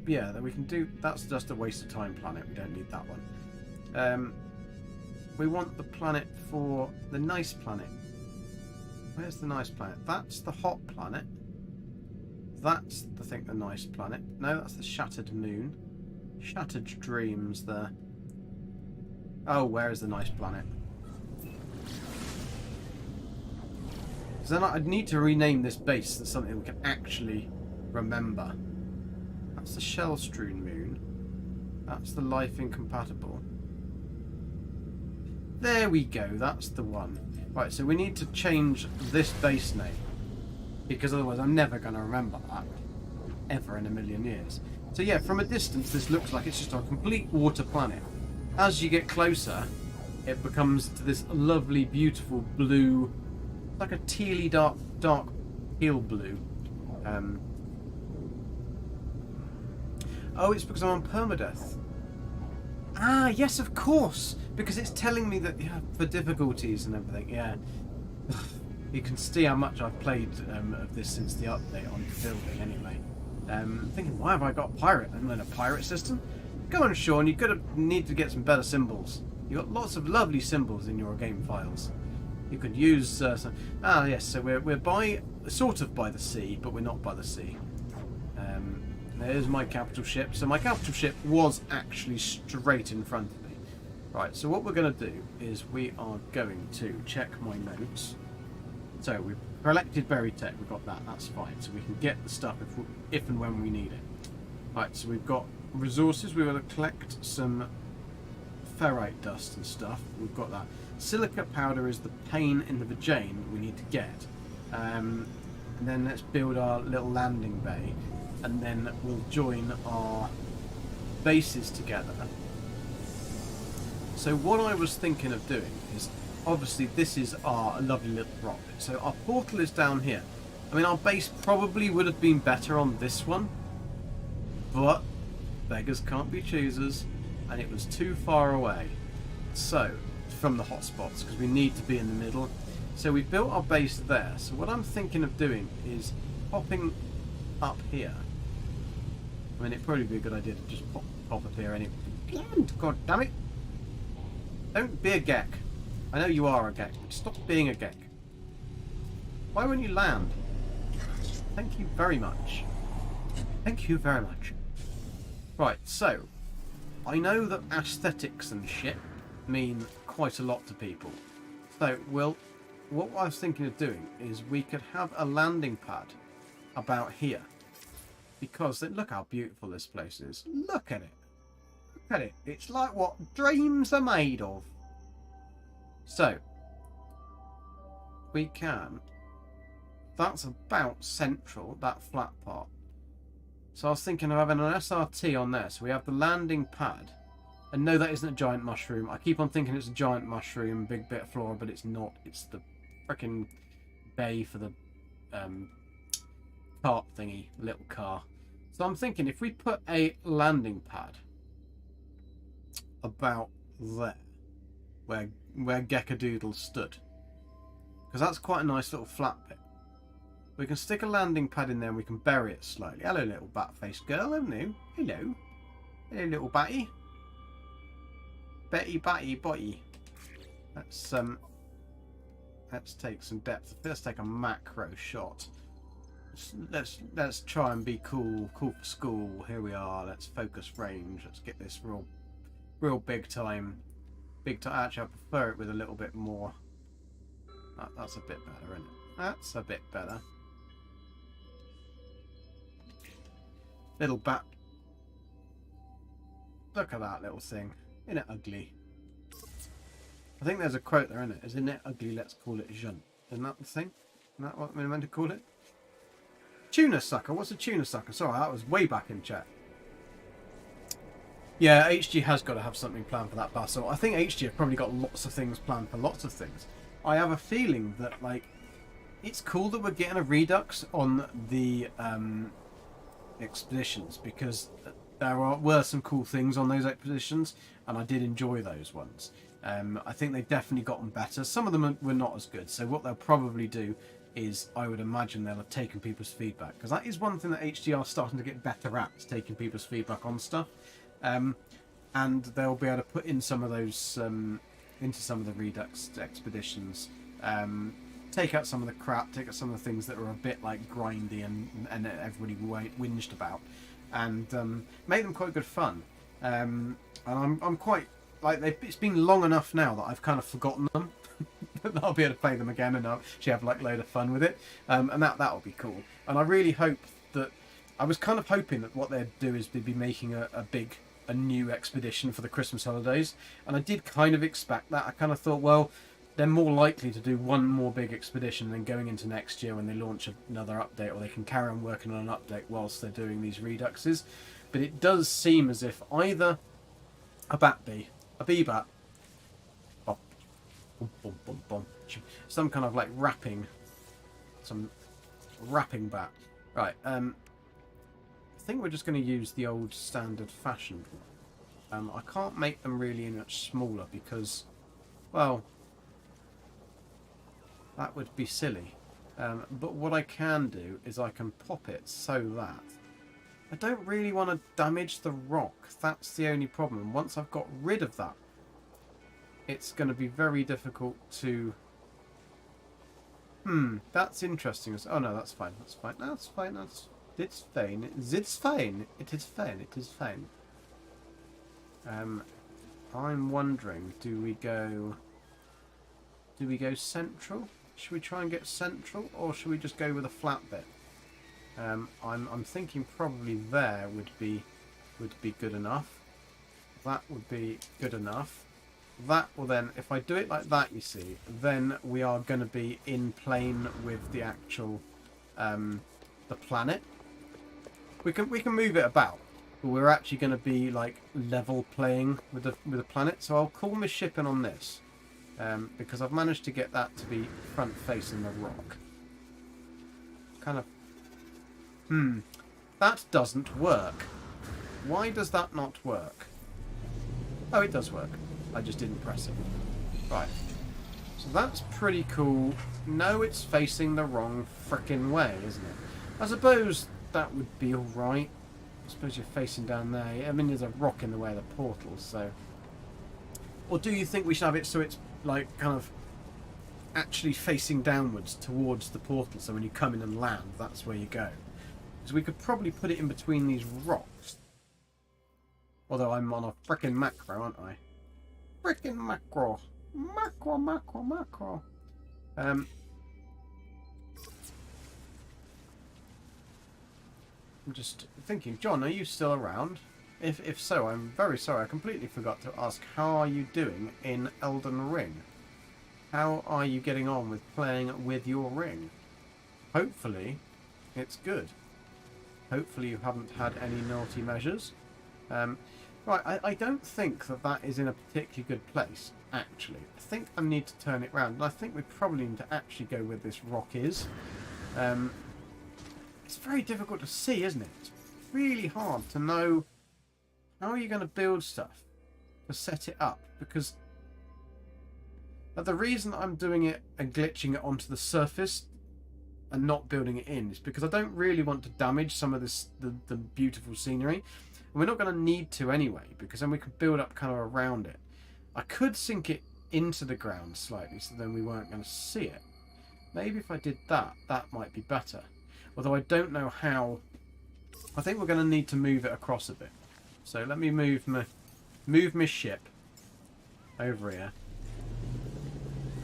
Yeah, that we can do... That's just a waste of time planet. We don't need that one. We want the planet for... The nice planet. Where's the nice planet? That's the hot planet. That's, I think, the nice planet. No, that's the shattered moon. Shattered dreams there. Oh, where is the nice planet? So then I'd need to rename this base to something we can actually remember. That's the shell-strewn moon. That's the life incompatible. There we go, that's the one. Right, so we need to change this base name. Because otherwise I'm never going to remember that. Ever in a million years. So yeah, from a distance this looks like it's just a complete water planet. As you get closer, it becomes this lovely, beautiful blue, like a tealy dark teal blue. Oh, it's because I'm on permadeath. Ah, yes, of course, because it's telling me that for difficulties and everything. Yeah. You can see how much I've played of this since the update on building anyway. Thinking, why have I got a pirate and then a pirate system? Go on, Sean, you're gonna need to get some better symbols. You've got lots of lovely symbols in your game files. You could use some... Ah, yes, so we're sort of by the sea, but we're not by the sea. There's my capital ship. So my capital ship was actually straight in front of me. Right, so what we're going to do is we are going to check my notes. So we've collected berry tech, we've got that, that's fine. So we can get the stuff if and when we need it. Right, so we've got resources, we're going to collect some ferrite dust and stuff, we've got that. Silica powder is the pain in the vagina we need to get. And then let's build our little landing bay. And then we'll join our bases together. So what I was thinking of doing is, obviously this is our lovely little rock. So our portal is down here. I mean, our base probably would have been better on this one, but beggars can't be choosers, and it was too far away. So, from the hotspots, because we need to be in the middle. So we built our base there. So what I'm thinking of doing is popping up here. I mean, it'd probably be a good idea to just pop up here anyway. God damn it! Don't be a Gek. I know you are a Gek, but stop being a Gek. Why won't you land? Thank you very much. Thank you very much. Right, so I know that aesthetics and shit mean quite a lot to people. So, what I was thinking of doing is we could have a landing pad about here. Because look how beautiful this place is. Look at it. Look at it. It's like what dreams are made of. So, we can... That's about central, that flat part. So I was thinking of having an SRT on there. So we have the landing pad. And no, that isn't a giant mushroom. I keep on thinking it's a giant mushroom, big bit of flora, but it's not. It's the freaking bay for the cart thingy, little car. So I'm thinking if we put a landing pad about there, where Geckadoodle stood, because that's quite a nice little flat bit. We can stick a landing pad in there and we can bury it slightly. Hello, little bat-faced girl. Hello. Hello. Hello, little batty. Betty, batty, botty. Let's take some depth. Let's take a macro shot. Let's try and be cool for school. Here we are. Let's focus range. Let's get this real big time. Actually, I prefer it with a little bit more. That's a bit better, isn't it? That's a bit better. Little bat. Look at that little thing. Isn't it ugly? I think there's a quote there, isn't it? Isn't it ugly? Let's call it jeune. Isn't that the thing? Isn't that what we're meant to call it? Tuna sucker. What's a tuna sucker? Sorry, that was way back in chat. Yeah, HG has got to have something planned for that battle. I think HG have probably got lots of things planned for lots of things. I have a feeling that, like, it's cool that we're getting a redux on the expeditions, because there were some cool things on those expeditions, and I did enjoy those ones. I think they've definitely gotten better. Some of them were not as good, so what they'll probably do is, I would imagine they'll have taken people's feedback, because that is one thing that HDR are starting to get better at, is taking people's feedback on stuff. And they'll be able to put in some of those into some of the redux expeditions, take out some of the crap, take out some of the things that are a bit like grindy and everybody whinged about, and make them quite good fun. And I'm quite like, it's been long enough now that I've kind of forgotten them. That I'll be able to play them again and I'll actually have like a load of fun with it, and that'll be cool. And I really hope that, I was kind of hoping that what they'd do is they'd be making a new expedition for the Christmas holidays, and I did kind of expect that. I kind of thought, well, they're more likely to do one more big expedition than going into next year when they launch another update, or they can carry on working on an update whilst they're doing these reduxes. But it does seem as if either a bee bat, some kind of like some wrapping bat. Right, I think we're just going to use the old standard fashioned one. I can't make them really much smaller because, well, That would be silly. But what I can do is I can pop it so that I don't really want to damage the rock. That's the only problem. Once I've got rid of that, it's going to be very difficult to... that's interesting. Oh no, that's fine. That's fine. That's fine. It's fine. It's fine. It is fine. It is fine. I'm wondering, do we go central? Should we try and get central, or should we just go with a flat bit? I'm thinking probably there would be good enough. That would be good enough. That will then, if I do it like that, you see, then we are going to be in plane with the actual the planet. We can move it about, but we're actually going to be like level playing with the planet. So I'll call my ship in on this, because I've managed to get that to be front facing the rock. Kind of. That doesn't work. Why does that not work? Oh, it does work. I just didn't press it. Right. So that's pretty cool. No, it's facing the wrong frickin' way, isn't it? I suppose that would be alright. I suppose you're facing down there. I mean, there's a rock in the way of the portal, so... Or do you think we should have it so it's, like, kind of actually facing downwards towards the portal, so when you come in and land, that's where you go? Because we could probably put it in between these rocks. Although I'm on a frickin' macro, aren't I? Frickin' macro. Macro. I'm just thinking, John, are you still around? If so, I'm very sorry. I completely forgot to ask, how are you doing in Elden Ring? How are you getting on with playing with your ring? Hopefully, it's good. Hopefully you haven't had any naughty measures. Right, I don't think that is in a particularly good place, actually. I think I need to turn it round, and I think we probably need to actually go where this rock is. It's very difficult to see, isn't it? It's really hard to know how are you going to build stuff to set it up, because the reason I'm doing it and glitching it onto the surface and not building it in is because I don't really want to damage some of this the beautiful scenery. And we're not going to need to anyway, because then we could build up kind of around it. I could sink it into the ground slightly, so then we weren't going to see it. Maybe if I did that, that might be better. Although I don't know how. I think we're going to need to move it across a bit. So let me move my ship over here,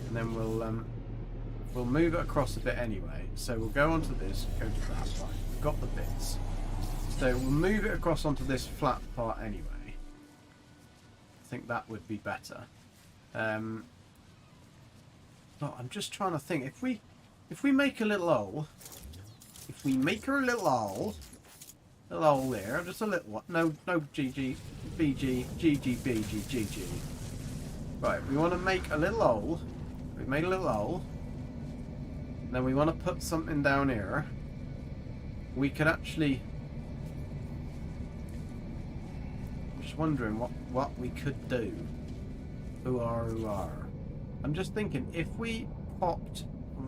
and then we'll move it across a bit anyway. So we'll go onto this, go to that. Right, we've got the bits. So we'll move it across onto this flat part anyway. I think that would be better. Oh, I'm just trying to think. If we make a little hole, if we make her a little hole there, just a little one. No, GG, BG, GG, BG, GG. Right, we want to make a little hole. We've made a little hole. Then we want to put something down here. We could actually... I'm just wondering what we could do. Ooh. I'm just thinking, if we popped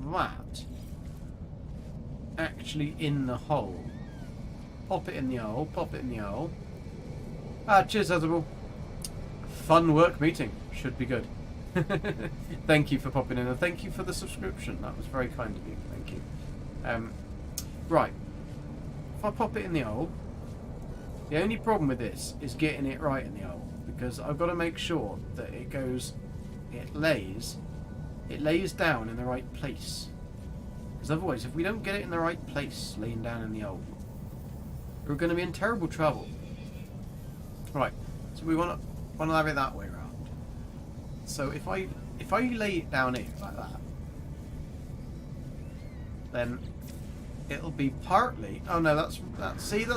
that actually in the hole. Pop it in the hole, pop it in the hole. Cheers, Ezable. Fun work meeting. Should be good. Thank you for popping in, and thank you for the subscription. That was very kind of you. Thank you. Right. If I pop it in the hole, the only problem with this is getting it right in the hole, because I've got to make sure that it lays down in the right place. Because otherwise, if we don't get it in the right place, laying down in the hole, we're going to be in terrible trouble. Right. So we want to have it that way around. So if I lay it down here like that, then it'll be partly. Oh no, that's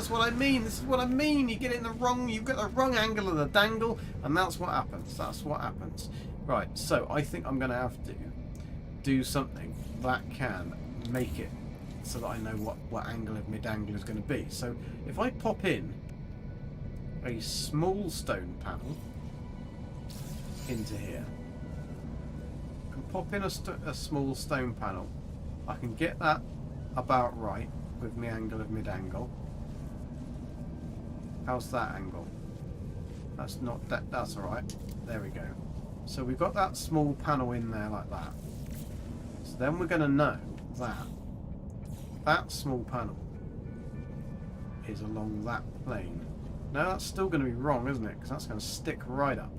what I mean. This is what I mean. You get the wrong angle of the dangle, and that's what happens. That's what happens. Right. So I think I'm going to have to do something that can make it so that I know what angle of my dangle is going to be. So if I pop in a small stone panel into here, I can pop in a small stone panel. I can get that about right with my angle of mid-angle. How's that angle? That's not that. That's all right. There we go. So we've got that small panel in there like that. So then we're going to know that that small panel is along that plane. Now that's still going to be wrong, isn't it? Because that's going to stick right up.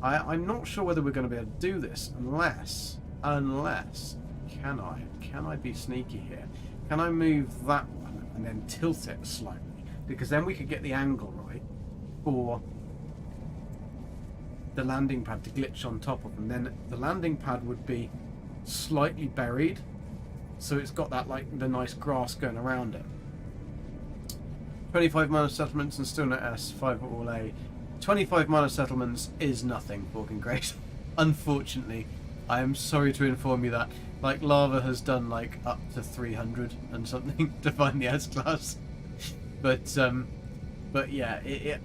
I'm not sure whether we're going to be able to do this unless, can I be sneaky here? Can I move that one and then tilt it slightly? Because then we could get the angle right for the landing pad to glitch on top of, and then the landing pad would be slightly buried, so it's got that like the nice grass going around it. 25 minor settlements and still no S, 5 all A. 25 minor settlements is nothing, Walking Grace. Unfortunately, I am sorry to inform you that like Lava has done like up to 300 and something to find the S class. But yeah,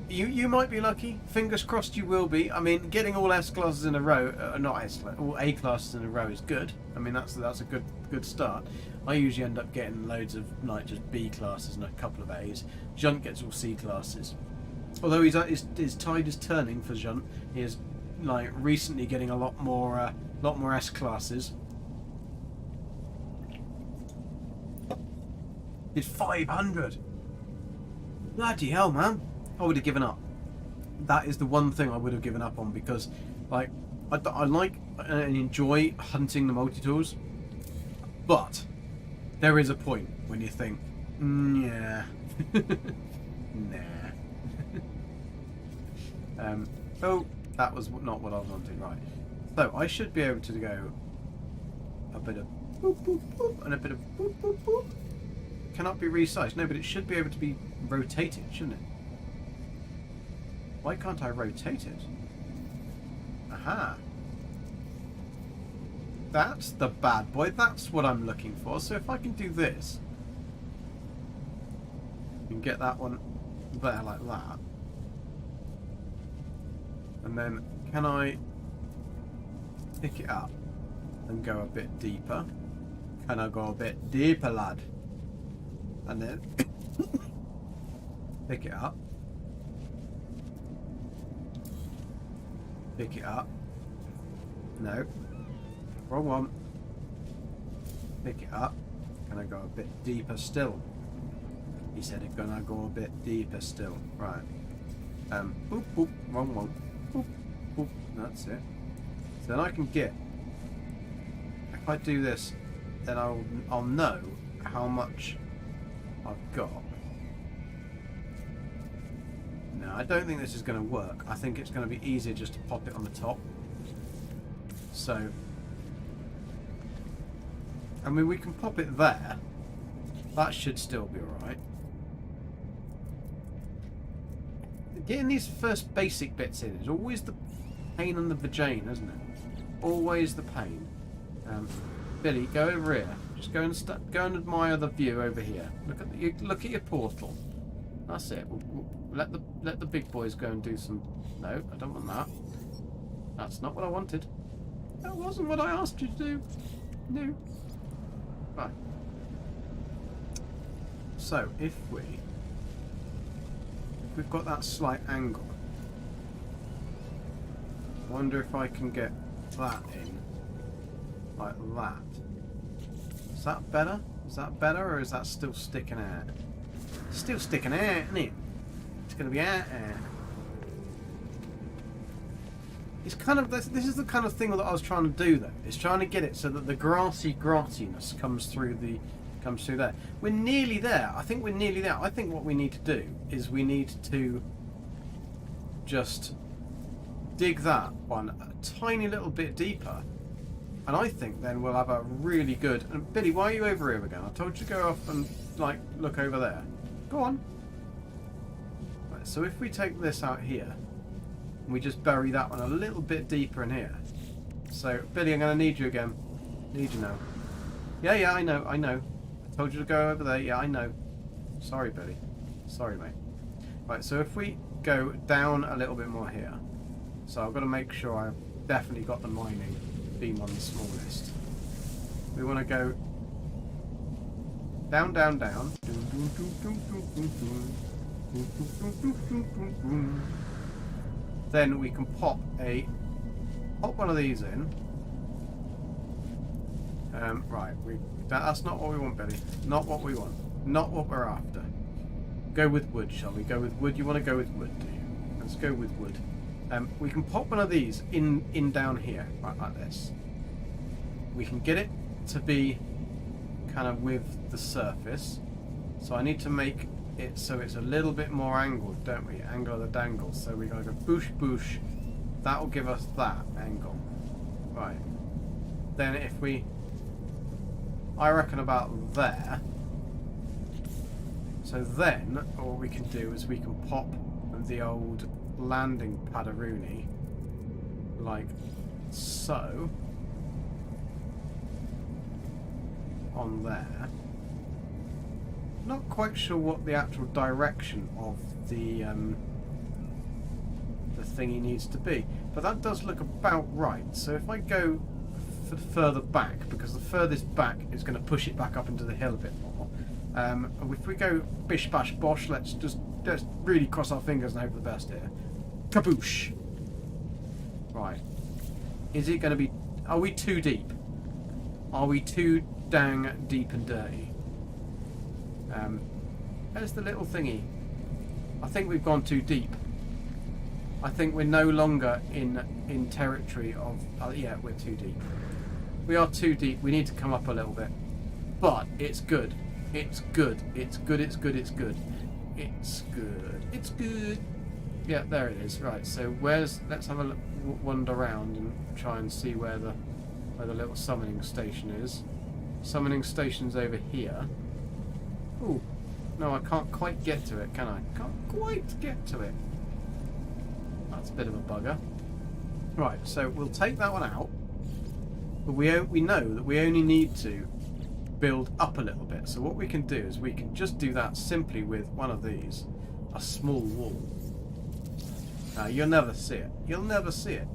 you might be lucky. Fingers crossed you will be. I mean, getting all S classes in a row, not S, all A classes in a row is good. I mean, that's a good start. I usually end up getting loads of like just B classes and a couple of A's. Junt gets all C classes. Although his tide is turning for Junt, he is like recently getting a lot more S classes. Did 500. Bloody hell, man. I would have given up. That is the one thing I would have given up on, because like I like and enjoy hunting the multi-tools, but there is a point when you think, yeah, nah. Oh, that was not what I was wanting, right. So I should be able to go a bit of boop, boop, boop, and a bit of boop, boop, boop. Cannot be resized. No, but it should be able to be rotated, shouldn't it? Why can't I rotate it? Aha. That's the bad boy. That's what I'm looking for. So if I can do this, and get that one there like that, and then can I pick it up and go a bit deeper? Can I go a bit deeper, lad? And then pick it up. Pick it up. No. Wrong one. Pick it up. Can I go a bit deeper still? He said it's gonna go a bit deeper still. Right. Boop boop. Wrong one. Boop boop. That's it. So then I can get. If I do this, then I'll know how much I've got. No, I don't think this is going to work. I think it's going to be easier just to pop it on the top. So, I mean, we can pop it there. That should still be alright. Getting these first basic bits in is always the pain in the vagina, isn't it? Always the pain. Billy, go over here. Just go and admire the view over here. Look at your portal. That's it. We'll let the big boys go and do some. No, I don't want that. That's not what I wanted. That wasn't what I asked you to do. No. Right. So if we've got that slight angle, I wonder if I can get that in like that. Is that better? Is that better, or is that still sticking out? Still sticking out, isn't it? It's going to be out. It's kind of this is the kind of thing that I was trying to do, though. It's trying to get it so that the grassiness comes through there. We're nearly there. I think we're nearly there. I think what we need to do is we need to just dig that one a tiny little bit deeper. And I think then we'll have a really good... And Billy, why are you over here again? I told you to go off and, like, look over there. Go on. Right, so if we take this out here, and we just bury that one a little bit deeper in here. So, Billy, I'm going to need you again. Need you now. Yeah, I know. I told you to go over there. Yeah, I know. Sorry, Billy. Sorry, mate. Right, so if we go down a little bit more here. So I've got to make sure I've definitely got the mining beam on the smallest. We want to go down, down, down. Then we can pop one of these in. Right, that's not what we want, Billy. Not what we want. Not what we're after. Go with wood, shall we? Go with wood. You want to go with wood, do you? Let's go with wood. We can pop one of these in down here, right, like this. We can get it to be kind of with the surface. So I need to make it so it's a little bit more angled, don't we? Angle of the dangle. So we gotta go boosh, boosh. That will give us that angle. Right. Then if we, I reckon about there. So then what we can do is we can pop the old landing padaroonie like so on there. Not quite sure what the actual direction of the thingy needs to be, but that does look about right. So if I go further back, because the furthest back is going to push it back up into the hill a bit more. If we go bish bash bosh, let's really cross our fingers and hope for the best here. Kaboosh! Right. Is it going to be... Are we too deep? Are we too dang deep and dirty? Where's the little thingy? I think we've gone too deep. I think we're no longer in territory of... yeah, we're too deep. We are too deep. We need to come up a little bit. But it's good. It's good. It's good. It's good. It's good. It's good. It's good. Yeah, there it is. Right. So where's? Let's have a look, wander around and try and see where the little summoning station is. Summoning station's over here. Ooh. No, I can't quite get to it, can I? Can't quite get to it. That's a bit of a bugger. Right. So we'll take that one out. But we know that we only need to build up a little bit. So what we can do is we can just do that simply with one of these, a small wall. Now you'll never see it. You'll never see it.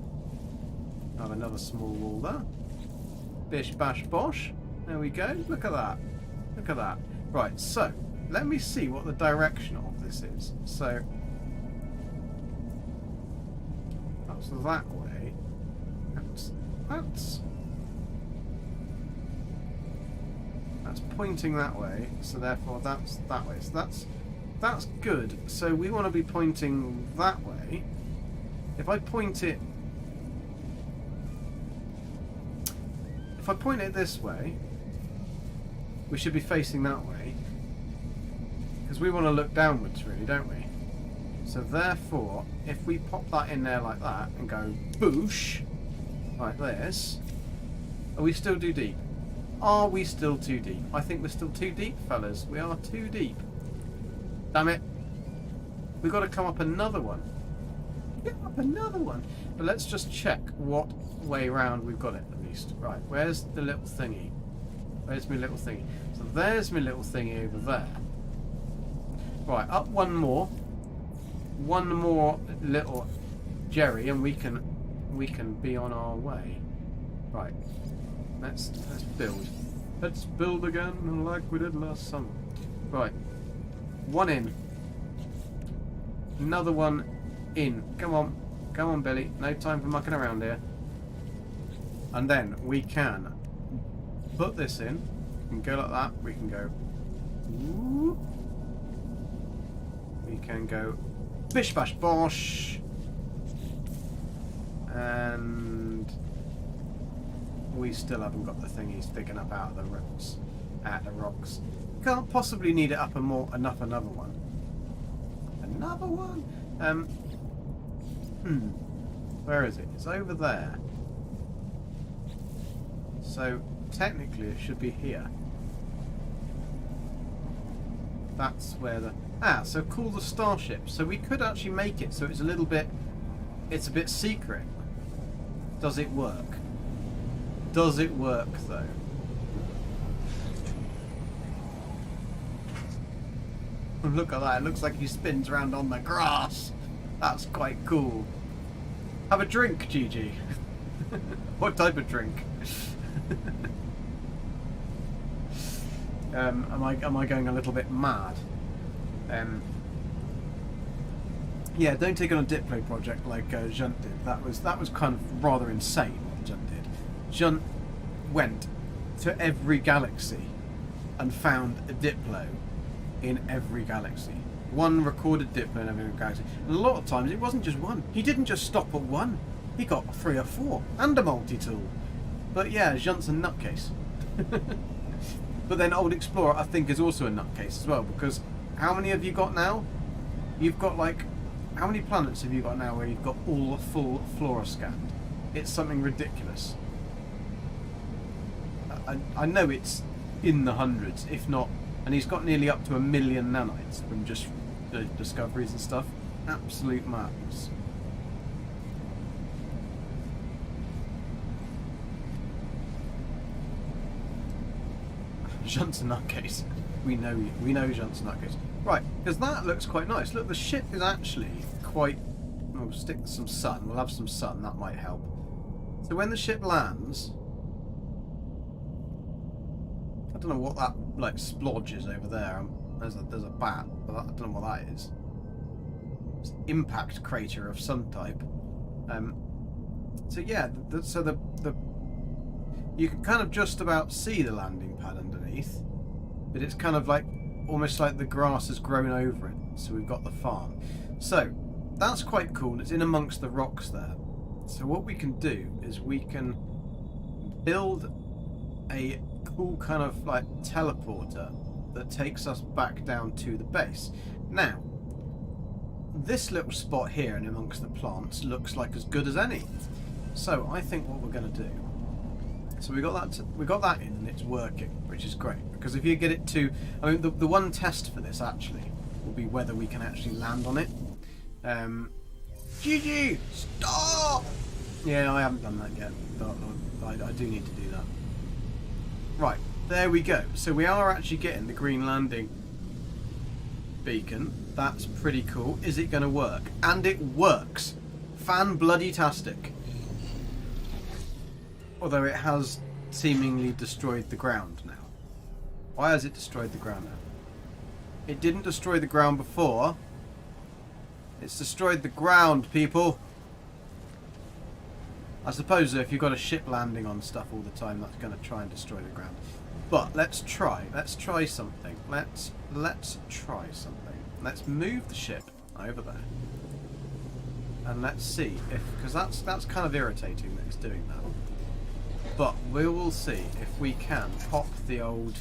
Have another small wall there. Bish bash bosh. There we go. Look at that. Look at that. Right. So let me see what the direction of this is. So that's that way. That's pointing that way, so therefore that's that way. So that's good. So we want to be pointing that way. If I point it this way, we should be facing that way. Because we want to look downwards really, don't we? So therefore, if we pop that in there like that and go boosh, like this, are we still too deep? Are we still too deep? I think we're still too deep, fellas. We are too deep. Damn it. We've got to come up another one. Get up another one. But let's just check what way round we've got it, at least. Right, where's the little thingy? Where's my little thingy? So there's my little thingy over there. Right, up one more. One more little Jerry, and we can be on our way. Right. Let's build. Let's build again like we did last summer. Right. One in. Another one in. Come on. Come on, Billy. No time for mucking around here. And then we can put this in. We can go like that. We can go. Ooh. We can go bish bash bosh. And we still haven't got the thingy sticking up out of the rocks. Can't possibly need it up another one. Another one? Where is it? It's over there. So technically it should be here. That's where the... so call the starship. So we could actually make it so it's a bit secret. Does it work? Does it work though? Look at that, it looks like he spins around on the grass. That's quite cool. Have a drink, Gigi. What type of drink? Am I going a little bit mad? Yeah, don't take on a Diplo project like Junt did. That was kind of rather insane what Junt did. Junt went to every galaxy and found a Diplo in every galaxy. One recorded Diplo in every galaxy. And a lot of times it wasn't just one. He didn't just stop at one. He got 3 or 4 and a multi-tool. But yeah, Junt's a nutcase. But then Old Explorer, I think, is also a nutcase as well, because how many have you got now? You've got like, how many planets have you got now where you've got all the full flora scanned? It's something ridiculous. I know it's in the hundreds, if not, and he's got nearly up to 1 million nanites from just the discoveries and stuff. Absolute madness. Junt's a nutcase. We know Junt's a nutcase. Right, because that looks quite nice. Look, the ship is actually quite... We'll stick some sun. We'll have some sun. That might help. So when the ship lands... I don't know what that, like, splodge is over there. There's a bat, but I don't know what that is. It's an impact crater of some type. So yeah, you can kind of just about see the landing pad underneath, but it's kind of like almost like the grass has grown over it. So we've got the farm. So that's quite cool. It's in amongst the rocks there. So what we can do is we can build a cool kind of like teleporter that takes us back down to the base. Now, this little spot here and amongst the plants looks like as good as any. So I think what we're going to do. So we got that in and it's working, which is great, because if you get it to, I mean, the one test for this actually will be whether we can actually land on it. GG, stop! Yeah, I haven't done that yet, but I do need to do that. Right, there we go. So we are actually getting the green landing beacon. That's pretty cool. Is it going to work? And it works. Fan-bloody-tastic. Although it has seemingly destroyed the ground now. Why has it destroyed the ground now? It didn't destroy the ground before. It's destroyed the ground, people. I suppose if you've got a ship landing on stuff all the time, that's going to try and destroy the ground. But let's try. Let's try something. Let's try something. Let's move the ship over there. And let's see if, because that's kind of irritating that it's doing that. But we will see if we can pop the old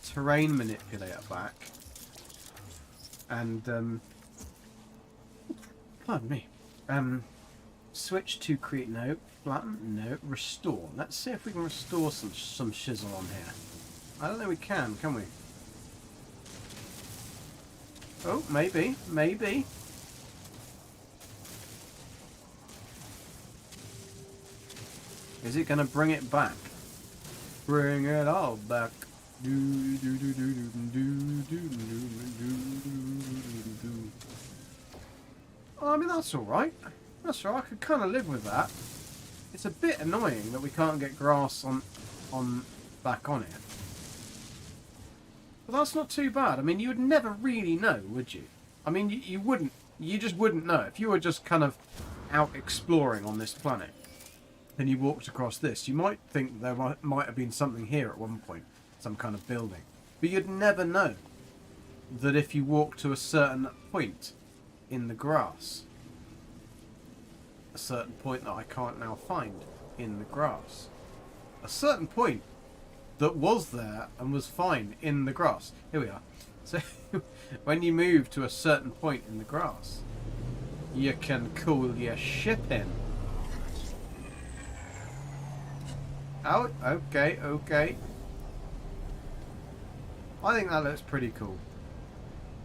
terrain manipulator back and pardon me, switch to create, no, flatten, no, restore. Let's see if we can restore some shizzle on here. I don't think we can we? Oh, maybe. Is it going to bring it back? Bring it all back. Oh, I mean, that's alright. That's alright. I could kind of live with that. It's a bit annoying that we can't get grass back on it. But that's not too bad. I mean, you would never really know, would you? I mean, you wouldn't. You just wouldn't know. If you were just kind of out exploring on this planet, and you walked across this, you might think there might have been something here at one point, some kind of building. But you'd never know that if you walk to a certain point in the grass, a certain point that I can't now find in the grass, a certain point that was there and was fine in the grass. Here we are. So when you move to a certain point in the grass, you can call your ship in. Oh, okay. I think that looks pretty cool.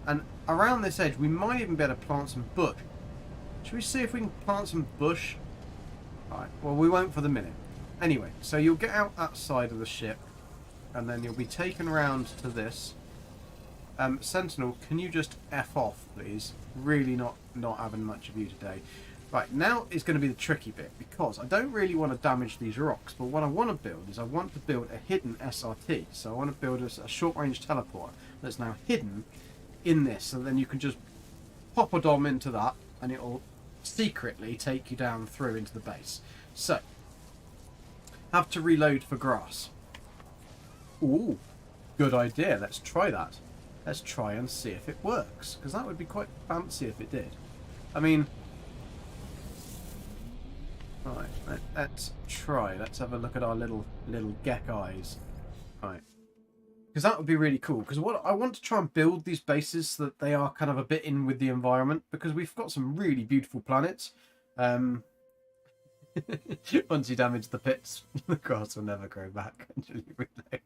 And around this edge, we might even be able to plant some bush. Should we see if we can plant some bush? Alright, well, we won't for the minute. Anyway, so you'll get out that side of the ship, and then you'll be taken round to this. Sentinel, can you just F off, please? Really not having much of you today. Right, now is going to be the tricky bit, because I don't really want to damage these rocks, but what I want to build is I want to build a hidden SRT. So I want to build a short-range teleporter that's now hidden in this, and then you can just pop a dom into that, and it'll secretly take you down through into the base. So, have to reload for grass. Ooh, good idea. Let's try that. Let's try and see if it works, because that would be quite fancy if it did. I mean, right, let's try. Let's have a look at our little Gek eyes. Right. Because that would be really cool. Because what I want to try and build these bases so that they are kind of a bit in with the environment. Because we've got some really beautiful planets. Once you damage the pits, the grass will never grow back until you reload.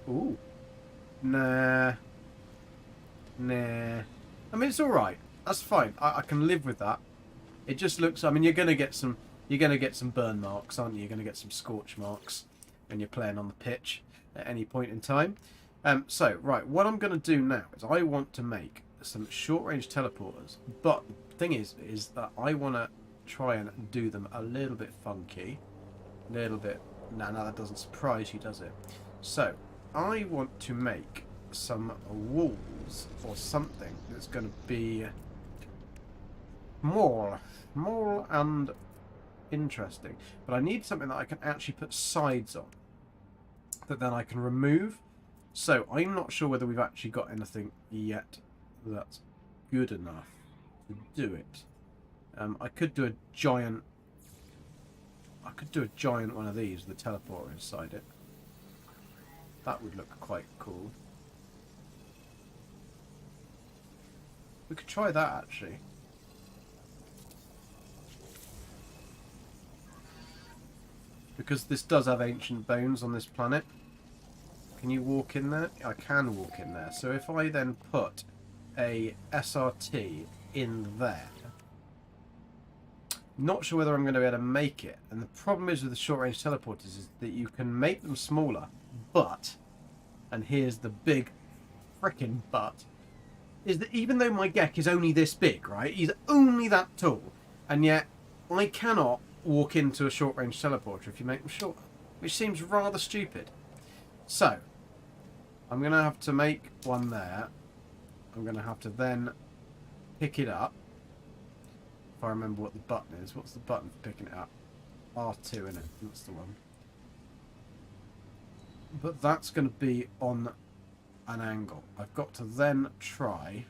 Ooh. Nah. I mean, it's all right. That's fine. I can live with that. It just looks. I mean, you're gonna get some burn marks, aren't you? You're gonna get some scorch marks when you're playing on the pitch at any point in time. So, right, what I'm going to do now is I want to make some short-range teleporters, but the thing is that I want to try and do them a little bit funky, a little bit. No, that doesn't surprise you, does it? So, I want to make some walls or something that's going to be more and interesting, but I need something that I can actually put sides on that then I can remove. So I'm not sure whether we've actually got anything yet that's good enough to do it. I could do a giant one of these with a teleporter inside it. That would look quite cool. We could try that actually. Because this does have ancient bones on this planet. Can you walk in there? I can walk in there. So if I then put a SRT in there, not sure whether I'm going to be able to make it. And the problem is with the short-range teleporters is that you can make them smaller, but, and here's the big frickin' but, is that even though my Gek is only this big, right? He's only that tall, and yet I cannot walk into a short-range teleporter if you make them shorter, which seems rather stupid. So, I'm going to have to make one there. I'm going to have to then pick it up. If I remember what the button is. What's the button for picking it up? R2, innit? That's the one. But that's going to be on an angle. I've got to then try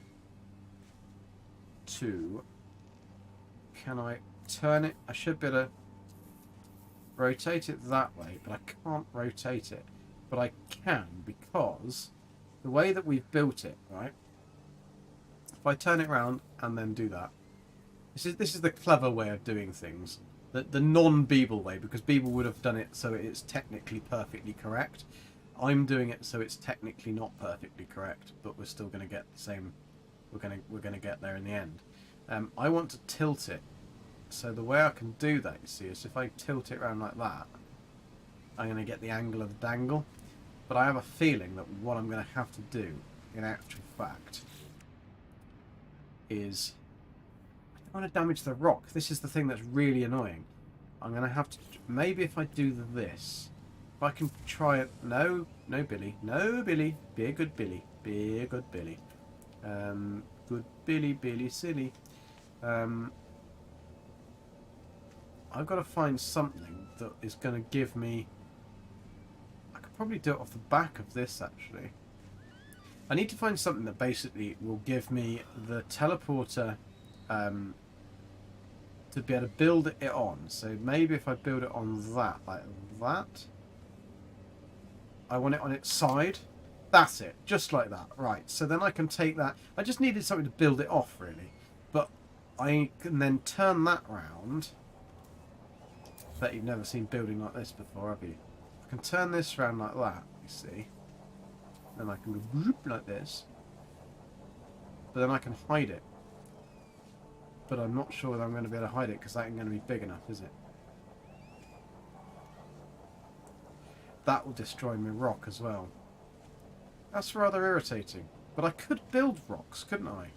to... Can I turn it? I should be able to rotate it that way, but I can't rotate it. But I can, because the way that we've built it, right? If I turn it around and then do that, this is the clever way of doing things, the non-Beeble way, because Beeble would have done it so it's technically perfectly correct. I'm doing it so it's technically not perfectly correct, but we're still going to get the same. We're going to get there in the end. I want to tilt it, so the way I can do that, you see, is if I tilt it around like that, I'm going to get the angle of the dangle. But I have a feeling that what I'm going to have to do, in actual fact, is... I don't want to damage the rock. This is the thing that's really annoying. I'm going to have to... Maybe if I do this... If I can try it... No, Billy. No, Billy. Be a good Billy. Be a good Billy. Good Billy, silly. I've got to find something that is going to give me... Probably do it off the back of this actually. I need to find something that basically will give me the teleporter to be able to build it on. So maybe if I build it on that, like that. I want it on its side. That's it, just like that. Right, so then I can take that. I just needed something to build it off really. But I can then turn that round. Bet you've never seen building like this before, have you? I can turn this around like that, you see. Then I can go whoop like this. But then I can hide it. But I'm not sure that I'm going to be able to hide it because that ain't going to be big enough, is it? That will destroy my rock as well. That's rather irritating. But I could build rocks, couldn't I?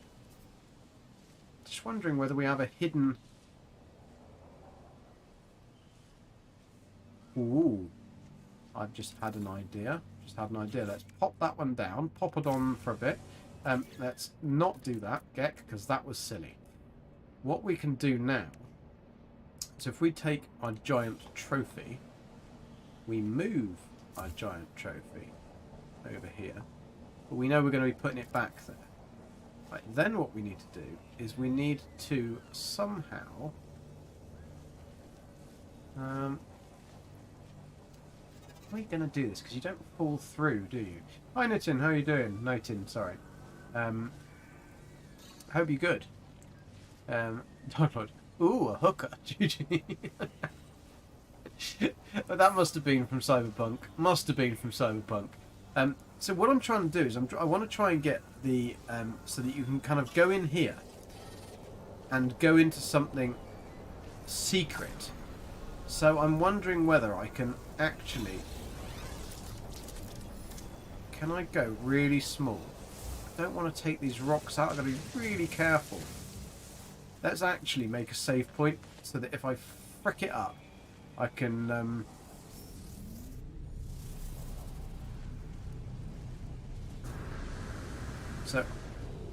Just wondering whether we have a hidden... Ooh. I've just had an idea. Let's pop that one down. Pop it on for a bit. Let's not do that, Gek, because that was silly. What we can do now... So if we take our giant trophy, we move our giant trophy over here. But we know we're going to be putting it back there. Right, then what we need to do is we need to somehow... how are you going to do this? Because you don't fall through, do you? Hi, Nitin. How are you doing? Nitin, sorry. Hope you're good. Ooh, a hooker. GG. That must have been from Cyberpunk. So what I'm trying to do is I want to try and get the... so that you can kind of go in here and go into something secret. So I'm wondering whether I can actually... Can I go really small? I don't want to take these rocks out. I've got to be really careful. Let's actually make a save point so that if I frick it up, I can... So,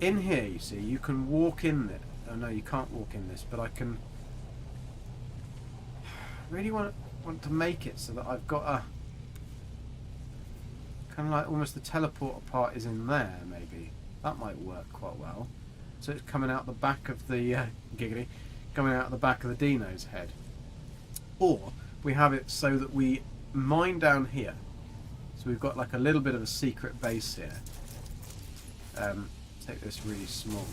in here, you see, you can walk in there. Oh no, you can't walk in this, but I can... really want to make it so that I've got a... kind of like almost the teleporter part is in there, maybe. That might work quite well. So it's coming out the back of the... giggity. Coming out the back of the Dino's head. Or we have it so that we mine down here. So we've got like a little bit of a secret base here. Take this really small.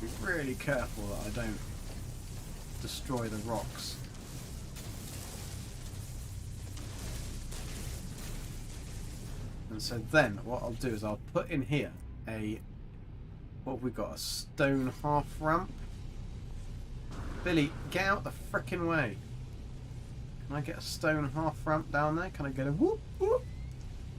Be really careful that I don't destroy the rocks. And so then what I'll do is I'll put in here a... What have we got? A stone half ramp? Billy, get out the frickin' way. Can I get a stone half ramp down there? Can I get a whoop whoop?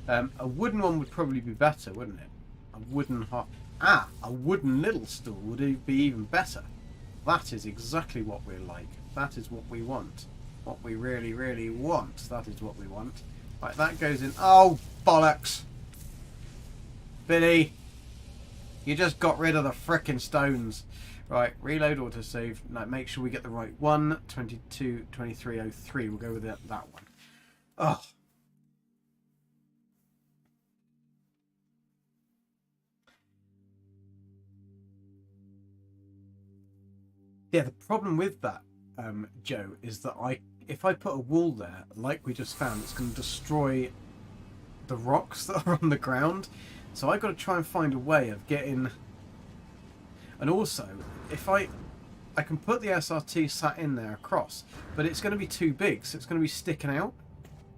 A wooden one would probably be better, wouldn't it? A wooden half... Ah! A wooden little stool would be even better. That is exactly what we're like. That is what we want. What we really, really want. That is what we want. Right, that goes in... Oh, bollocks! Billy! You just got rid of the frickin' stones. Right, reload autosave. No, make sure we get the right one. 22, 2303. We'll go with that one. Oh. Yeah, the problem with that, Joe, is that if I put a wall there, like we just found, it's going to destroy the rocks that are on the ground. So I've got to try and find a way of getting... And also, if I can put the SRT sat in there across, but it's going to be too big, so it's going to be sticking out.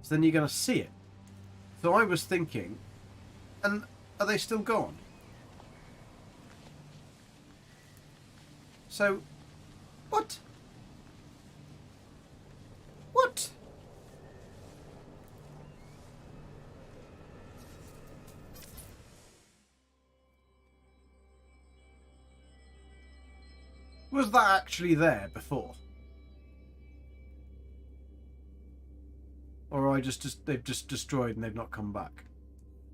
So then you're going to see it. So I was thinking, and are they still gone? So, what? What? Was that actually there before? Or they've just destroyed and they've not come back?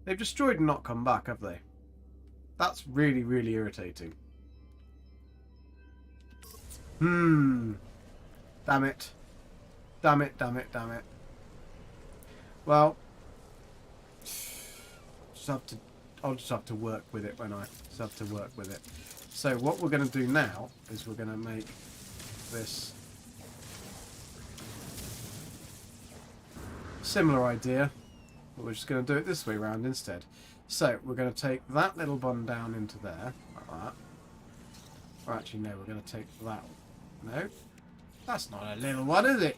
They've destroyed and not come back, have they? That's really, really irritating. Damn it. Damn it, damn it, damn it. Well, I'll just have to work with it when I just have to work with it. So what we're going to do now is we're going to make this similar idea, but we're just going to do it this way round instead. So we're going to take that little one down into there, like that. Or actually no, we're going to take that one. No, that's not a little one, is it?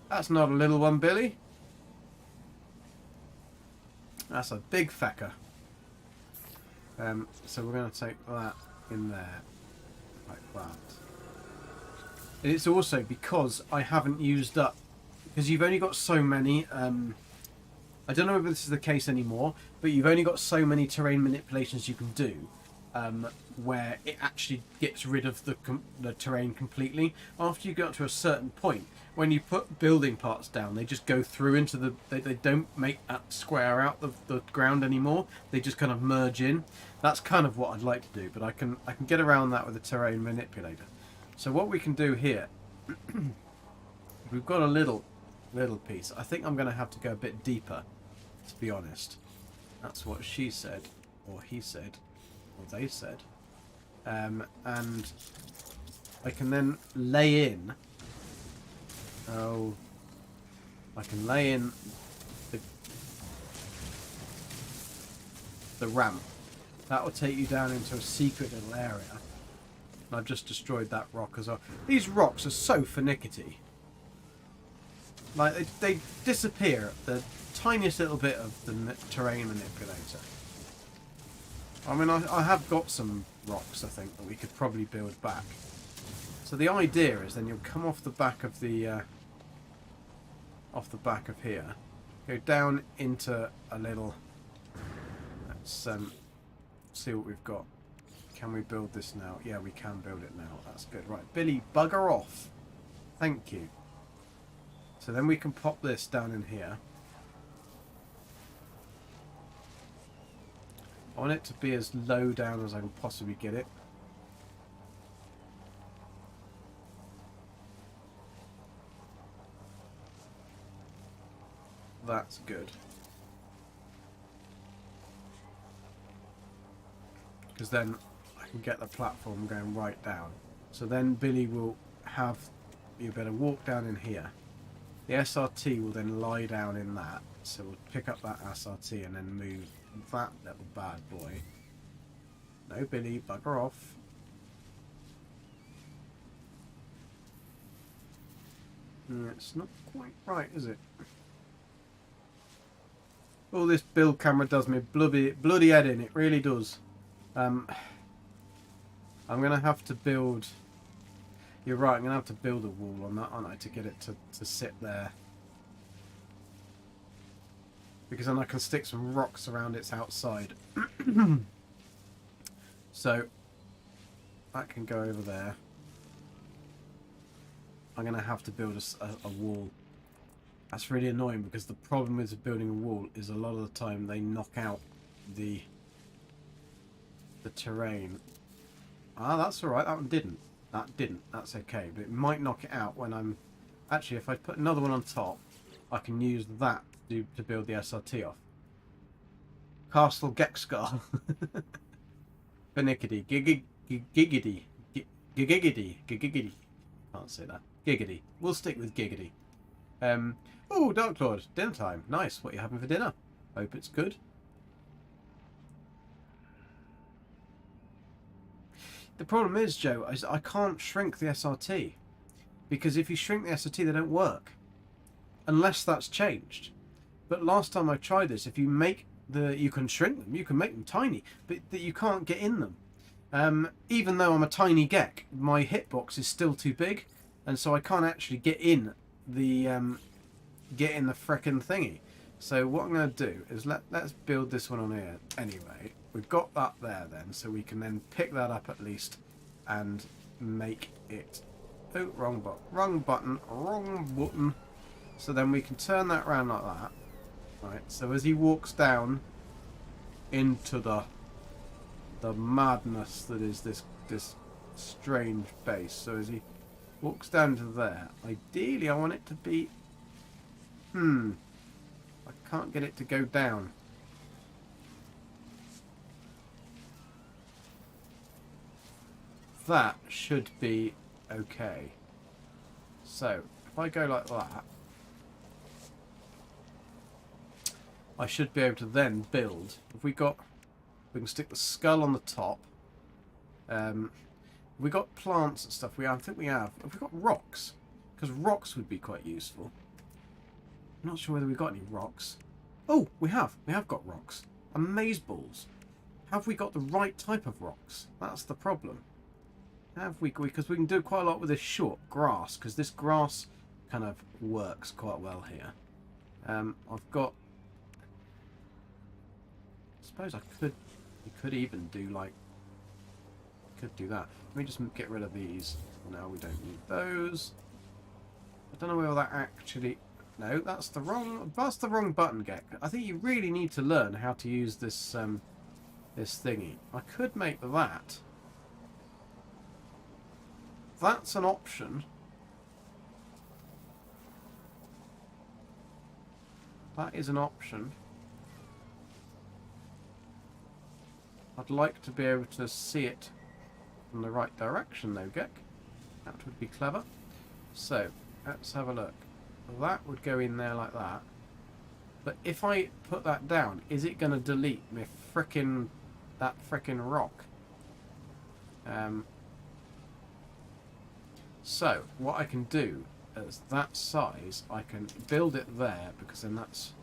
That's not a little one, Billy. That's a big fecker. So we're going to take that in there, like that. And it's also because I haven't used up, because you've only got so many, I don't know if this is the case anymore, but you've only got so many terrain manipulations you can do. where it actually gets rid of the terrain completely. After you get up to a certain point, when you put building parts down, they just go through into the... They don't make that square out of the ground anymore. They just kind of merge in. That's kind of what I'd like to do, but I can get around that with a terrain manipulator. So what we can do here, we've got a little piece. I think I'm going to have to go a bit deeper, to be honest. That's what she said, or he said, or they said. And I can then lay in... Oh, I can lay in the ramp. That will take you down into a secret little area. And I've just destroyed that rock as well. These rocks are so finicky. Like, they disappear at the tiniest little bit of the terrain manipulator. I mean, I have got some rocks, I think, that we could probably build back. So the idea is then you'll come off the back of the... off the back of here. Go down into a little... Let's see what we've got. Can we build this now? Yeah, we can build it now. That's good. Right, Billy, bugger off. Thank you. So then we can pop this down in here. I want it to be as low down as I can possibly get it. That's good. Because then I can get the platform going right down. So then Billy will have... You better walk down in here. The SRT will then lie down in that. So we'll pick up that SRT and then move that little bad boy. No, Billy, bugger off. It's not quite right, is it? Oh, this build camera does me bloody head in. It really does. I'm going to have to build... You're right, I'm going to have to build a wall on that, aren't I, to get it to sit there. Because then I can stick some rocks around its outside. So, that can go over there. I'm going to have to build a wall. That's really annoying because the problem with building a wall is a lot of the time they knock out the terrain. Ah, that's alright, that one didn't. That didn't, that's okay. But it might knock it out when I'm... Actually, if I put another one on top, I can use that to build the SRT off. Castle Gekskar. Finickety. Giggity. Giggity. Can't say that. Giggity. We'll stick with giggity. Oh, Dark Lord. Dinner time. Nice. What are you having for dinner? Hope it's good. The problem is, Joe, I can't shrink the SRT. Because if you shrink the SRT, they don't work. Unless that's changed. But last time I tried this, if you make you can shrink them, you can make them tiny, but that you can't get in them. Even though I'm a tiny Gek, my hitbox is still too big, and so I can't actually get in the frickin' thingy. So what I'm going to do is let's build this one on here. Anyway, we've got that there then, so we can then pick that up at least and make it... Oh, wrong button. So then we can turn that around like that. Right, so as he walks down into the madness that is this strange base. So as he walks down to there, ideally I want it to be... I can't get it to go down. That should be okay. So, if I go like that, I should be able to then build. We can stick the skull on the top. We got plants and stuff. I think we have. Have we got rocks? Because rocks would be quite useful. I'm not sure whether we've got any rocks. Oh, we have. We have got rocks. Amaze balls. Have we got the right type of rocks? That's the problem. Have we? Because we can do quite a lot with this short grass. Because this grass kind of works quite well here. I've got... I suppose I could... We could even do like Could do that. Let me just get rid of these. No, we don't need those. I don't know whether that actually... No, that's the wrong button, Gek. I think you really need to learn how to use this this thingy. I could make that. That's an option. That is an option. I'd like to be able to see it from the right direction though, Gek. That would be clever. So, let's have a look. That would go in there like that. But if I put that down, is it going to delete me that frickin' rock? So, what I can do is that size, I can build it there, because then that's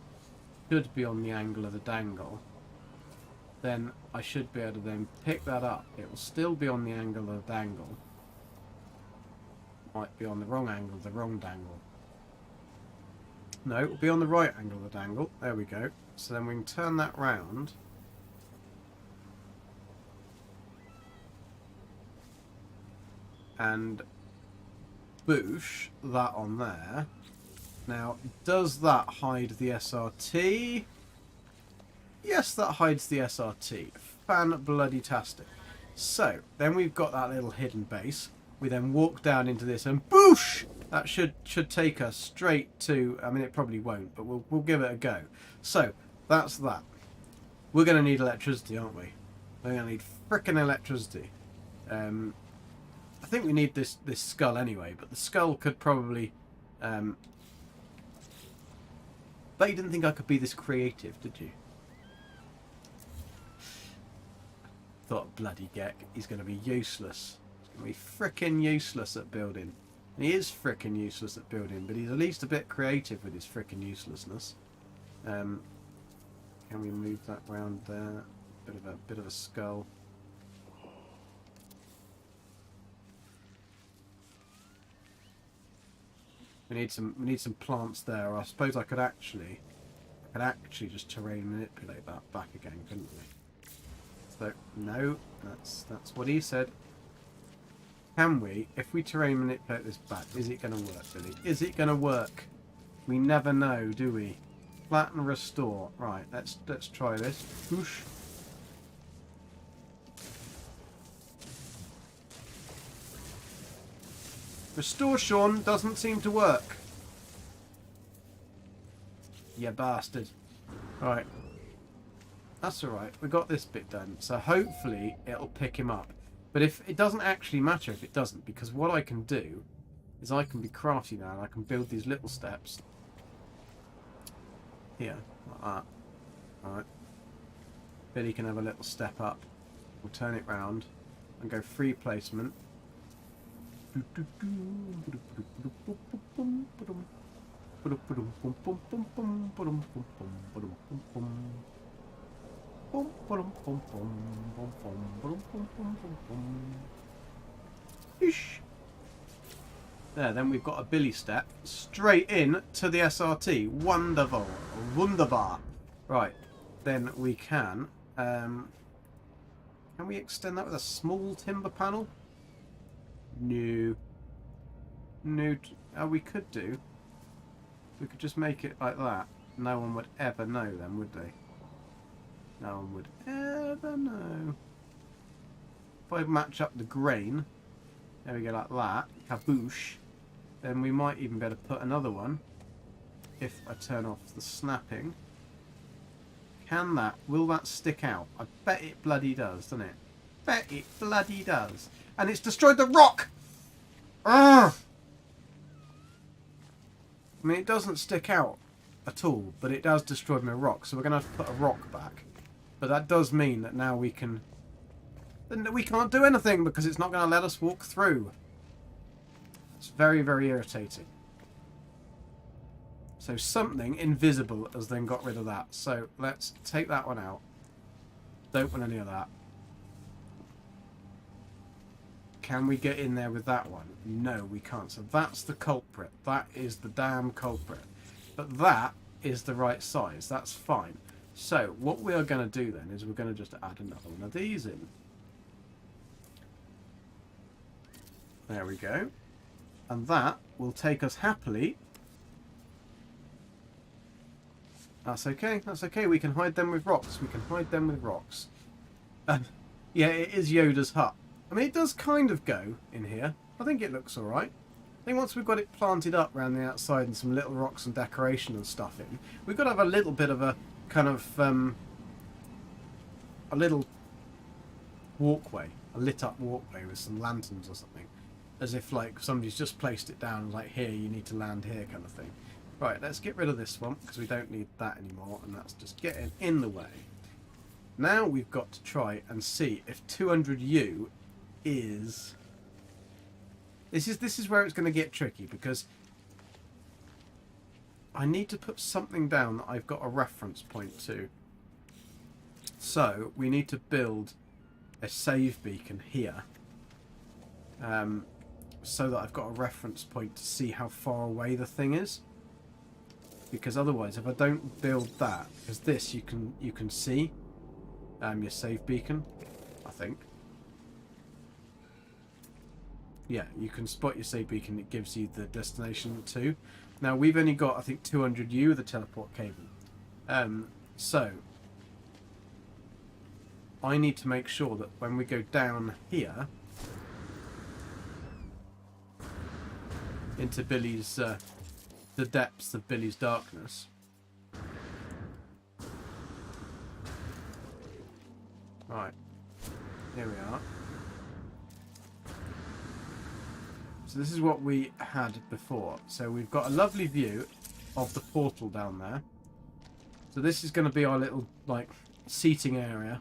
should be on the angle of the dangle. Then I should be able to then pick that up. It will still be on the angle of the dangle. Might be on the wrong angle of the wrong dangle. No, it will be on the right angle of the dangle. There we go. So then we can turn that round. And boosh that on there. Now, does that hide the SRT? Yes, that hides the SRT. Fan-bloody-tastic. So, then we've got that little hidden base. We then walk down into this and boosh! That should take us straight to... I mean, it probably won't, but we'll give it a go. So, that's that. We're going to need electricity, aren't we? We're going to need frickin' electricity. I think we need this skull anyway, but the skull could probably... But you didn't think I could be this creative, did you? Thought bloody Gek, he's going to be useless. He's going to be frickin' useless at building. And he is frickin' useless at building, but he's at least a bit creative with his frickin' uselessness. Can we move that round there? Bit of a skull. We need some plants there. Or I suppose I could actually just terrain manipulate that back again, couldn't we? So no, that's what he said. Can we, if we terrain manipulate this back, is it going to work, Billy? Is it going to work? We never know, do we? Flatten, restore. Right, let's try this. Whoosh. Restore, Sean, doesn't seem to work. You bastard. Right. That's alright. We got this bit done. So hopefully it'll pick him up. But if it doesn't actually matter if it doesn't, because what I can do is I can be crafty now and I can build these little steps. Here, like that. Alright. Billy can have a little step up. We'll turn it round and go free placement. There, then we've got a Billy step straight in to the SRT. Wonderful. Wunderbar. Right, then we can we extend that with a small timber panel? No. No. Oh, we could do. We could just make it like that. No one would ever know then, would they? No one would ever know. If I match up the grain, there we go, like that, kaboosh, then we might even be able to put another one if I turn off the snapping. Will that stick out? I bet it bloody does, doesn't it? Bet it bloody does. And it's destroyed the rock! Urgh! I mean, it doesn't stick out at all, but it does destroy my rock, so we're going to have to put a rock back. But that does mean that now we can... Then we can't do anything because it's not going to let us walk through. It's very, very irritating. So something invisible has then got rid of that. So let's take that one out. Don't want any of that. Can we get in there with that one? No, we can't. So that's the culprit. That is the damn culprit. But that is the right size. That's fine. So what we are going to do then is we're going to just add another one of these in. There we go. And that will take us happily. That's okay. That's okay. We can hide them with rocks. We can hide them with rocks. Yeah, it is Yoda's hut. I mean, it does kind of go in here. I think it looks alright. I think once we've got it planted up around the outside and some little rocks and decoration and stuff in, we've got to have a little bit of a kind of a little walkway, a lit up walkway with some lanterns or something, as if like somebody's just placed it down like, here, you need to land here, kind of thing. Right, let's get rid of this one because we don't need that anymore, and that's just getting in the way. Now we've got to try and see if 200U is... This is where it's going to get tricky, because I need to put something down that I've got a reference point to. So we need to build a save beacon here, so that I've got a reference point to see how far away the thing is. Because otherwise, if I don't build that, because this you can see your save beacon, I think. Yeah, you can spot your save beacon. It gives you the destination too. Now we've only got, I think, 200U with the teleport cable. So I need to make sure that when we go down here into Billy's the depths of Billy's darkness. Right, here we are. So this is what we had before. So we've got a lovely view of the portal down there. So this is going to be our little like seating area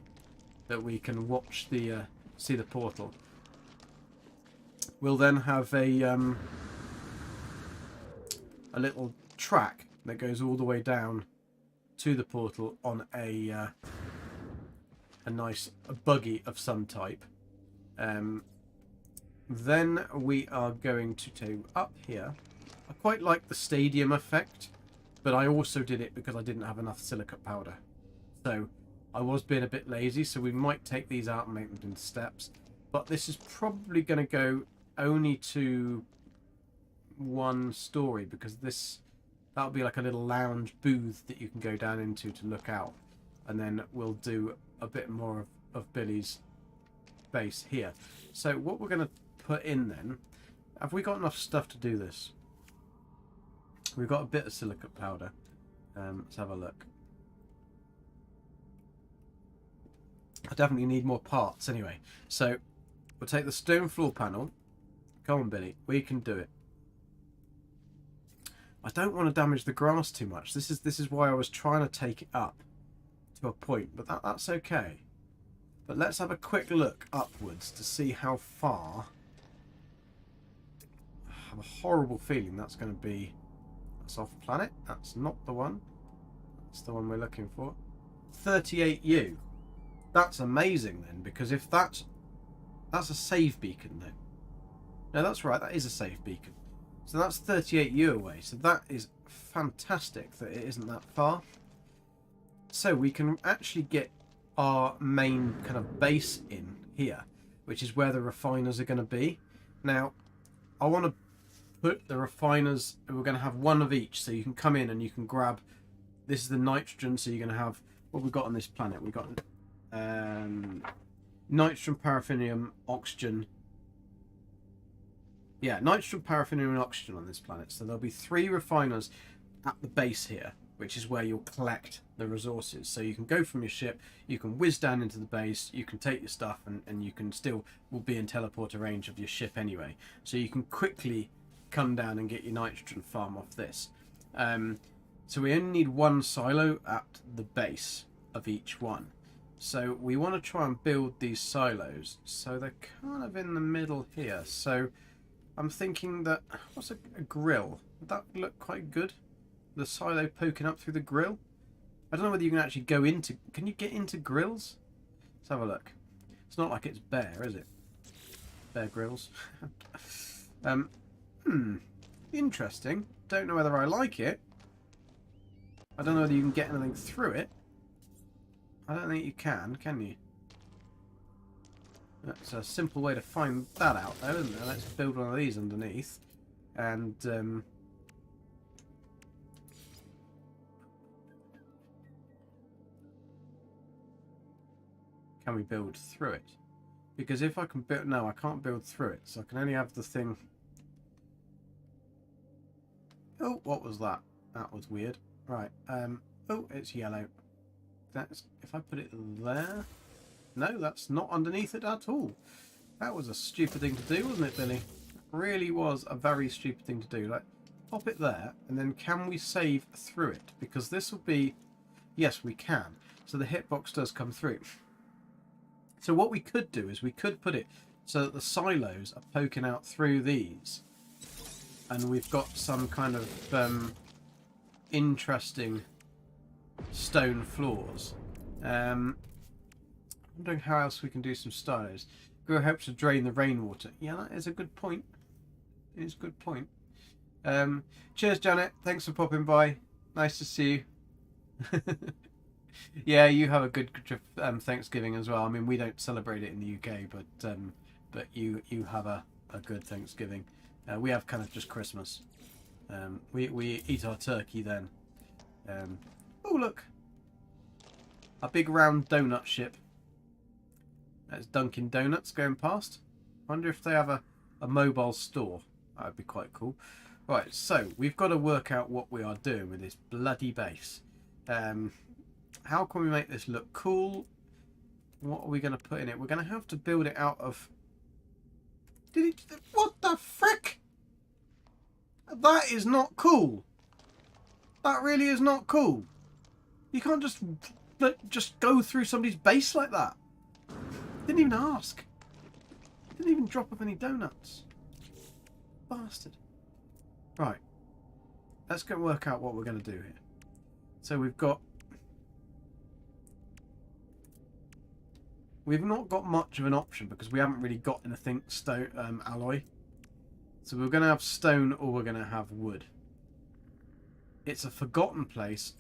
that we can watch the see the portal. We'll then have a little track that goes all the way down to the portal on a nice buggy of some type. Then we are going to do up here. I quite like the stadium effect, but I also did it because I didn't have enough silicate powder. So I was being a bit lazy, so we might take these out and make them into steps. But this is probably going to go only to one story, because that'll be like a little lounge booth that you can go down into to look out. And then we'll do a bit more of Billy's base here. So what we're going to put in then, have we got enough stuff to do this? We've got a bit of silicate powder. Let's have a look. I definitely need more parts anyway. So we'll take the stone floor panel. Come on, Billy, we can do it. I don't want to damage the grass too much. This is why I was trying to take it up to a point, but that's okay. But let's have a quick look upwards to see how far. I have a horrible feeling that's going to be... That's off planet. That's not the one. That's the one we're looking for. 38U. That's amazing then, because if that's a save beacon then. No, that's right. That is a save beacon. So that's 38U away. So that is fantastic that it isn't that far. So we can actually get our main kind of base in here, which is where the refiners are going to be. Now, I want to put the refiners, we're going to have one of each, so you can come in and you can grab, this is the nitrogen, so you're going to have, what we've got on this planet, we've got nitrogen, paraffinium, oxygen. Yeah, nitrogen, paraffinium and oxygen on this planet. So there'll be 3 refiners at the base here, which is where you'll collect the resources. So you can go from your ship, you can whiz down into the base, you can take your stuff, and you can still will be in teleporter range of your ship anyway. So you can quickly come down and get your nitrogen farm off this. So we only need 1 silo at the base of each one. So we want to try and build these silos. So they're kind of in the middle here. So I'm thinking that, what's a grill? Would that look quite good? The silo poking up through the grill? I don't know whether you can actually go into... Can you get into grills? Let's have a look. It's not like it's bare, is it? Bear Grylls. Interesting. Don't know whether I like it. I don't know whether you can get anything through it. I don't think you can you? That's a simple way to find that out, though, isn't it? Let's build one of these underneath. And, can we build through it? Because if I can build... No, I can't build through it. So I can only have the thing... Oh, what was that? That was weird. Right. Oh, it's yellow. That's... If I put it there... No, that's not underneath it at all. That was a stupid thing to do, wasn't it, Billy? It really was a very stupid thing to do. Like, pop it there, and then can we save through it? Because this will be... Yes, we can. So the hitbox does come through. So what we could do is we could put it so that the silos are poking out through these. And we've got some kind of interesting stone floors. I'm wondering how else we can do some stylos. Grow helps to drain the rainwater. Yeah, that is a good point. It is a good point. Cheers, Janet. Thanks for popping by. Nice to see you. Yeah, you have a good Thanksgiving as well. I mean, we don't celebrate it in the UK, but you have a good Thanksgiving. We have kind of just Christmas. We eat our turkey then. Oh, look. A big round donut ship. That's Dunkin' Donuts going past. Wonder if they have a mobile store. That would be quite cool. Right, so we've got to work out what we are doing with this bloody base. How can we make this look cool? What are we going to put in it? We're going to have to build it out of... What the frick? That is not cool. That really is not cool. You can't just go through somebody's base like that. Didn't even ask. Didn't even drop off any donuts. Bastard. Right. Let's go work out what we're going to do here. So we've not got much of an option because we haven't really got anything stone alloy. So we're going to have stone or we're going to have wood. It's a forgotten place.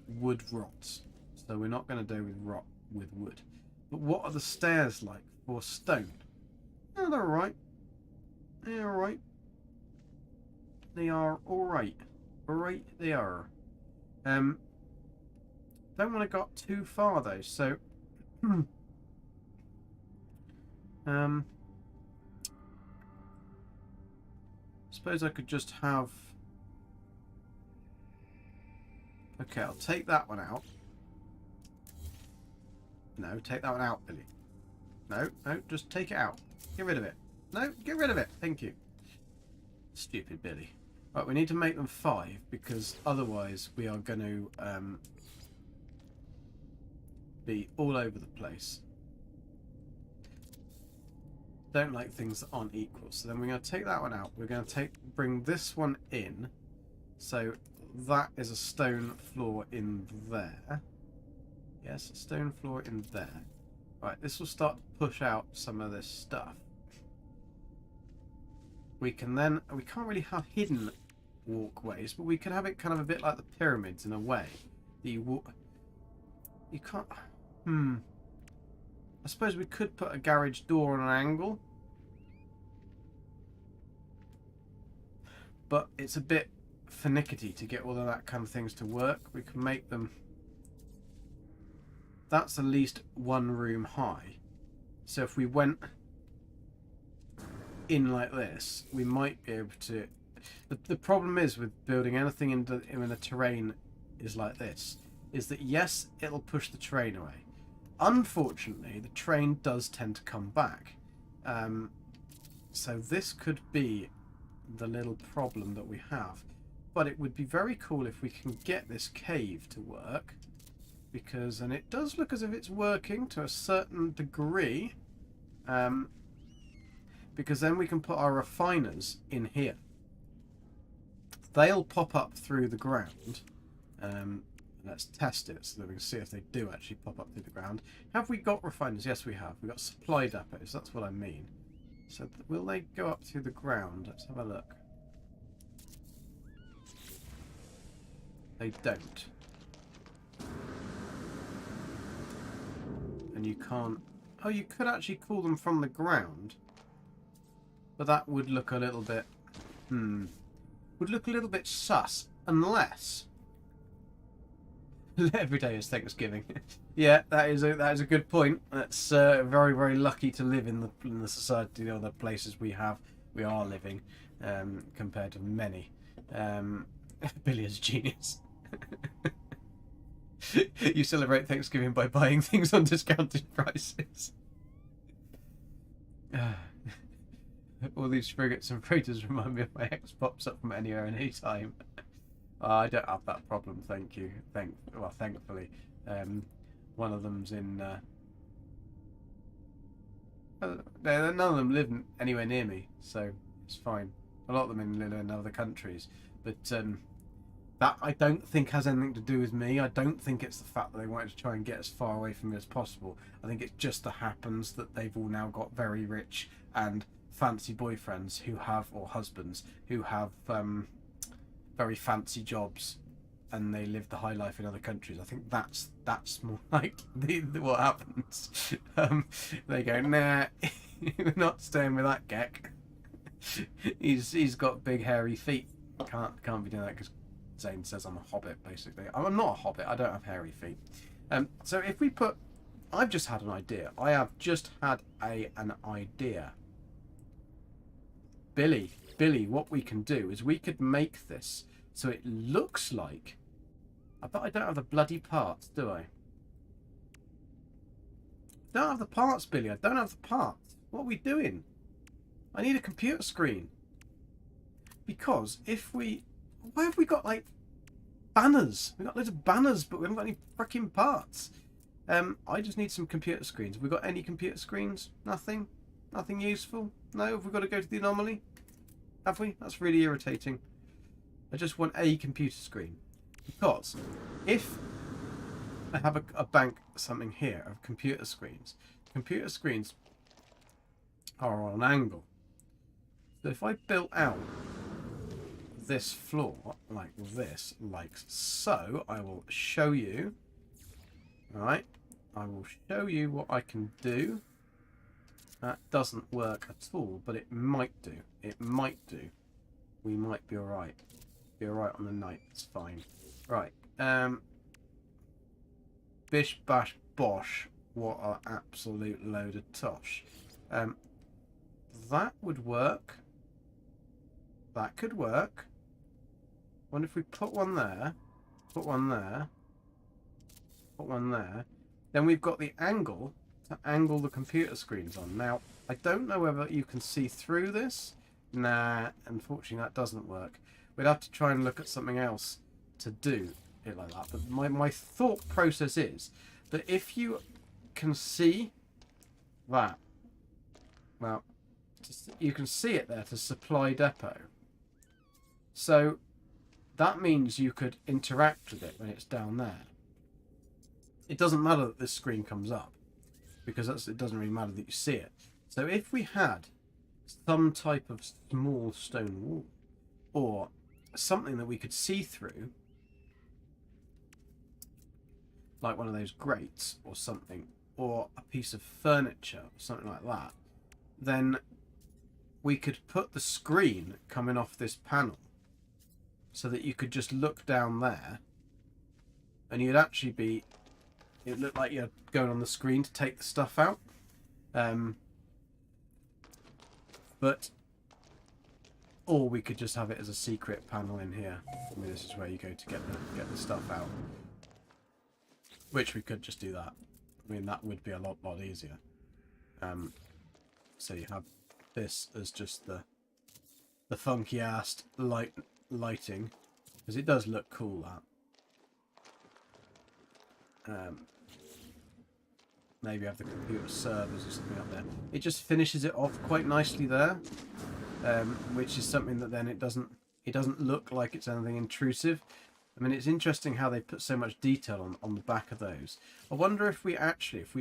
Wood rots. So we're not going to do with wood. But what are the stairs like for stone? Oh, they're alright. They're alright. They are alright. Alright, they are. Don't want to go too far though, so suppose I could just have... Okay, I'll take that one out. No, take that one out, Billy. No, just take it out. Get rid of it. No, get rid of it. Thank you. Stupid Billy. Right, we need to make them 5 because otherwise we are going to be all over the place. Don't like things that aren't equal. So then we're going to take that one out. We're going to bring this one in. So that is a stone floor in there. Yes, a stone floor in there. Right, this will start to push out some of this stuff. We can then... We can't really have hidden walkways, but we could have it kind of a bit like the pyramids in a way. That you can't... I suppose we could put a garage door on an angle. But it's a bit finicky to get all of that kind of things to work. We can make them... That's at least 1 room high. So if we went in like this, we might be able to... The problem is with building anything in the terrain is like this, is that yes, it'll push the terrain away. Unfortunately, the terrain does tend to come back. So this could be the little problem that we have. But it would be very cool if we can get this cave to work. Because, and it does look as if it's working to a certain degree. Because then we can put our refiners in here. They'll pop up through the ground. Let's test it so that we can see if they do actually pop up through the ground. Have we got refiners? Yes, we have. We've got supply depots. That's what I mean. So will they go up through the ground? Let's have a look. They don't. And you can't... Oh, you could actually call them from the ground. But that would look a little bit... Would look a little bit sus. Unless... Every day is Thanksgiving. Yeah, that is a good point. That's very, very lucky to live in the society or the places we are living, compared to many. Billy is a genius. You celebrate Thanksgiving by buying things on discounted prices. All these frigates and freighters remind me of my ex pops up from anywhere and anytime. I don't have that problem, thank you. Thankfully. One of them's in... none of them live anywhere near me, so it's fine. A lot of them live in other countries. But that I don't think has anything to do with me. I don't think it's the fact that they wanted to try and get as far away from me as possible. I think it just happens that they've all now got very rich and fancy boyfriends who have, or husbands, who have very fancy jobs, and they live the high life in other countries. I think that's more like what happens. They go, nah, we're not staying with that Gek. He's got big hairy feet. Can't be doing that because Zane says I'm a hobbit. Basically, I'm not a hobbit. I don't have hairy feet. So if we put, I've just had an idea. I have just had an idea. Billy, what we can do is we could make this so it looks like... But I don't have the bloody parts, do I? Don't have the parts, Billy. I don't have the parts. What are we doing? I need a computer screen. Because if we... Why have we got, like, banners? We've got loads of banners, but we haven't got any freaking parts. I just need some computer screens. Have we got any computer screens? Nothing? Nothing useful? No? Have we got to go to the Anomaly? Have we? That's really irritating. I just want a computer screen. Because if I have a bank, something here, of computer screens are on an angle. So if I built out this floor like this, like so, I will show you. Alright, I will show you what I can do. That doesn't work at all, but it might do. It might do. We might be alright. Be alright on the night, it's fine. Right. Bish bash bosh. What an absolute load of tosh. That would work. That could work. Wonder if we put one there, put one there, put one there, then we've got the angle to angle the computer screens on. Now, I don't know whether you can see through this. Nah, unfortunately that doesn't work. We'd have to try and look at something else to do it like that. But my thought process is that if you can see that, well, you can see it there to supply depot. So that means you could interact with it when it's down there. It doesn't matter that this screen comes up, because it doesn't really matter that you see it. So if we had some type of small stone wall, or something that we could see through, like one of those grates or something, or a piece of furniture or something like that, then we could put the screen coming off this panel so that you could just look down there and you'd actually be, it would look like you're going on the screen to take the stuff out. But or we could just have it as a secret panel in here. I mean, this is where you go to get the stuff out. Which we could just do that. I mean, that would be a lot easier. So you have this as just the funky ass lighting, because it does look cool. That. Maybe have the computer servers or something up there. It just finishes it off quite nicely there, which is something that then it doesn't look like it's anything intrusive. I mean, it's interesting how they put so much detail on the back of those. I wonder if we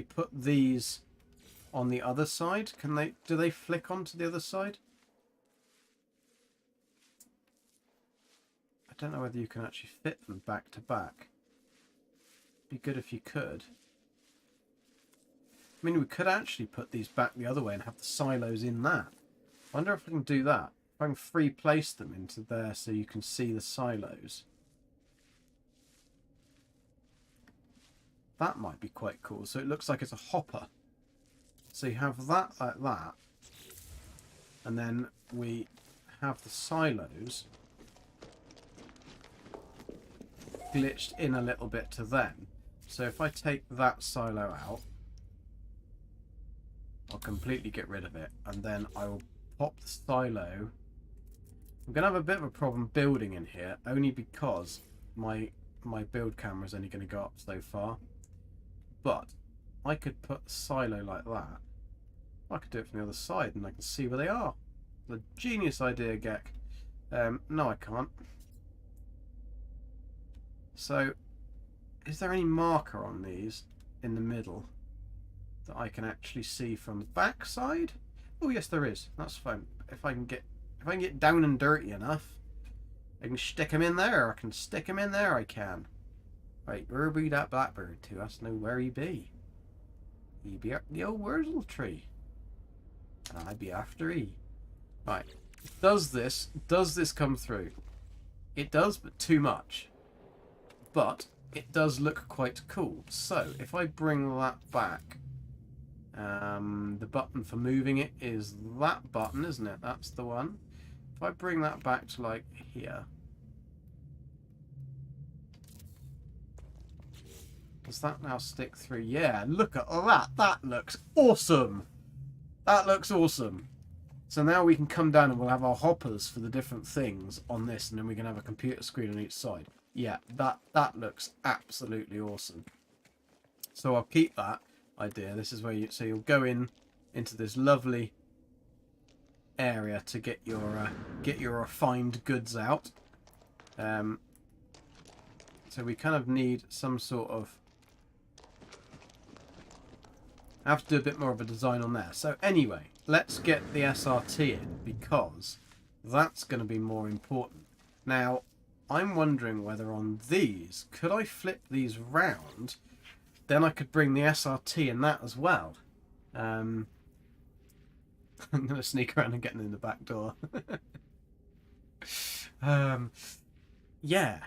put these on the other side, do they flick onto the other side? I don't know whether you can actually fit them back to back. Be good if you could. I mean, we could actually put these back the other way and have the silos in that. I wonder if I can do that. If I can free place them into there so you can see the silos. That might be quite cool. So it looks like it's a hopper. So you have that like that. And then we have the silos glitched in a little bit to them. So if I take that silo out, I'll completely get rid of it. And then I will pop the silo. I'm going to have a bit of a problem building in here, only because my build camera is only going to go up so far. But I could put the silo like that. I could do it from the other side and I can see where they are. The genius idea, Gek. No, I can't. So, is there any marker on these in the middle that I can actually see from the back side? Oh yes, there is. That's fine. If I can get down and dirty enough, I can stick them in there. I can stick them in there. I can. Right, where be that blackbird to? Us know where he be. He be up the old wurzel tree, and I be after he. Right. Does this come through? It does, but too much. But it does look quite cool. So if I bring that back, the button for moving it is that button, isn't it? That's the one. If I bring that back to like here, does that now stick through? Yeah, look at that. That looks awesome. That looks awesome. So now we can come down and we'll have our hoppers for the different things on this, and then we can have a computer screen on each side. Yeah, that looks absolutely awesome. So I'll keep that idea. This is where you'll go into this lovely area to get your refined goods out. So we kind of need some sort of, I have to do a bit more of a design on there. So anyway, let's get the SRT in, because that's going to be more important. Now, I'm wondering whether on these, could I flip these round? Then I could bring the SRT in that as well. I'm going to sneak around and get in the back door. Yeah.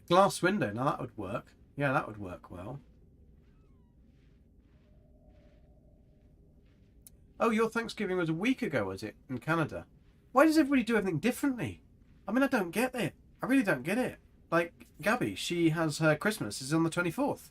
Glass window. Now that would work. Yeah, that would work well. Oh, your Thanksgiving was a week ago, was it, in Canada? Why does everybody do everything differently? I mean, I don't get it. I really don't get it. Like, Gabby, she has her Christmas is on the 24th.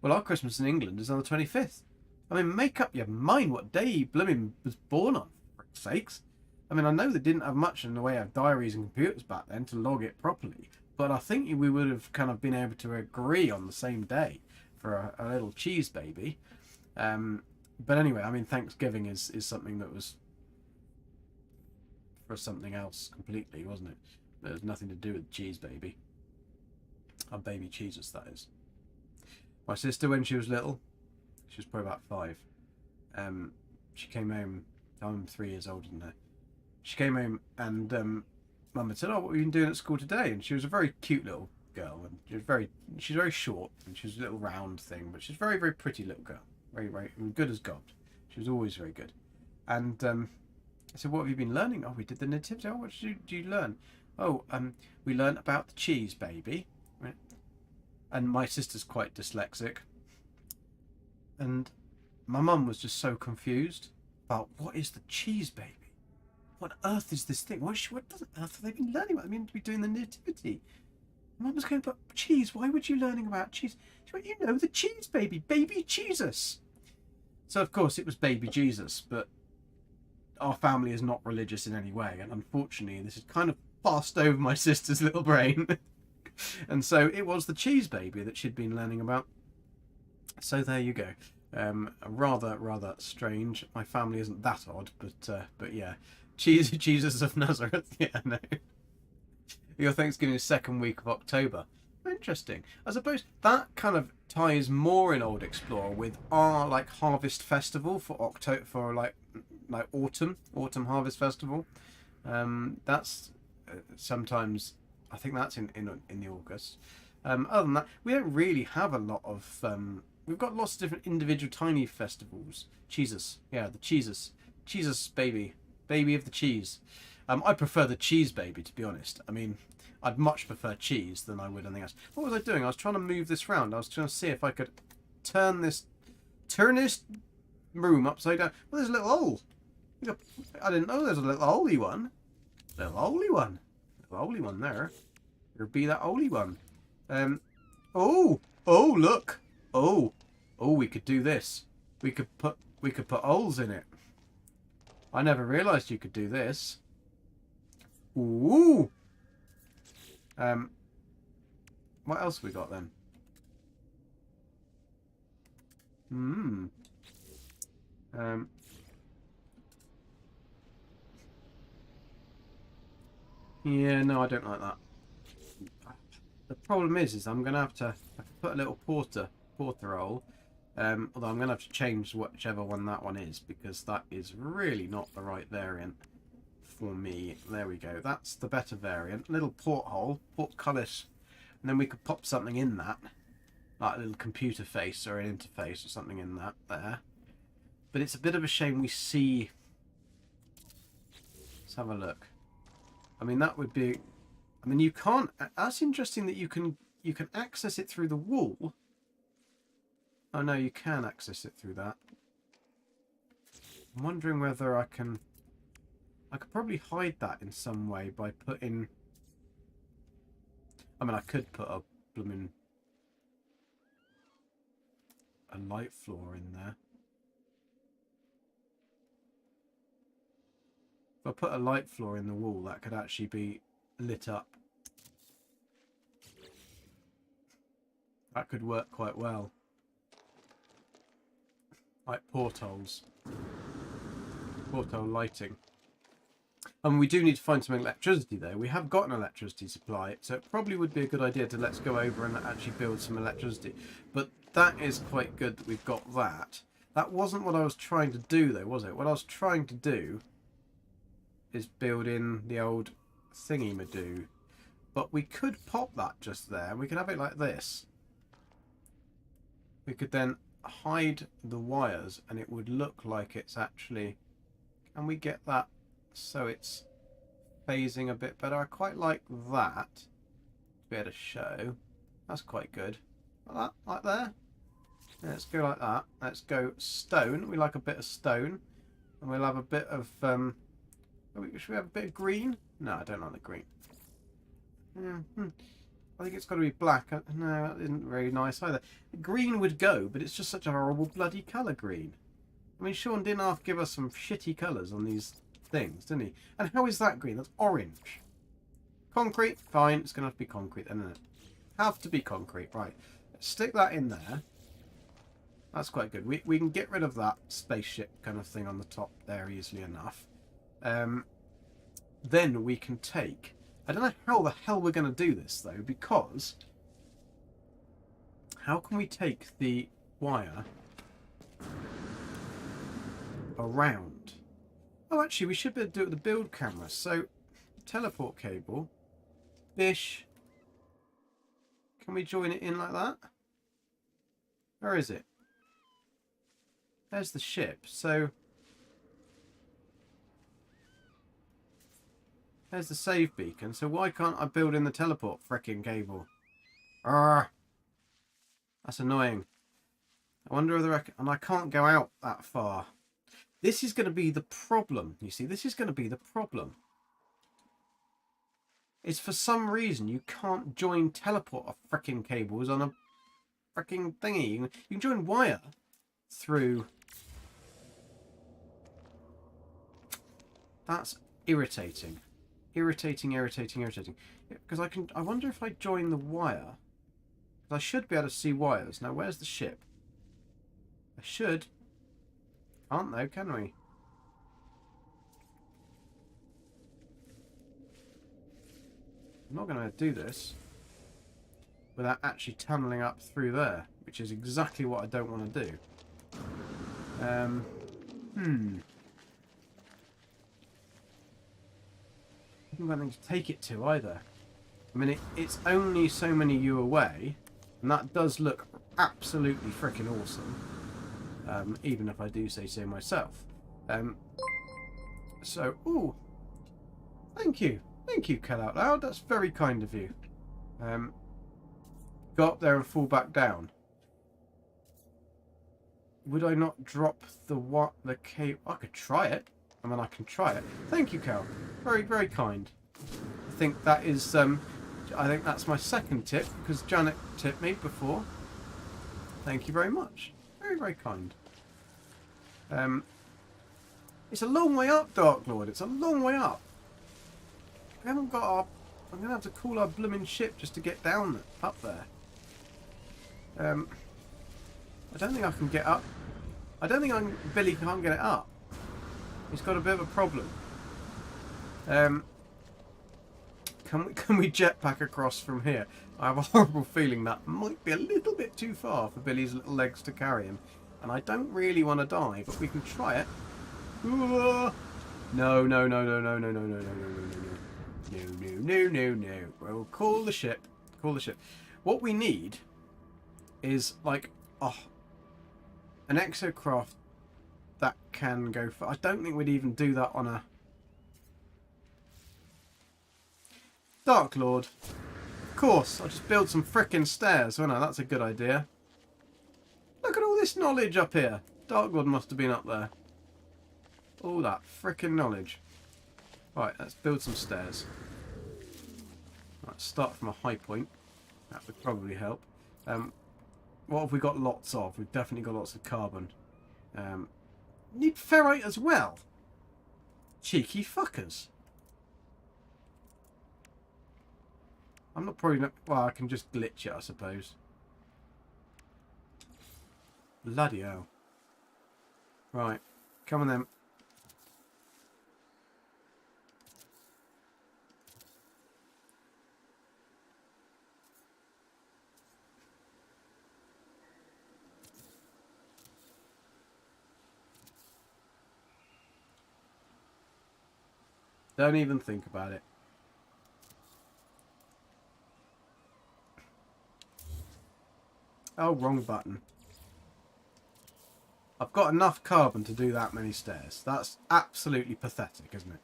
Well, our Christmas in England is on the 25th. I mean, make up your mind what day he blooming was born on, for sakes. I mean, I know they didn't have much in the way of diaries and computers back then to log it properly, but I think we would have kind of been able to agree on the same day for a little cheese baby. But anyway, I mean, Thanksgiving is something that was for something else completely, wasn't it? There's nothing to do with cheese baby. Our baby Jesus, that is. My sister, when she was little, she was probably about 5. She came home. I'm 3 years older than her. She came home and Mum had said, "Oh, what have you been doing at school today?" And she was a very cute little girl, and she's very short, and she was a little round thing, but she's a very, very pretty little girl, very, very good as gold. She was always very good. And I said, "What have you been learning?" "Oh, we did the nativity." "Oh, what did you learn?" "Oh, we learned about the cheese baby." Right? And my sister's quite dyslexic, and my mum was just so confused about what is the cheese baby. What on earth is this thing? What on earth have they been learning about? I mean, to be doing the nativity. My mum was going, "But cheese, why would you learning about cheese?" She went, "You know, the cheese baby, baby Jesus." So of course it was baby Jesus, but our family is not religious in any way, and unfortunately this has kind of passed over my sister's little brain. And so it was the cheese baby that she'd been learning about. So there you go. Rather strange. My family isn't that odd, but yeah, Jesus of Nazareth. Yeah, no. Your Thanksgiving is second week of October. Interesting. I suppose that kind of ties more in Old Explorer with our like harvest festival for October, for like autumn harvest festival. That's sometimes, I think that's in the August. Other than that, we don't really have a lot of we've got lots of different individual tiny festivals. Cheeses, yeah, the cheeses, cheeses baby, baby of the cheese. I prefer the cheese baby, to be honest. I mean, I'd much prefer cheese than I would anything else. What was I doing? I was trying to move this round. I was trying to see if I could turn this room upside down. Well, there's a little hole. I didn't know there's a little holy one. Little holy one. Little holy one there. There be that holy one. Oh, look. Oh, we could do this. We could put holes in it. I never realised you could do this. Ooh. What else we got then? Yeah, no, I don't like that. The problem is I'm gonna have to put a little porter hole. Although I'm gonna have to change whichever one that one is, because that is really not the right variant for me. There we go. That's the better variant. Little porthole, portcullis, and then we could pop something in that, like a little computer face or an interface or something in that there. But it's a bit of a shame we see. Let's have a look. I mean, that would be. I mean, you can't. That's interesting that you can access it through the wall. Oh no, you can access it through that. I'm wondering whether I can. I could probably hide that in some way by putting. I mean, I could put a blooming light floor in there. If I put a light floor in the wall, that could actually be lit up. That could work quite well. Like portholes. Porthole lighting. And we do need to find some electricity though. We have got an electricity supply, so it probably would be a good idea to let's go over and actually build some electricity. But that is quite good that we've got that. That wasn't what I was trying to do though, was it? What I was trying to do is build in the old thingy-madoo. But we could pop that just there, and we could have it like this. We could then hide the wires, and it would look like it's actually... Can we get that so it's phasing a bit better? I quite like that to be able to show. That's quite good. Like that, like there. Let's go like that. Let's go stone. We like a bit of stone. And we'll have a bit of... should we have a bit of green? No, I don't like the green. I think it's got to be black. No, that isn't very nice either. Green would go, but it's just such a horrible bloody colour, green. I mean, Sean didn't half give us some shitty colours on these things, didn't he? And how is that green? That's orange. Concrete? Fine, it's going to have to be concrete then, isn't it? Have to be concrete, right. Let's stick that in there. That's quite good. We can get rid of that spaceship kind of thing on the top there easily enough. Then we can take... I don't know how the hell we're going to do this, though, because... How can we take the wire around? Oh, actually, we should be able to do it with the build camera. So, teleport cable. Bish. Can we join it in like that? Where is it? There's the ship. So... There's the save beacon, so why can't I build in the teleport frickin' cable? Arrgh. That's annoying. I wonder whether and I can't go out that far. This is going to be the problem. You see, this is going to be the problem. It's for some reason you can't join teleport frickin' cables on a frickin' thingy. You can join wire through... That's irritating. Irritating. Because I wonder if I join the wire. Because I should be able to see wires. Now, where's the ship? I should. Can't though, can we? I'm not going to do this without actually tunneling up through there, which is exactly what I don't want to do. I haven't got anything to take it to either. I mean, it's only so many U away, and that does look absolutely freaking awesome. Even if I do say so myself. So, ooh, thank you. Thank you, Cal Out Loud. That's very kind of you. Go up there and fall back down. Would I not drop the cable? I could try it. I mean, I can try it. Thank you, Cal. Very, very kind. I think that is, I think that's my second tip, because Janet tipped me before. Thank you very much. Very, very kind. It's a long way up, Dark Lord. It's a long way up. We haven't got our... I'm going to have to call our blooming ship just to get down up there. I don't think I can get up. I don't think Billy can't get it up. He's got a bit of a problem. Can we jetpack across from here? I have a horrible feeling that might be a little bit too far for Billy's little legs to carry him. And I don't really want to die, but we can try it. No, no, no, no, no, no, no, no, no, no, no, no, no, no, no, no. We'll call the ship. Call the ship. What we need is like an exocraft that can go for... I don't think we'd even do that on a... Dark Lord. Of course, I'll just build some frickin' stairs. Oh no, that's a good idea. Look at all this knowledge up here. Dark Lord must have been up there. All that frickin' knowledge. Right, let's build some stairs. Right, start from a high point. That would probably help. What have we got lots of? We've definitely got lots of carbon. Need ferrite as well. Cheeky fuckers. I'm not probably not... Well, I can just glitch it, I suppose. Bloody hell. Right. Come on then. Don't even think about it. Oh, wrong button. I've got enough carbon to do that many stairs. That's absolutely pathetic, isn't it?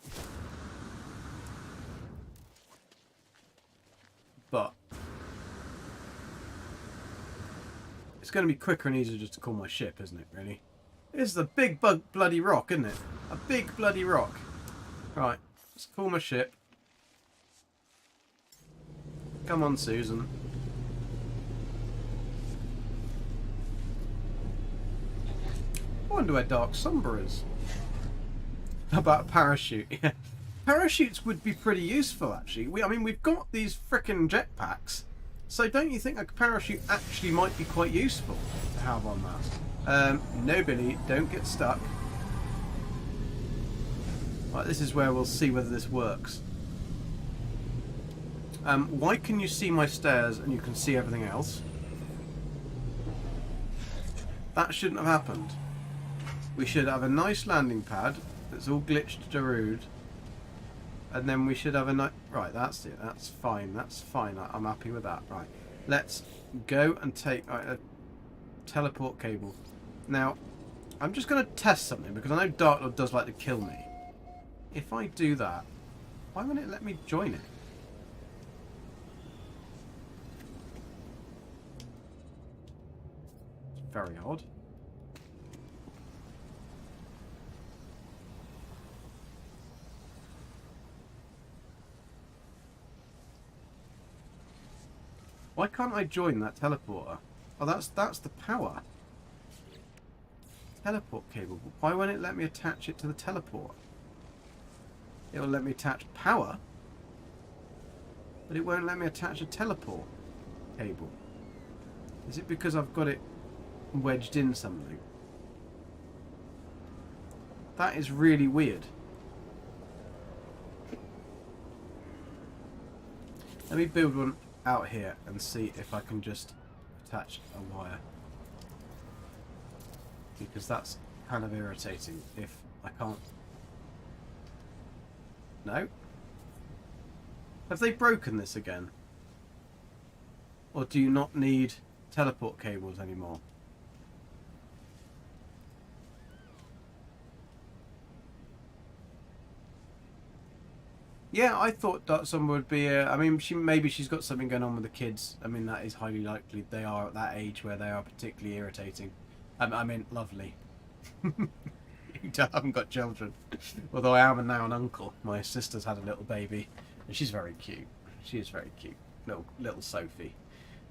But it's going to be quicker and easier just to call my ship, isn't it, really? This is a big bloody rock, isn't it? A big bloody rock. Right, let's call my ship. Come on, Susan. I wonder where Dark Somber is. How about a parachute? Yeah. Parachutes would be pretty useful, actually. I mean, we've got these frickin' jetpacks. So don't you think a parachute actually might be quite useful to have on that? No, Billy, don't get stuck. Right, this is where we'll see whether this works. Why can you see my stairs and you can see everything else? That shouldn't have happened. We should have a nice landing pad that's all glitched Darude. And then we should have a nice... Right, that's it. That's fine. That's fine. I'm happy with that. Right. Let's go and take a teleport cable. Now, I'm just going to test something because I know Dark Lord does like to kill me. If I do that, why won't it let me join it? It's very odd. Why can't I join that teleporter? Oh, that's the power. Teleport cable. Why won't it let me attach it to the teleporter? It will let me attach power, but it won't let me attach a teleport cable. Is it because I've got it wedged in something? That is really weird. Let me build one out here and see if I can just attach a wire, because that's kind of irritating if I can't. No? Have they broken this again? Or do you not need teleport cables anymore. Yeah, I thought that someone would be. I mean, maybe she's got something going on with the kids. I mean, that is highly likely. They are at that age where they are particularly irritating. I mean, lovely. You haven't got children. Although I am now an uncle. My sister's had a little baby, and she's very cute. She is very cute, little Sophie.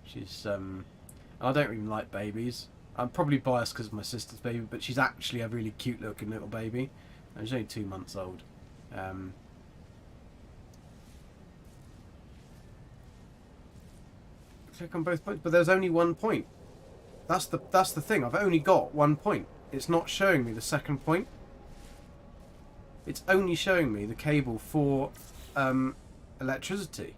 She's I don't even like babies. I'm probably biased because of my sister's baby, but she's actually a really cute looking little baby, and she's only 2 months old. Click on both points, but there's only 1 point. That's the thing. I've only got 1 point. It's not showing me the second point. It's only showing me the cable for electricity.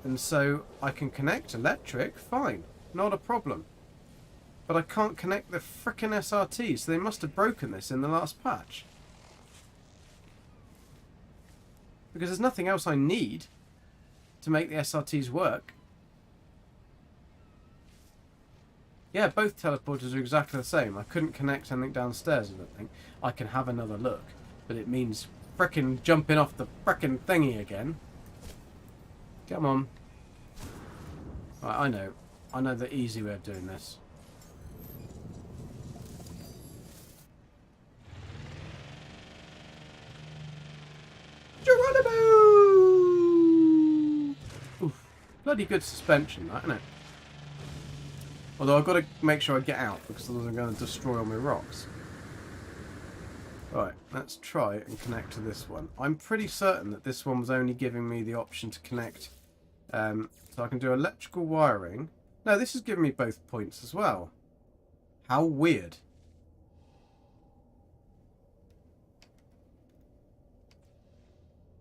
And so I can connect electric, fine, not a problem. But I can't connect the frickin' SRT, so they must have broken this in the last patch. Because there's nothing else I need to make the SRTs work. Yeah, both teleporters are exactly the same. I couldn't connect anything downstairs, I don't think. I can have another look, but it means frickin' jumping off the frickin' thingy again. Come on. Right, I know the easy way of doing this. Geronimo! Oof. Bloody good suspension, that, isn't it? Although I've got to make sure I get out, because otherwise I'm going to destroy all my rocks. Right, let's try and connect to this one. I'm pretty certain that this one was only giving me the option to connect. So I can do electrical wiring. No, this is giving me both points as well. How weird.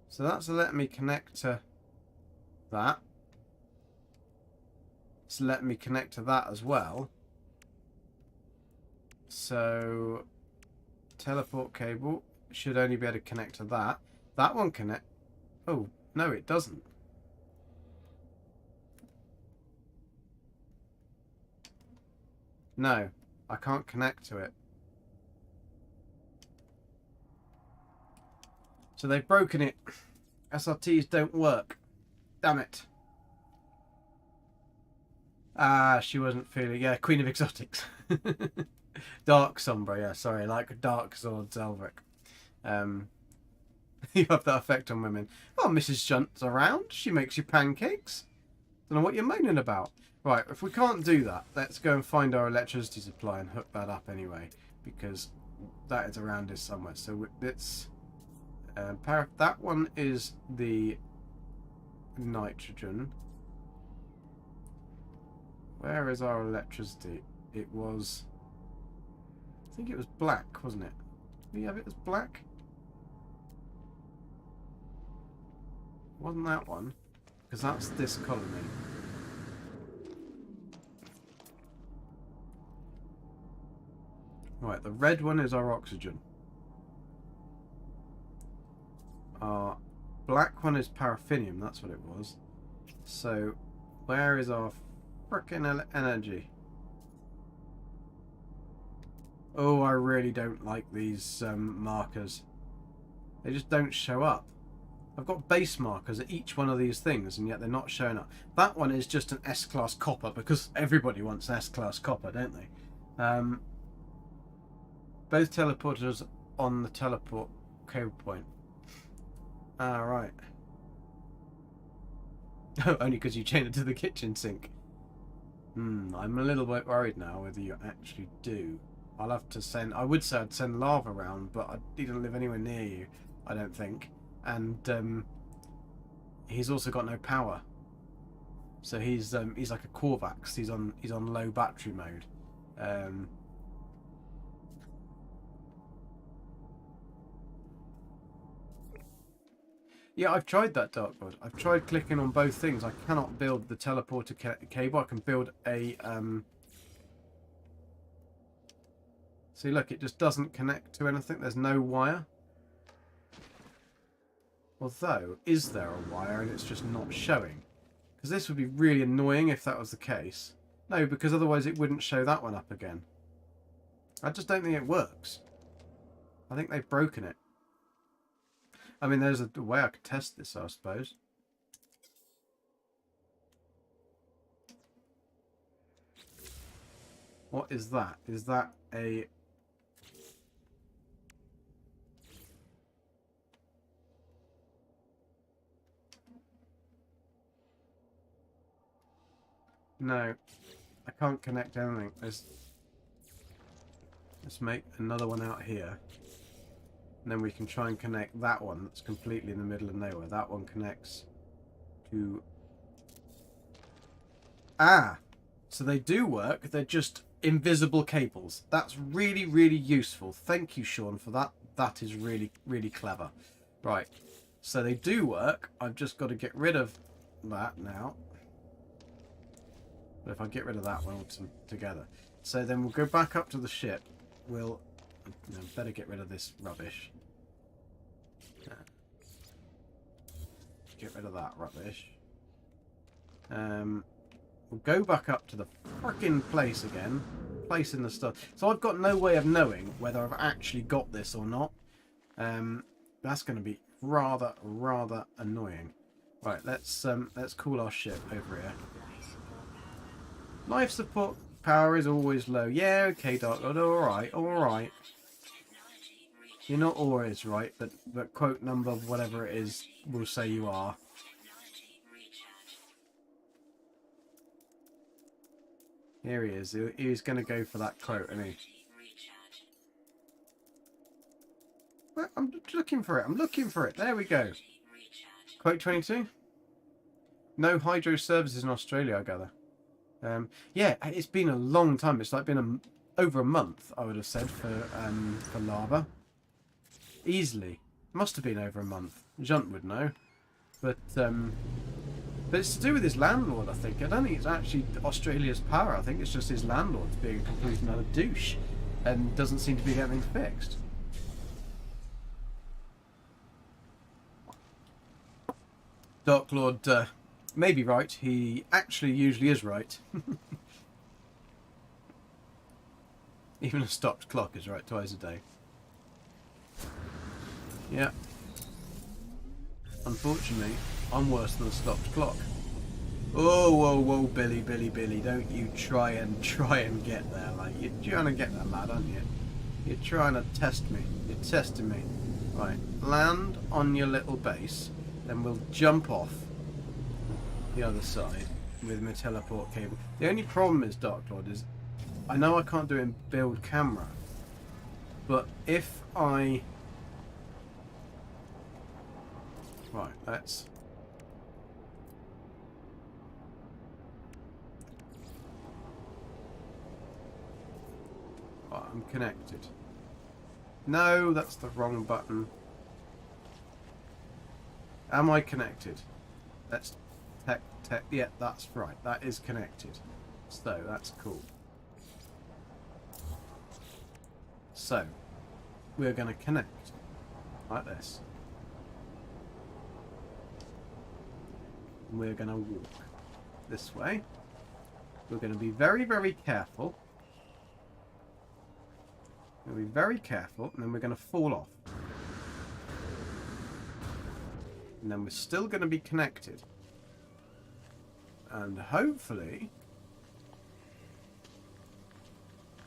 So that's letting me connect to that. It's letting me connect to that as well. So teleport cable should only be able to connect to that. That one connect. Oh, no, it doesn't. No, I can't connect to it. So they've broken it. SRTs don't work. Damn it. Ah, she wasn't feeling... Yeah, Queen of Exotics. Dark Sombra, yeah, sorry. Like Dark Sword Zelric. You have that effect on women. Oh, Mrs. Shunt's around. She makes you pancakes. Don't know what you're moaning about. Right, if we can't do that, let's go and find our electricity supply and hook that up anyway. Because that is around here somewhere. So it's... that one is the nitrogen. Where is our electricity? It was... I think it was black, wasn't it? Did we have it as black? Wasn't that one? Because that's this colony. Right, the red one is our oxygen. Our black one is paraffinium, that's what it was. So, where is our frickin' energy? Oh, I really don't like these markers. They just don't show up. I've got base markers at each one of these things, and yet they're not showing up. That one is just an S-class copper, because everybody wants S-class copper, don't they? Both teleporters on the teleport code point. Ah, right. Oh, only because you chained it to the kitchen sink. I'm a little bit worried now whether you actually do. I'll have to send... I would say I'd send lava around, but he doesn't live anywhere near you, I don't think. And he's also got no power. So he's like a Korvax. He's on low battery mode. Yeah, I've tried that, Darkwood. I've tried clicking on both things. I cannot build the teleporter cable. I can build a... See, look, it just doesn't connect to anything. There's no wire. Although, is there a wire and it's just not showing? Because this would be really annoying if that was the case. No, because otherwise it wouldn't show that one up again. I just don't think it works. I think they've broken it. I mean, there's a way I could test this, I suppose. What is that? Is that a... No, I can't connect anything. Let's make another one out here. And then we can try and connect that one that's completely in the middle of nowhere. That one connects to... Ah! So they do work. They're just invisible cables. That's really, really useful. Thank you, Sean, for that. That is really, really clever. Right. So they do work. I've just got to get rid of that now. But if I get rid of that one together. So then we'll go back up to the ship. We'll... No, better get rid of this rubbish. Get rid of that rubbish. We'll go back up to the frickin' place again. Placing the stuff. So I've got no way of knowing whether I've actually got this or not. That's going to be rather annoying. Right, let's cool our ship over here. Life support power is always low. Yeah, okay, Dark Lord. Alright. You're not always right, but quote number whatever it is will say you are. Here he is. He's going to go for that quote, isn't he? Well, I'm looking for it. I'm looking for it. There we go. Quote 22. No hydro services in Australia, I gather. Yeah, it's been a long time. It's like been over a month, I would have said, for lava. Easily. Must have been over a month. Junt would know. But it's to do with his landlord, I think. I don't think it's actually Australia's power. I think it's just his landlord's being a complete and utter douche and doesn't seem to be getting fixed. Dark Lord may be right. He actually usually is right. Even a stopped clock is right twice a day. Yeah. Unfortunately, I'm worse than a stopped clock. Oh, whoa, Billy. Don't you try and get there. Like, you're trying to get there, lad, aren't you? You're trying to test me. You're testing me. Right, land on your little base. Then we'll jump off the other side with my teleport cable. The only problem is, Dark Lord, is I know I can't do it in build camera, but if I... Right, let's... Right, I'm connected. No, that's the wrong button. Am I connected? Let's yeah, that's right. That is connected. So, that's cool. So, we're going to connect like this. We're going to walk this way. We're going to be very, very careful. We're going to be very careful, and then we're going to fall off. And then we're still going to be connected. And hopefully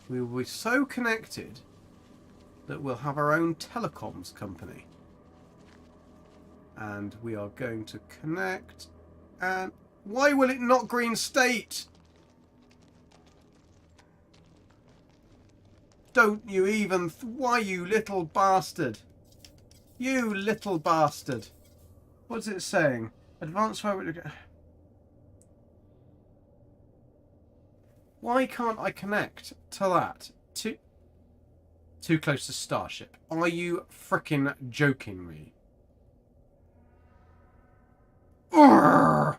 we will be so connected that we'll have our own telecoms company. And we are going to connect. And why will it not green state? Don't you even... Why, you little bastard? You little bastard. What's it saying? Advanced fire... Why can't I connect to that? Too close to Starship. Are you frickin' joking me? Urgh!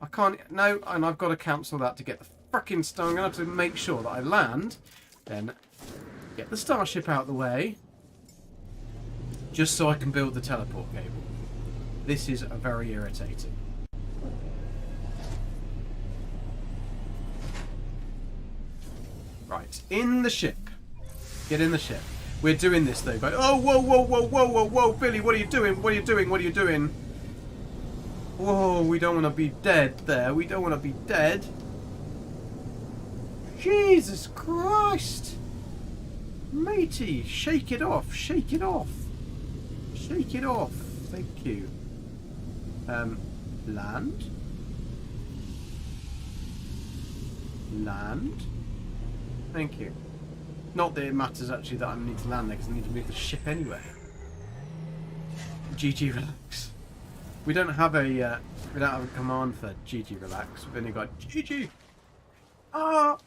I can't... No, and I've got to cancel that to get the frickin' star. I'm going to have to make sure that I land. Then get the Starship out of the way. Just so I can build the teleport cable. This is very irritating. Right, in the ship. Get in the ship. We're doing this though, guys. Oh, whoa, whoa, whoa, whoa, whoa, whoa, Billy, what are you doing? What are you doing? What are you doing? Whoa, we don't want to be dead there. We don't want to be dead. Jesus Christ. Matey, shake it off. Shake it off. Shake it off. Thank you. Land? Land? Thank you. Not that it matters actually that I need to land there, because I need to move the ship anyway. GG relax. We don't have a command for GG relax. We've only got GG. Ah.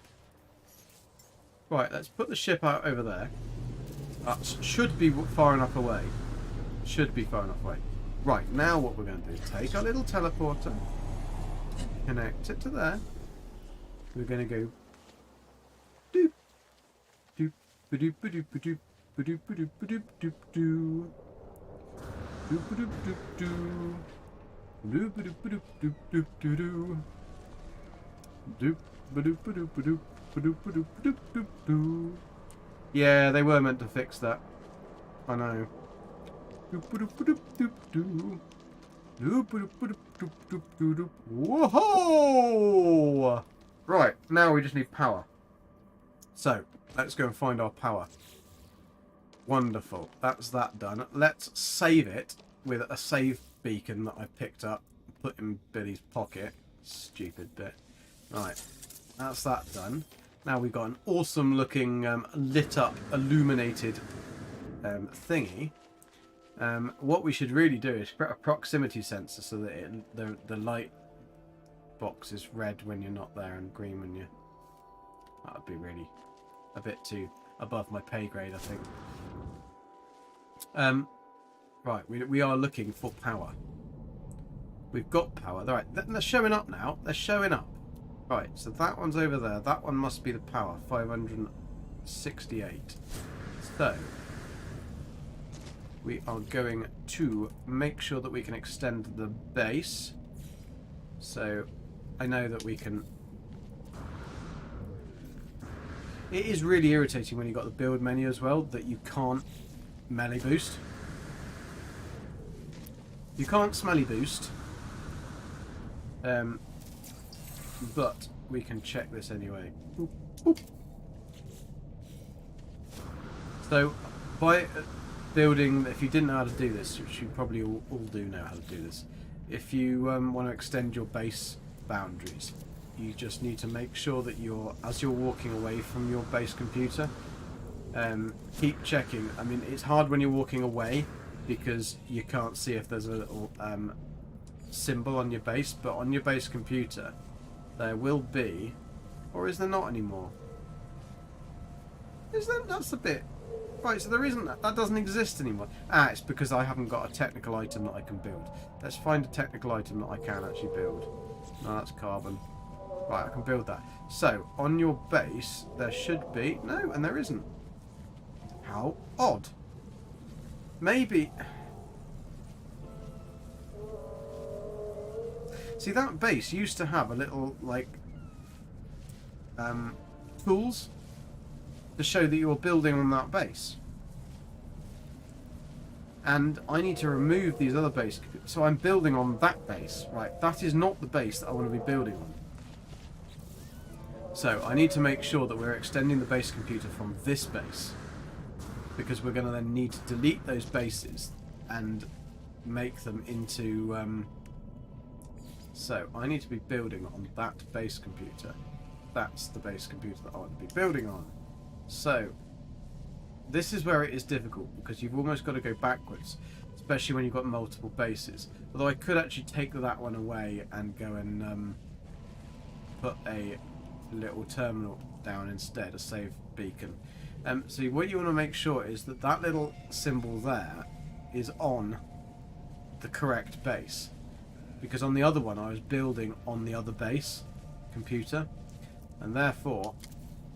Right, let's put the ship out over there. That should be far enough away. Should be far enough away. Right, now what we're going to do is take our little teleporter, connect it to there. We're going to go doop doop doop doop doop doop doop doop doop doop. Doop doop doop doop. Doop doop doop doop doop doop. Doop doop doop doop doop doop doop doop doop. Yeah, they were meant to fix that. I know. Doop doop doop doop doop. Doop doop doop doop doop doop. Whoa! Right, now we just need power. So, let's go and find our power. Wonderful. That's that done. Let's save it with a save beacon that I picked up and put in Billy's pocket. Stupid bit. Right. That's that done. Now we've got an awesome looking lit up, illuminated thingy. What we should really do is put a proximity sensor so that the light box is red when you're not there and green when you... That would be really a bit too above my pay grade, I think. Right, we are looking for power. We've got power. Right, they're showing up now. They're showing up. Right, so that one's over there. That one must be the power. 568. So, we are going to make sure that we can extend the base. So, I know that we can... It is really irritating when you've got the build menu as well, that you can't melee boost. You can't smelly boost. But we can check this anyway. Boop, boop. So, by building, if you didn't know how to do this, which you probably all do know how to do this, if you want to extend your base boundaries, you just need to make sure that as you're walking away from your base computer, keep checking. I mean, it's hard when you're walking away because you can't see if there's a little symbol on your base, but on your base computer there will be, or is there not anymore? Is there? That's a bit... Right, so there isn't that. That doesn't exist anymore. Ah, it's because I haven't got a technical item that I can build. Let's find a technical item that I can actually build. No, that's carbon. Right, I can build that. So, on your base, there should be... No, and there isn't. How odd. Maybe... See, that base used to have a little, like... tools to show that you're building on that base. And I need to remove these other base. So I'm building on that base. Right, that is not the base that I want to be building on. So I need to make sure that we're extending the base computer from this base, because we're going to then need to delete those bases and make them into... So I need to be building on that base computer. That's the base computer that I want to be building on. So this is where it is difficult, because you've almost got to go backwards, especially when you've got multiple bases. Although I could actually take that one away and go and put a little terminal down instead, a save beacon. So what you want to make sure is that that little symbol there is on the correct base, because on the other one I was building on the other base computer, and therefore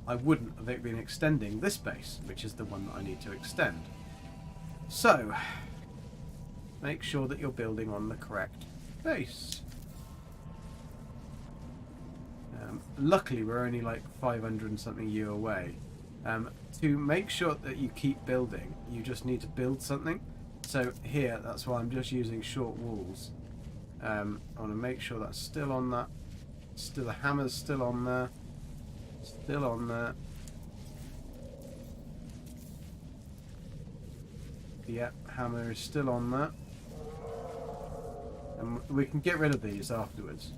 I wouldn't have been extending this base, which is the one that I need to extend. So make sure that you're building on the correct base. Luckily, we're only like 500 and something U away. To make sure that you keep building, you just need to build something. So here, that's why I'm just using short walls. I want to make sure that's still on that. Still, the hammer's still on there. Still on there. Yep, hammer is still on there. And we can get rid of these afterwards.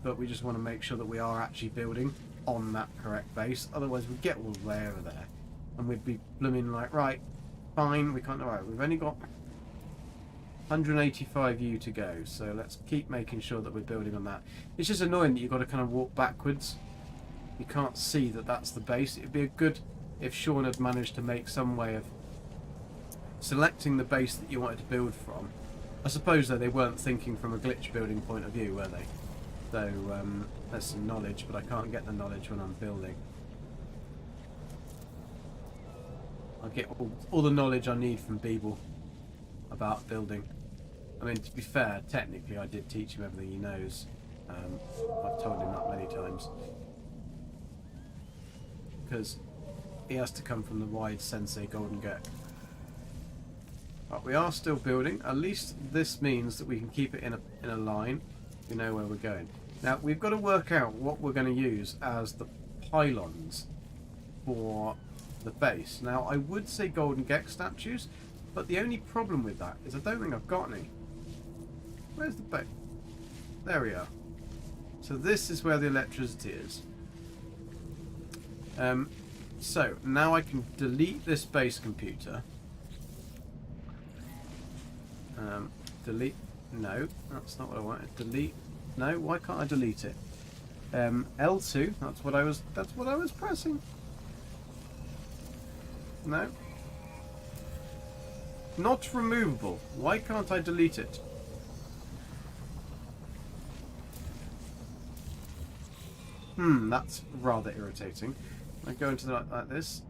But we just want to make sure that we are actually building on that correct base. Otherwise, we'd get all the way over there. And we'd be blooming like, right, fine, we can't. Alright, we've only got 185 U to go. So let's keep making sure that we're building on that. It's just annoying that you've got to kind of walk backwards. You can't see that that's the base. It'd be good if Sean had managed to make some way of selecting the base that you wanted to build from. I suppose, though, they weren't thinking from a glitch building point of view, were they? So, there's some knowledge, but I can't get the knowledge when I'm building. I'll get all the knowledge I need from Beeble about building. I mean, to be fair, technically I did teach him everything he knows. I've told him that many times. Because he has to come from the wide Sensei Golden Gek. But we are still building. At least this means that we can keep it in a line. We know where we're going. Now, we've got to work out what we're going to use as the pylons for the base. Now, I would say Golden Gek statues, but the only problem with that is I don't think I've got any. Where's the base? There we are. So this is where the electricity is. So, now I can delete this base computer. Delete. No, that's not what I wanted. Delete. No, why can't I delete it? L2. That's what I was pressing. No. Not removable. Why can't I delete it? That's rather irritating. I go into the like this.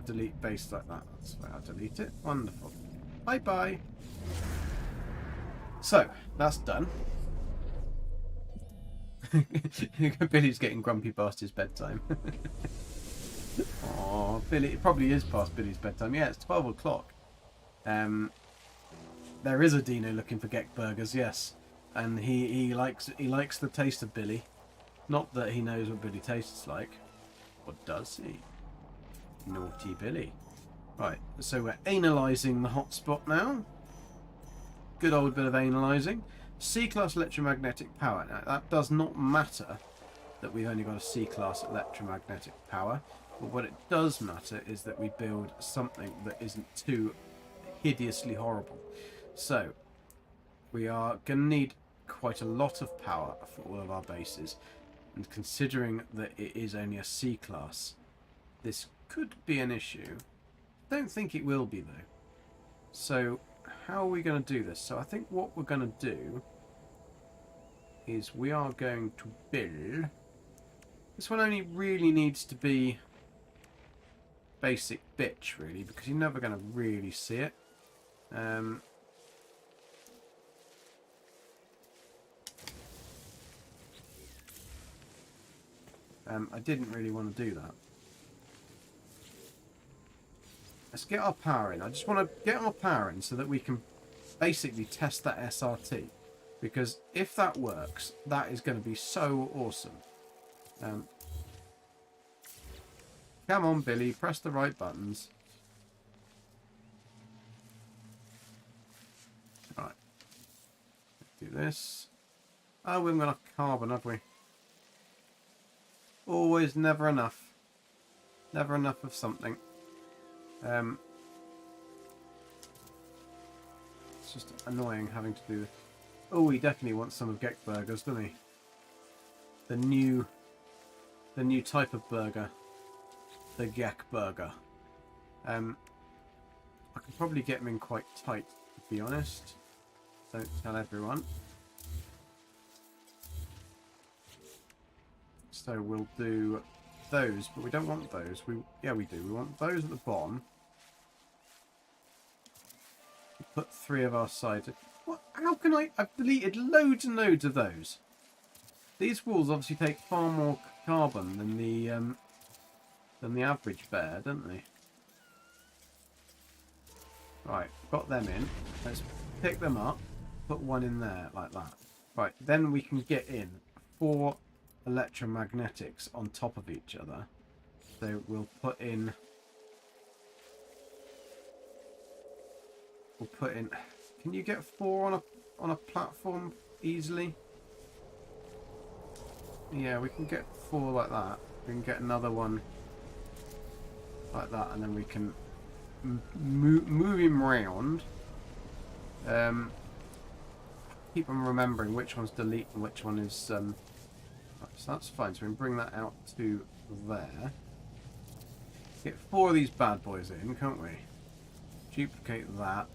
Delete base like that. That's why I delete it. Wonderful. Bye bye. So, that's done. Billy's getting grumpy past his bedtime. Oh, Billy, it probably is past Billy's bedtime. Yeah, it's 12 o'clock. There is a Dino looking for Gek burgers, yes. And he likes the taste of Billy. Not that he knows what Billy tastes like. Or does he? Naughty Billy. Right, so we're analysing the hotspot now. Good old bit of analysing. C-class electromagnetic power. Now, that does not matter that we've only got a C-class electromagnetic power. But what it does matter is that we build something that isn't too hideously horrible. So, we are going to need quite a lot of power for all of our bases. And considering that it is only a C-class, this could be an issue. I don't think it will be, though. So, how are we going to do this? So I think what we're going to do is we are going to build. This one only really needs to be basic bitch, really, because you're never going to really see it. I didn't really want to do that. Let's get our power in. I just want to get our power in so that we can basically test that SRT. Because if that works, that is going to be so awesome. Come on, Billy. Press the right buttons. Right. Let's do this. Oh, we haven't got enough carbon, have we? Always never enough. Never enough of something. It's just annoying having to do this. Oh, he definitely wants some of Gek burgers, doesn't he? The new type of burger. The Gek burger. I can probably get them in quite tight, to be honest. Don't tell everyone. So we'll do those, but we don't want those. Yeah, we do. We want those at the bottom. put 3 of our sides. What? How can I? I've deleted loads and loads of those. These walls obviously take far more carbon than the average bear, don't they? Right, got them in. Let's pick them up. Put one in there like that. Right, then we can get in 4 electromagnetics on top of each other. So we'll put in. We'll put in. Can you get 4 on a platform easily? Yeah, we can get 4 like that. We can get another one like that, and then we can move him round. Keep on remembering which one's delete and which one is. Right, so that's fine. So we can bring that out to there. Get 4 of these bad boys in, can't we? Duplicate that.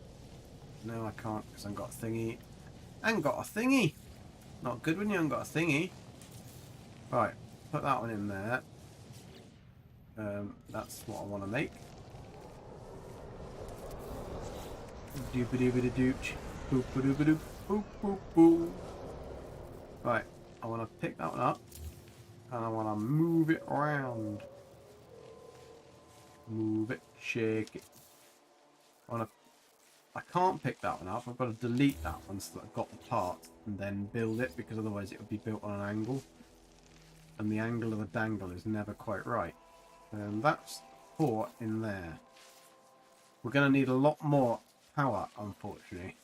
No, I can't because I've got a thingy. I ain't got a thingy. Not good when you haven't got a thingy. Right, put that one in there. That's what I want to make. Doop-a-doop-a-dooch. Boop-a-doop-a-doop. Boop-boop-boo. Right, I want to pick that one up. And I want to move it around. Move it, shake it. I can't pick that one up. I've got to delete that one so that I've got the part and then build it, because otherwise it would be built on an angle. And the angle of the dangle is never quite right. And that's 4 in there. We're going to need a lot more power, unfortunately.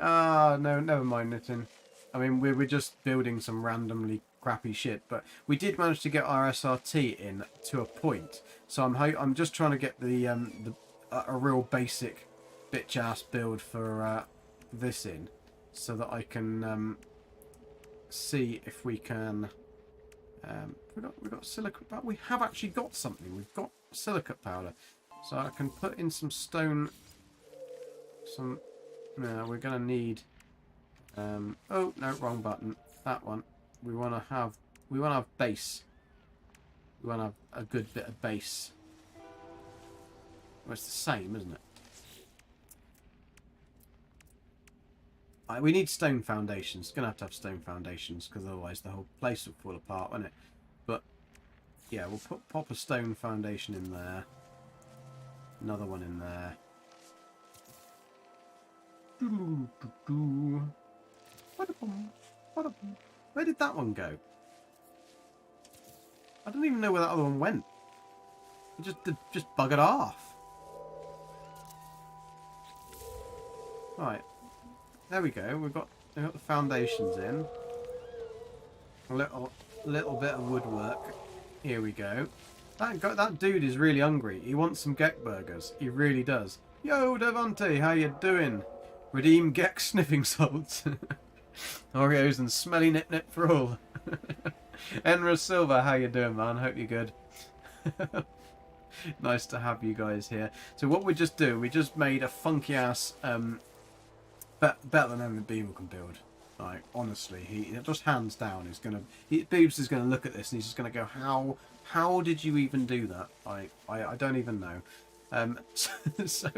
Ah, no, never mind, Nitin. I mean, we're just building some randomly crappy shit, but we did manage to get our SRT in to a point. So I'm just trying to get a real basic bitch ass build for this in, so that I can see if we can. We got silicate, but we have actually got something. We've got silicate powder, so I can put in some stone. No, we're gonna need. Oh no, wrong button. That one. We want to have base. We want to have a good bit of base. Well, it's the same, isn't it? We need stone foundations. Gonna have to have stone foundations, because otherwise the whole place will fall apart, won't it? But yeah, we'll pop a stone foundation in there. Another one in there. Where did that one go? I don't even know where that other one went. It just buggered off. Right. There we go. We've got the foundations in. A little bit of woodwork. Here we go. That dude is really hungry. He wants some Gek burgers. He really does. Yo, Devante, how you doing? Redeem Gek sniffing salts. Oreos and smelly nip for all. Enra Silver, how you doing, man? Hope you're good. Nice to have you guys here. So what we just do, we just made a funky ass better than any Beaver can build. Like, honestly, he just hands down is gonna. Beebs is gonna look at this and he's just gonna go, how did you even do that? I don't even know. So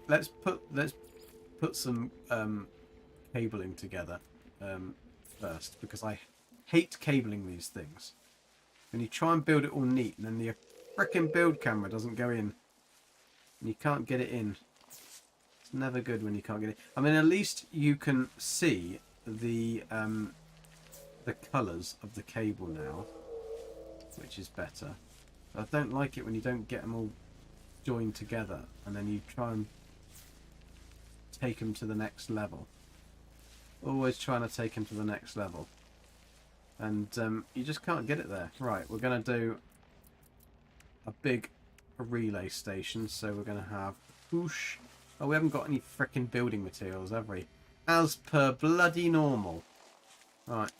let's put some cabling together first, because I hate cabling these things. When you try and build it all neat and then the frickin' build camera doesn't go in and you can't get it in. It's never good when you can't get it. I mean, at least you can see the colours of the cable now, which is better. But I don't like it when you don't get them all joined together and then you try and take them to the next level. Always trying to take them to the next level. And you just can't get it there. Right, we're going to do a big relay station. So we're going to have whoosh. Oh, we haven't got any frickin' building materials, have we? As per bloody normal. Right.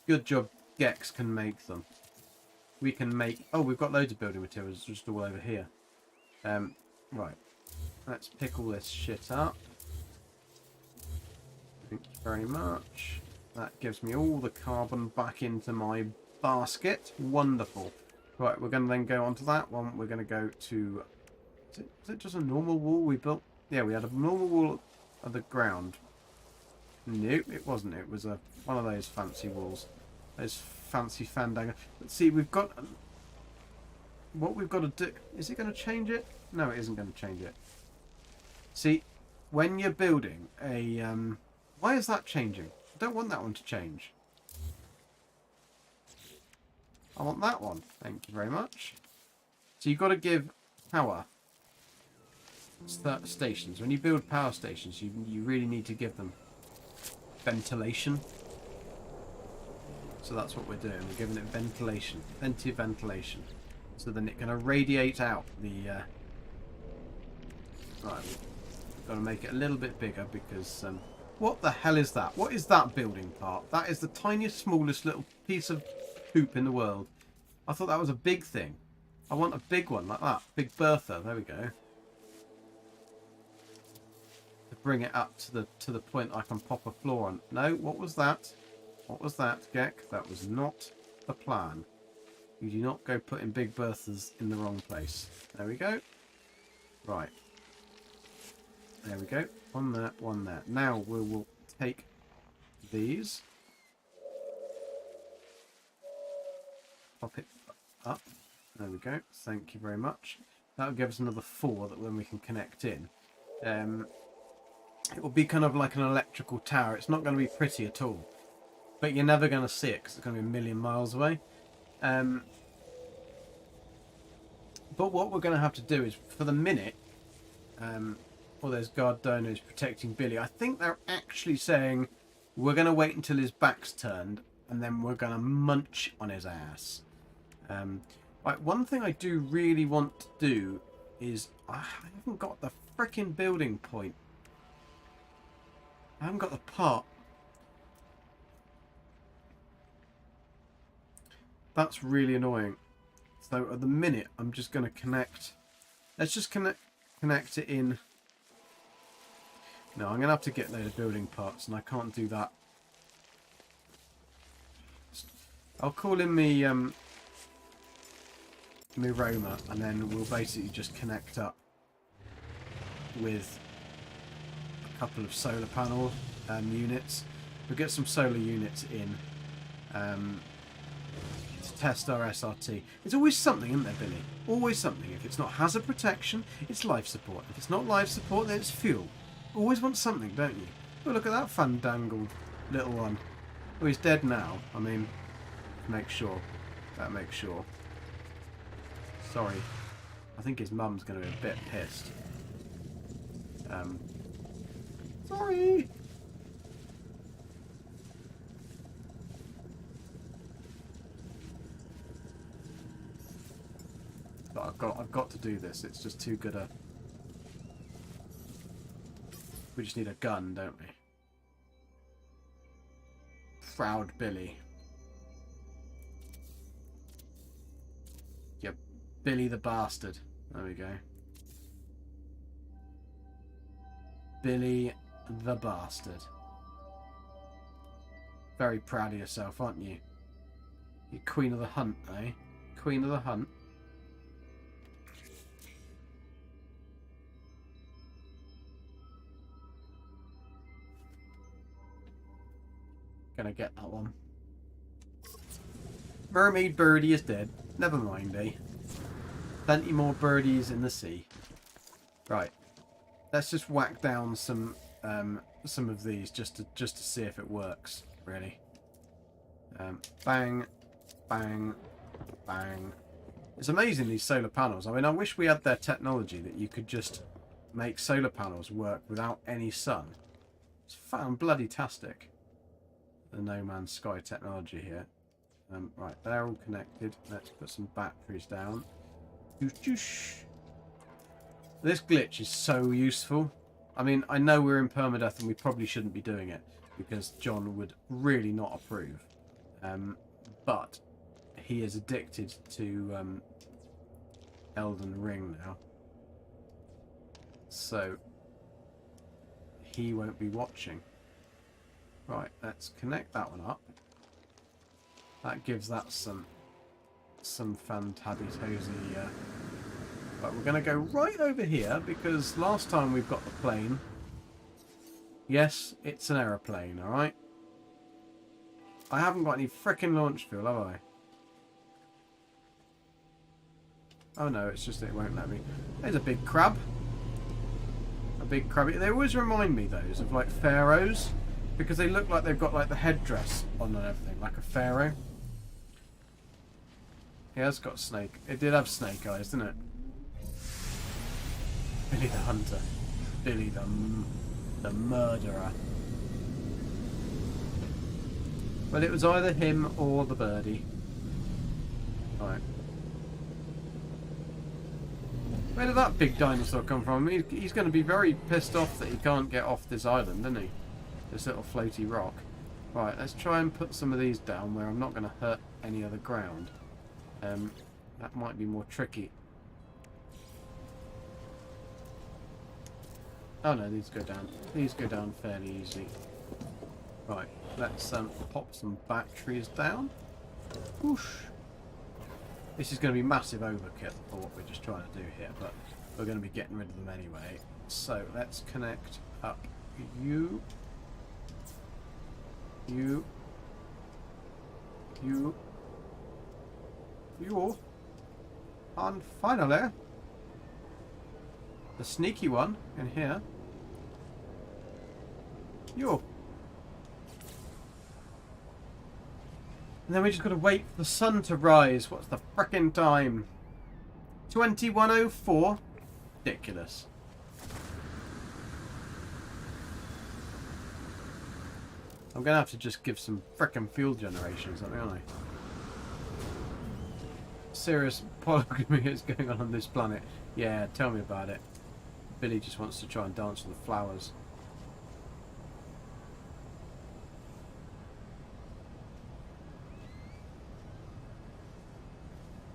Good job Geks can make them. We can make... Oh, we've got loads of building materials just all over here. Right. Let's pick all this shit up. Thank you very much. That gives me all the carbon back into my basket. Wonderful. Right, we're going to then go on to that one. We're going to go to Is it just a normal wall we built? Yeah, we had a normal wall at the ground. Nope, it wasn't. It was one of those fancy walls. Those fancy fandango. Let's see, we've got... What we've got to do... Is it going to change it? No, it isn't going to change it. See, when you're building a... why is that changing? I don't want that one to change. I want that one. Thank you very much. So you've got to give power stations. When you build power stations, you really need to give them ventilation. So that's what we're doing. We're giving it ventilation. Ventilation. So then it can radiate out the... Right, we've got to make it a little bit bigger because... what the hell is that? What is that building part? That is the tiniest, smallest little piece of poop in the world. I thought that was a big thing. I want a big one like that. Big Bertha. There we go. To bring it up to the point I can pop a floor on. No, what was that? What was that, Gek? That was not the plan. You do not go putting Big Berthas in the wrong place. There we go. Right. There we go. One there, one there. Now we will take these. Pop it up. There we go. Thank you very much. That'll give us another 4 that when we can connect in. It will be kind of like an electrical tower. It's not going to be pretty at all. But you're never going to see it because it's going to be a million miles away. But what we're going to have to do is, for the minute, well, there's guard donors protecting Billy. I think they're actually saying we're going to wait until his back's turned and then we're going to munch on his ass. Right, one thing I do really want to do is I haven't got the frickin' building point. I haven't got the part. That's really annoying. So at the minute, I'm just going to connect. Let's just connect it in. No, I'm going to have to get a load of building parts, and I can't do that. I'll call in me Roma, and then we'll basically just connect up with a couple of solar panel units. We'll get some solar units in to test our SRT. It's always something, isn't there, Billy? Always something. If it's not hazard protection, it's life support. If it's not life support, then it's fuel. Always want something, don't you? Oh, look at that fandangled little one. Oh, he's dead now. I mean, make sure. That makes sure. Sorry. I think his mum's going to be a bit pissed. Sorry. But I've got to do this. It's just too good a... We just need a gun, don't we? Proud Billy. Yep. Billy the bastard. There we go. Billy the bastard. Very proud of yourself, aren't you? You're queen of the hunt, eh? Queen of the hunt. Gonna get that one. Mermaid birdie is dead. Never mind, eh? Plenty more birdies in the sea. Right. Let's just whack down some of these just to see if it works. Really. Bang, bang, bang. It's amazing, these solar panels. I mean, I wish we had their technology that you could just make solar panels work without any sun. It's fan bloody tastic. The No Man's Sky technology here. Right, they're all connected. Let's put some batteries down. This glitch is so useful. I mean, I know we're in permadeath and we probably shouldn't be doing it because John would really not approve. But he is addicted to Elden Ring now. So he won't be watching. Right, let's connect that one up. That gives that some fantabby-tozy Right, we're going to go right over here because last time we've got the plane. Yes, it's an aeroplane, alright? I haven't got any frickin' launch fuel, have I? Oh no, it's just that it won't let me. There's a big crab. A big crab. They always remind me, those, of like pharaohs. Because they look like they've got like the headdress on and everything, like a pharaoh. It has got snake. It did have snake eyes, didn't it? Billy the Hunter. Billy the Murderer. Well, it was either him or the birdie. Right. Where did that big dinosaur come from? He's going to be very pissed off that he can't get off this island, isn't he? This little floaty rock. Right, let's try and put some of these down where I'm not going to hurt any other ground. That might be more tricky. Oh no, these go down. These go down fairly easily. Right, let's pop some batteries down. Whoosh. This is going to be massive overkill for what we're just trying to do here, but we're going to be getting rid of them anyway. So let's connect up you, and finally the sneaky one in here. You. And then we just got to wait for the sun to rise. What's the frickin' time? 21:04. Ridiculous. I'm gonna have to just give some frickin' fuel generation or something, aren't I? Serious polygamy is going on this planet. Yeah, tell me about it. Billy just wants to try and dance with the flowers.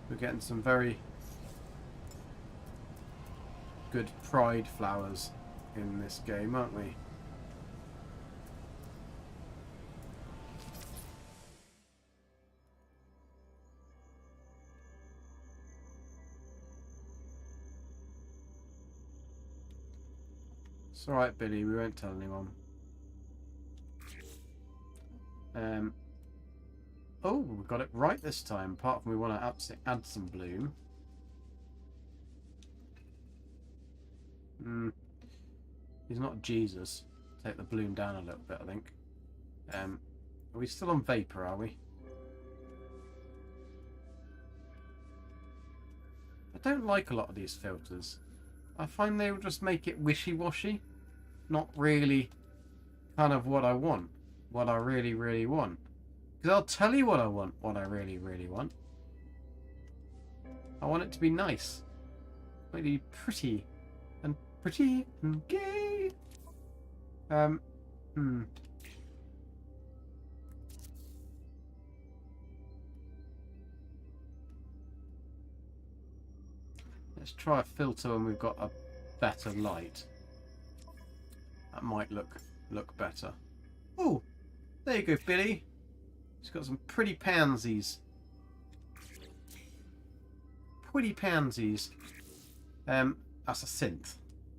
We're getting some very good pride flowers in this game, aren't we? It's alright, Billy, we won't tell anyone. Oh, we got it right this time, apart from we want to add some bloom. He's not Jesus. Take the bloom down a little bit, I think. Are we still on vapor, are we? I don't like a lot of these filters. I find they will just make it wishy-washy. Not really kind of what I want. What I really, really want. Because I'll tell you what I want, what I really, really want. I want it to be nice. I want it to be pretty and gay. Let's try a filter when we've got a better light. That might look better. Oh, there you go, Billy. He's got some pretty pansies. Pretty pansies. That's a synth.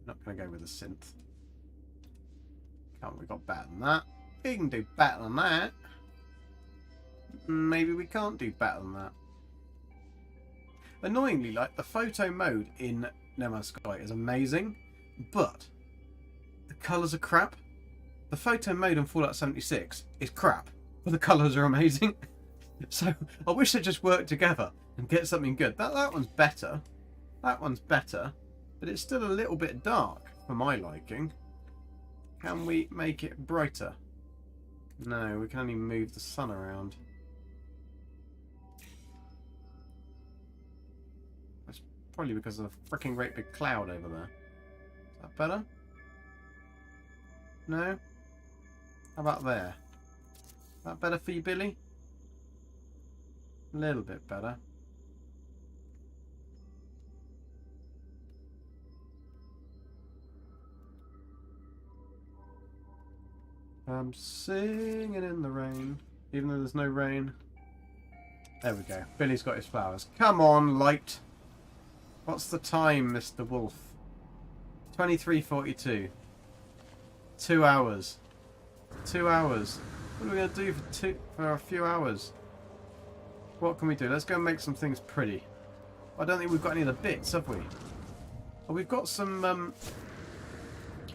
Not going to go with a synth. Can't we got better than that? We can do better than that. Maybe we can't do better than that. Annoyingly, like, the photo mode in No Man's Sky is amazing, but the colours are crap. The photo mode in Fallout 76 is crap, but the colours are amazing. So I wish they just worked together and get something good. That one's better. That one's better, but it's still a little bit dark for my liking. Can we make it brighter? No, we can only move the sun around. That's probably because of the freaking great big cloud over there. Is that better? No? How about there? Is that better for you, Billy? A little bit better. I'm singing in the rain, even though there's no rain. There we go. Billy's got his flowers. Come on, light. What's the time, Mr. Wolf? 23:42. 2 hours. 2 hours. What are we going to do for a few hours? What can we do? Let's go and make some things pretty. I don't think we've got any of the bits, have we? Oh, we've got some...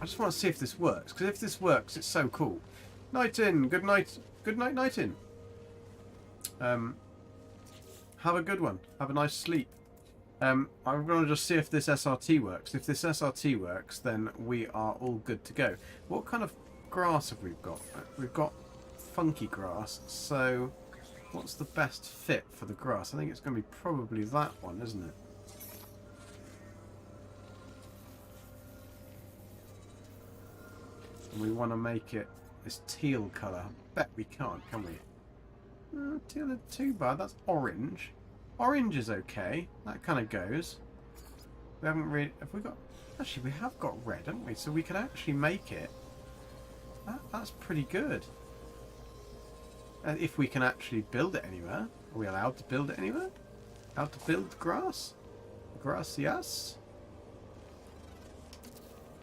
I just want to see if this works. Because if this works, it's so cool. Night in. Good night. Good night, night in. Have a good one. Have a nice sleep. I'm going to just see if this SRT works. If this SRT works, then we are all good to go. What kind of grass have we got? We've got funky grass. So, what's the best fit for the grass? I think it's going to be probably that one, isn't it? And we want to make it this teal colour. I bet we can't, can we? Teal isn't too bad. That's orange. Orange is okay. That kind of goes. We haven't really... Have we got... Actually, we have got red, haven't we? So we could actually make it... That's pretty good. If we can actually build it anywhere. Are we allowed to build it anywhere? Allowed to build grass? Grass, yes.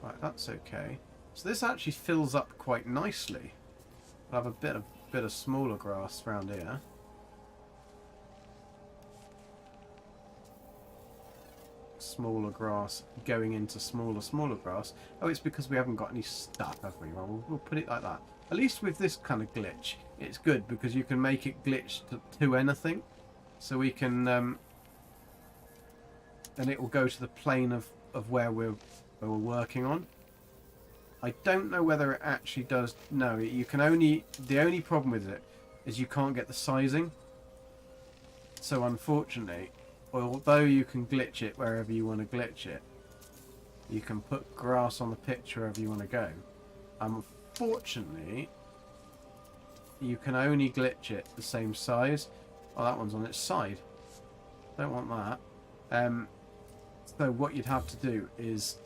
Right, that's okay. So this actually fills up quite nicely. We'll have a bit of smaller grass around here. Smaller grass going into smaller grass. Oh, it's because we haven't got any stuff, have we? Well, we'll put it like that. At least with this kind of glitch, it's good because you can make it glitch to anything. So we can... and it will go to the plane of where we're working on. I don't know whether it actually does... No, you can only... The only problem with it is you can't get the sizing. So unfortunately... Although you can glitch it wherever you want to glitch it, you can put grass on the picture wherever you want to go. Unfortunately, you can only glitch it the same size. Oh, that one's on its side. Don't want that. So what you'd have to do is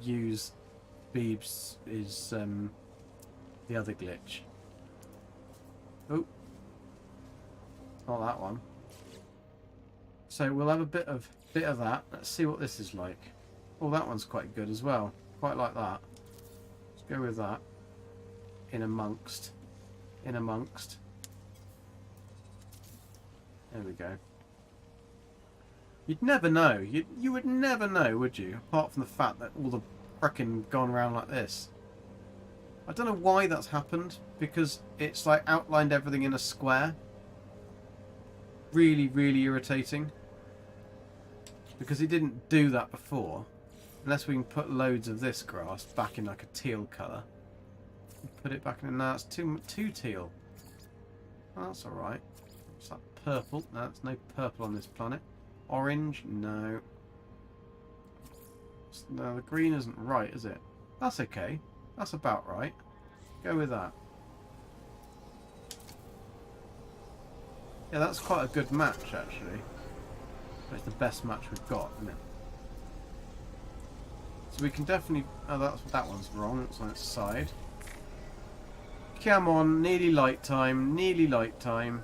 use Beebs is the other glitch. Oh, not that one. So we'll have a bit of that. Let's see what this is like. Oh, that one's quite good as well. Quite like that. Let's go with that. In amongst. In amongst. There we go. You'd never know. You would never know, would you? Apart from the fact that all the frickin' gone around like this. I don't know why that's happened. Because it's like outlined everything in a square. Really, really irritating. Because it didn't do that before. Unless we can put loads of this grass back in like a teal colour. Put it back in. Now it's too teal. Oh, that's alright. What's that? Purple? No, there's no purple on this planet. Orange? No. No, the green isn't right, is it? That's okay. That's about right. Go with that. Yeah, that's quite a good match, actually. It's the best match we've got, isn't it? So we can definitely... Oh, that one's wrong. It's on its side. Come on, nearly light time. Nearly light time.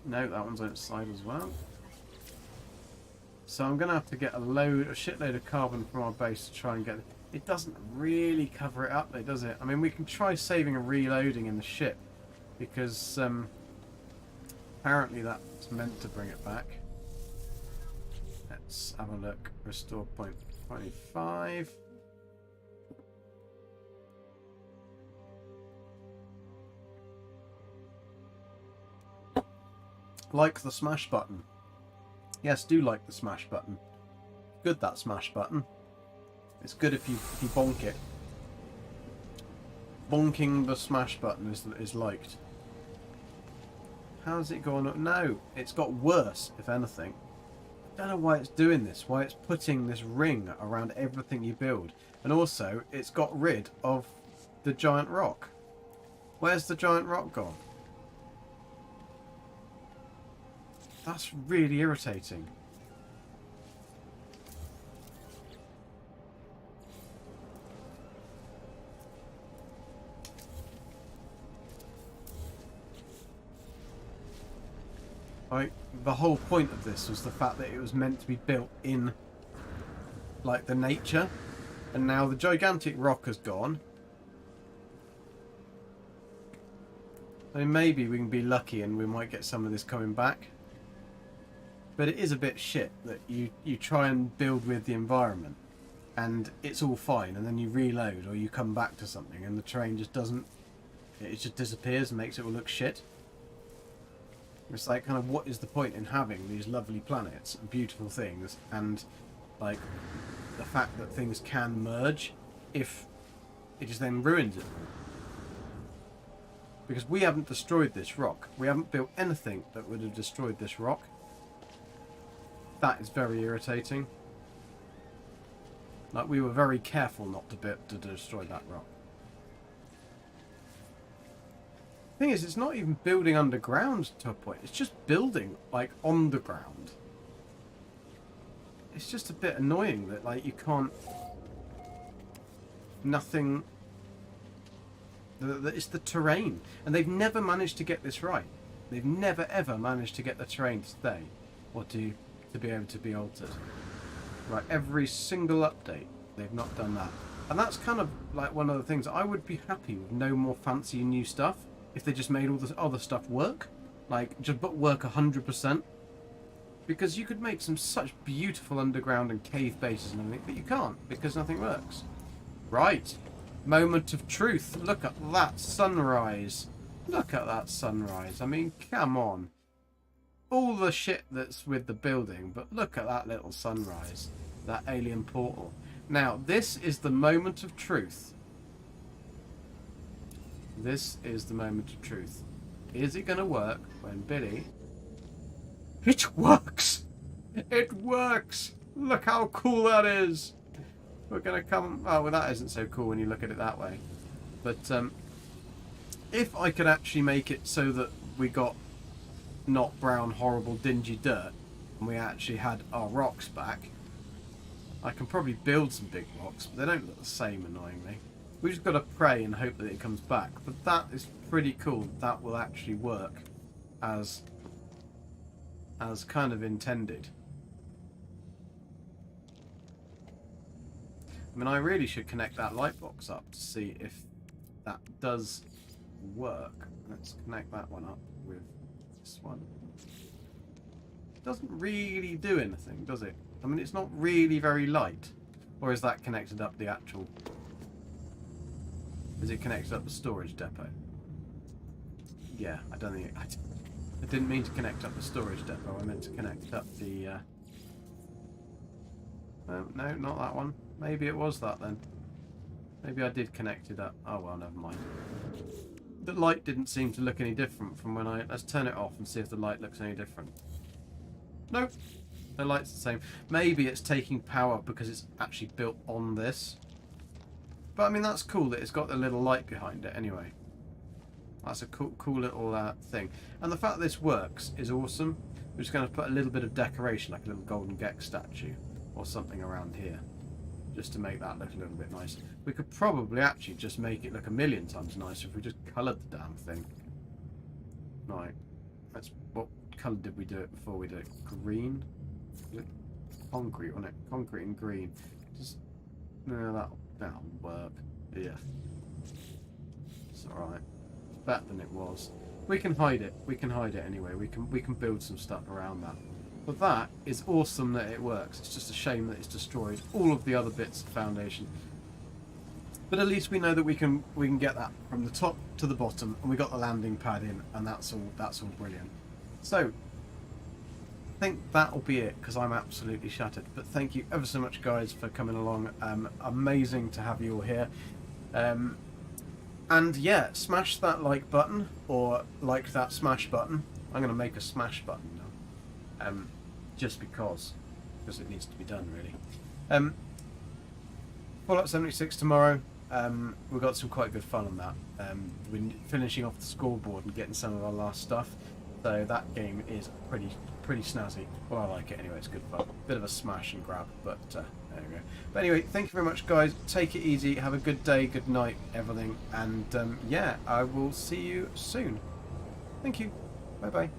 No, that one's on its side as well. So I'm going to have to get a shitload of carbon from our base to try and get... It doesn't really cover it up, though, does it? I mean, we can try saving and reloading in the ship. Because apparently that's meant to bring it back. Let's have a look. Restore point 25. Like the smash button. Yes, do like the smash button. Good, that smash button. It's good if you bonk it. Bonking the smash button is liked. How's it going up? No, it's got worse, if anything. I don't know why it's doing this, why it's putting this ring around everything you build. And also, it's got rid of the giant rock. Where's the giant rock gone? That's really irritating. Like, the whole point of this was the fact that it was meant to be built in, like, the nature. And now the gigantic rock has gone. I mean, maybe we can be lucky and we might get some of this coming back. But it is a bit shit that you try and build with the environment and it's all fine, and then you reload or you come back to something and the terrain just doesn't... It just disappears and makes it all look shit. It's like, kind of, what is the point in having these lovely planets and beautiful things and, like, the fact that things can merge if it just then ruins it? Because we haven't destroyed this rock. We haven't built anything that would have destroyed this rock. That is very irritating. Like, we were very careful not to destroy that rock. Thing is, it's not even building underground to a point. It's just building, like, on the ground. It's just a bit annoying that, like, you can't... Nothing... It's the terrain. And they've never managed to get this right. They've never, ever managed to get the terrain to stay. Or to be able to be altered. Right, every single update, they've not done that. And that's kind of, like, one of the things. I would be happy with no more fancy new stuff. If they just made all this other stuff work, like, just work 100%, because you could make some such beautiful underground and cave bases and everything, but you can't because nothing works. Right, moment of truth. Look at that sunrise. Look at that sunrise. I mean, come on. All the shit that's with the building, but look at that little sunrise, that alien portal. Now, this is the moment of truth. This is the moment of truth. Is it going to work when Billy... It works! It works! Look how cool that is! We're going to come... Oh, well, that isn't so cool when you look at it that way. But, if I could actually make it so that we got not brown, horrible, dingy dirt, and we actually had our rocks back, I can probably build some big rocks, but they don't look the same, annoyingly. We've just got to pray and hope that it comes back. But that is pretty cool. That will actually work as kind of intended. I mean, I really should connect that light box up to see if that does work. Let's connect that one up with this one. It doesn't really do anything, does it? I mean, it's not really very light. Or is that connected up the actual... Is it connected up the storage depot? Yeah, I don't think... I didn't mean to connect up the storage depot. I meant to connect up the... no, not that one. Maybe it was that then. Maybe I did connect it up. Oh well, never mind. The light didn't seem to look any different from when I... Let's turn it off and see if the light looks any different. Nope. The light's the same. Maybe it's taking power because it's actually built on this. But I mean, that's cool that it's got the little light behind it anyway. That's a cool little thing. And the fact that this works is awesome. We're just going to put a little bit of decoration, like a little Golden Gek statue or something around here, just to make that look a little bit nicer. We could probably actually just make it look a million times nicer if we just coloured the damn thing. Right. What colour did we do it before we did it? Green? Concrete, wasn't it? Concrete and green. Just... No, that'll work. Yeah. It's alright. It's better than it was. We can hide it. We can hide it anyway. We can build some stuff around that. But that is awesome that it works. It's just a shame that it's destroyed all of the other bits of foundation. But at least we know that we can get that from the top to the bottom, and we got the landing pad in, and that's all brilliant. So I think that'll be it, because I'm absolutely shattered. But thank you ever so much, guys, for coming along. Amazing to have you all here. And yeah, smash that like button, or like that smash button. I'm going to make a smash button now, just because it needs to be done, really. Fallout 76 tomorrow. We've got some quite good fun on that. We're finishing off the scoreboard and getting some of our last stuff. So that game is pretty snazzy. Well, I like it anyway. It's good fun. Bit of a smash and grab, but there we go. But anyway, thank you very much, guys. Take it easy. Have a good day, good night, everything. And yeah, I will see you soon. Thank you. Bye bye.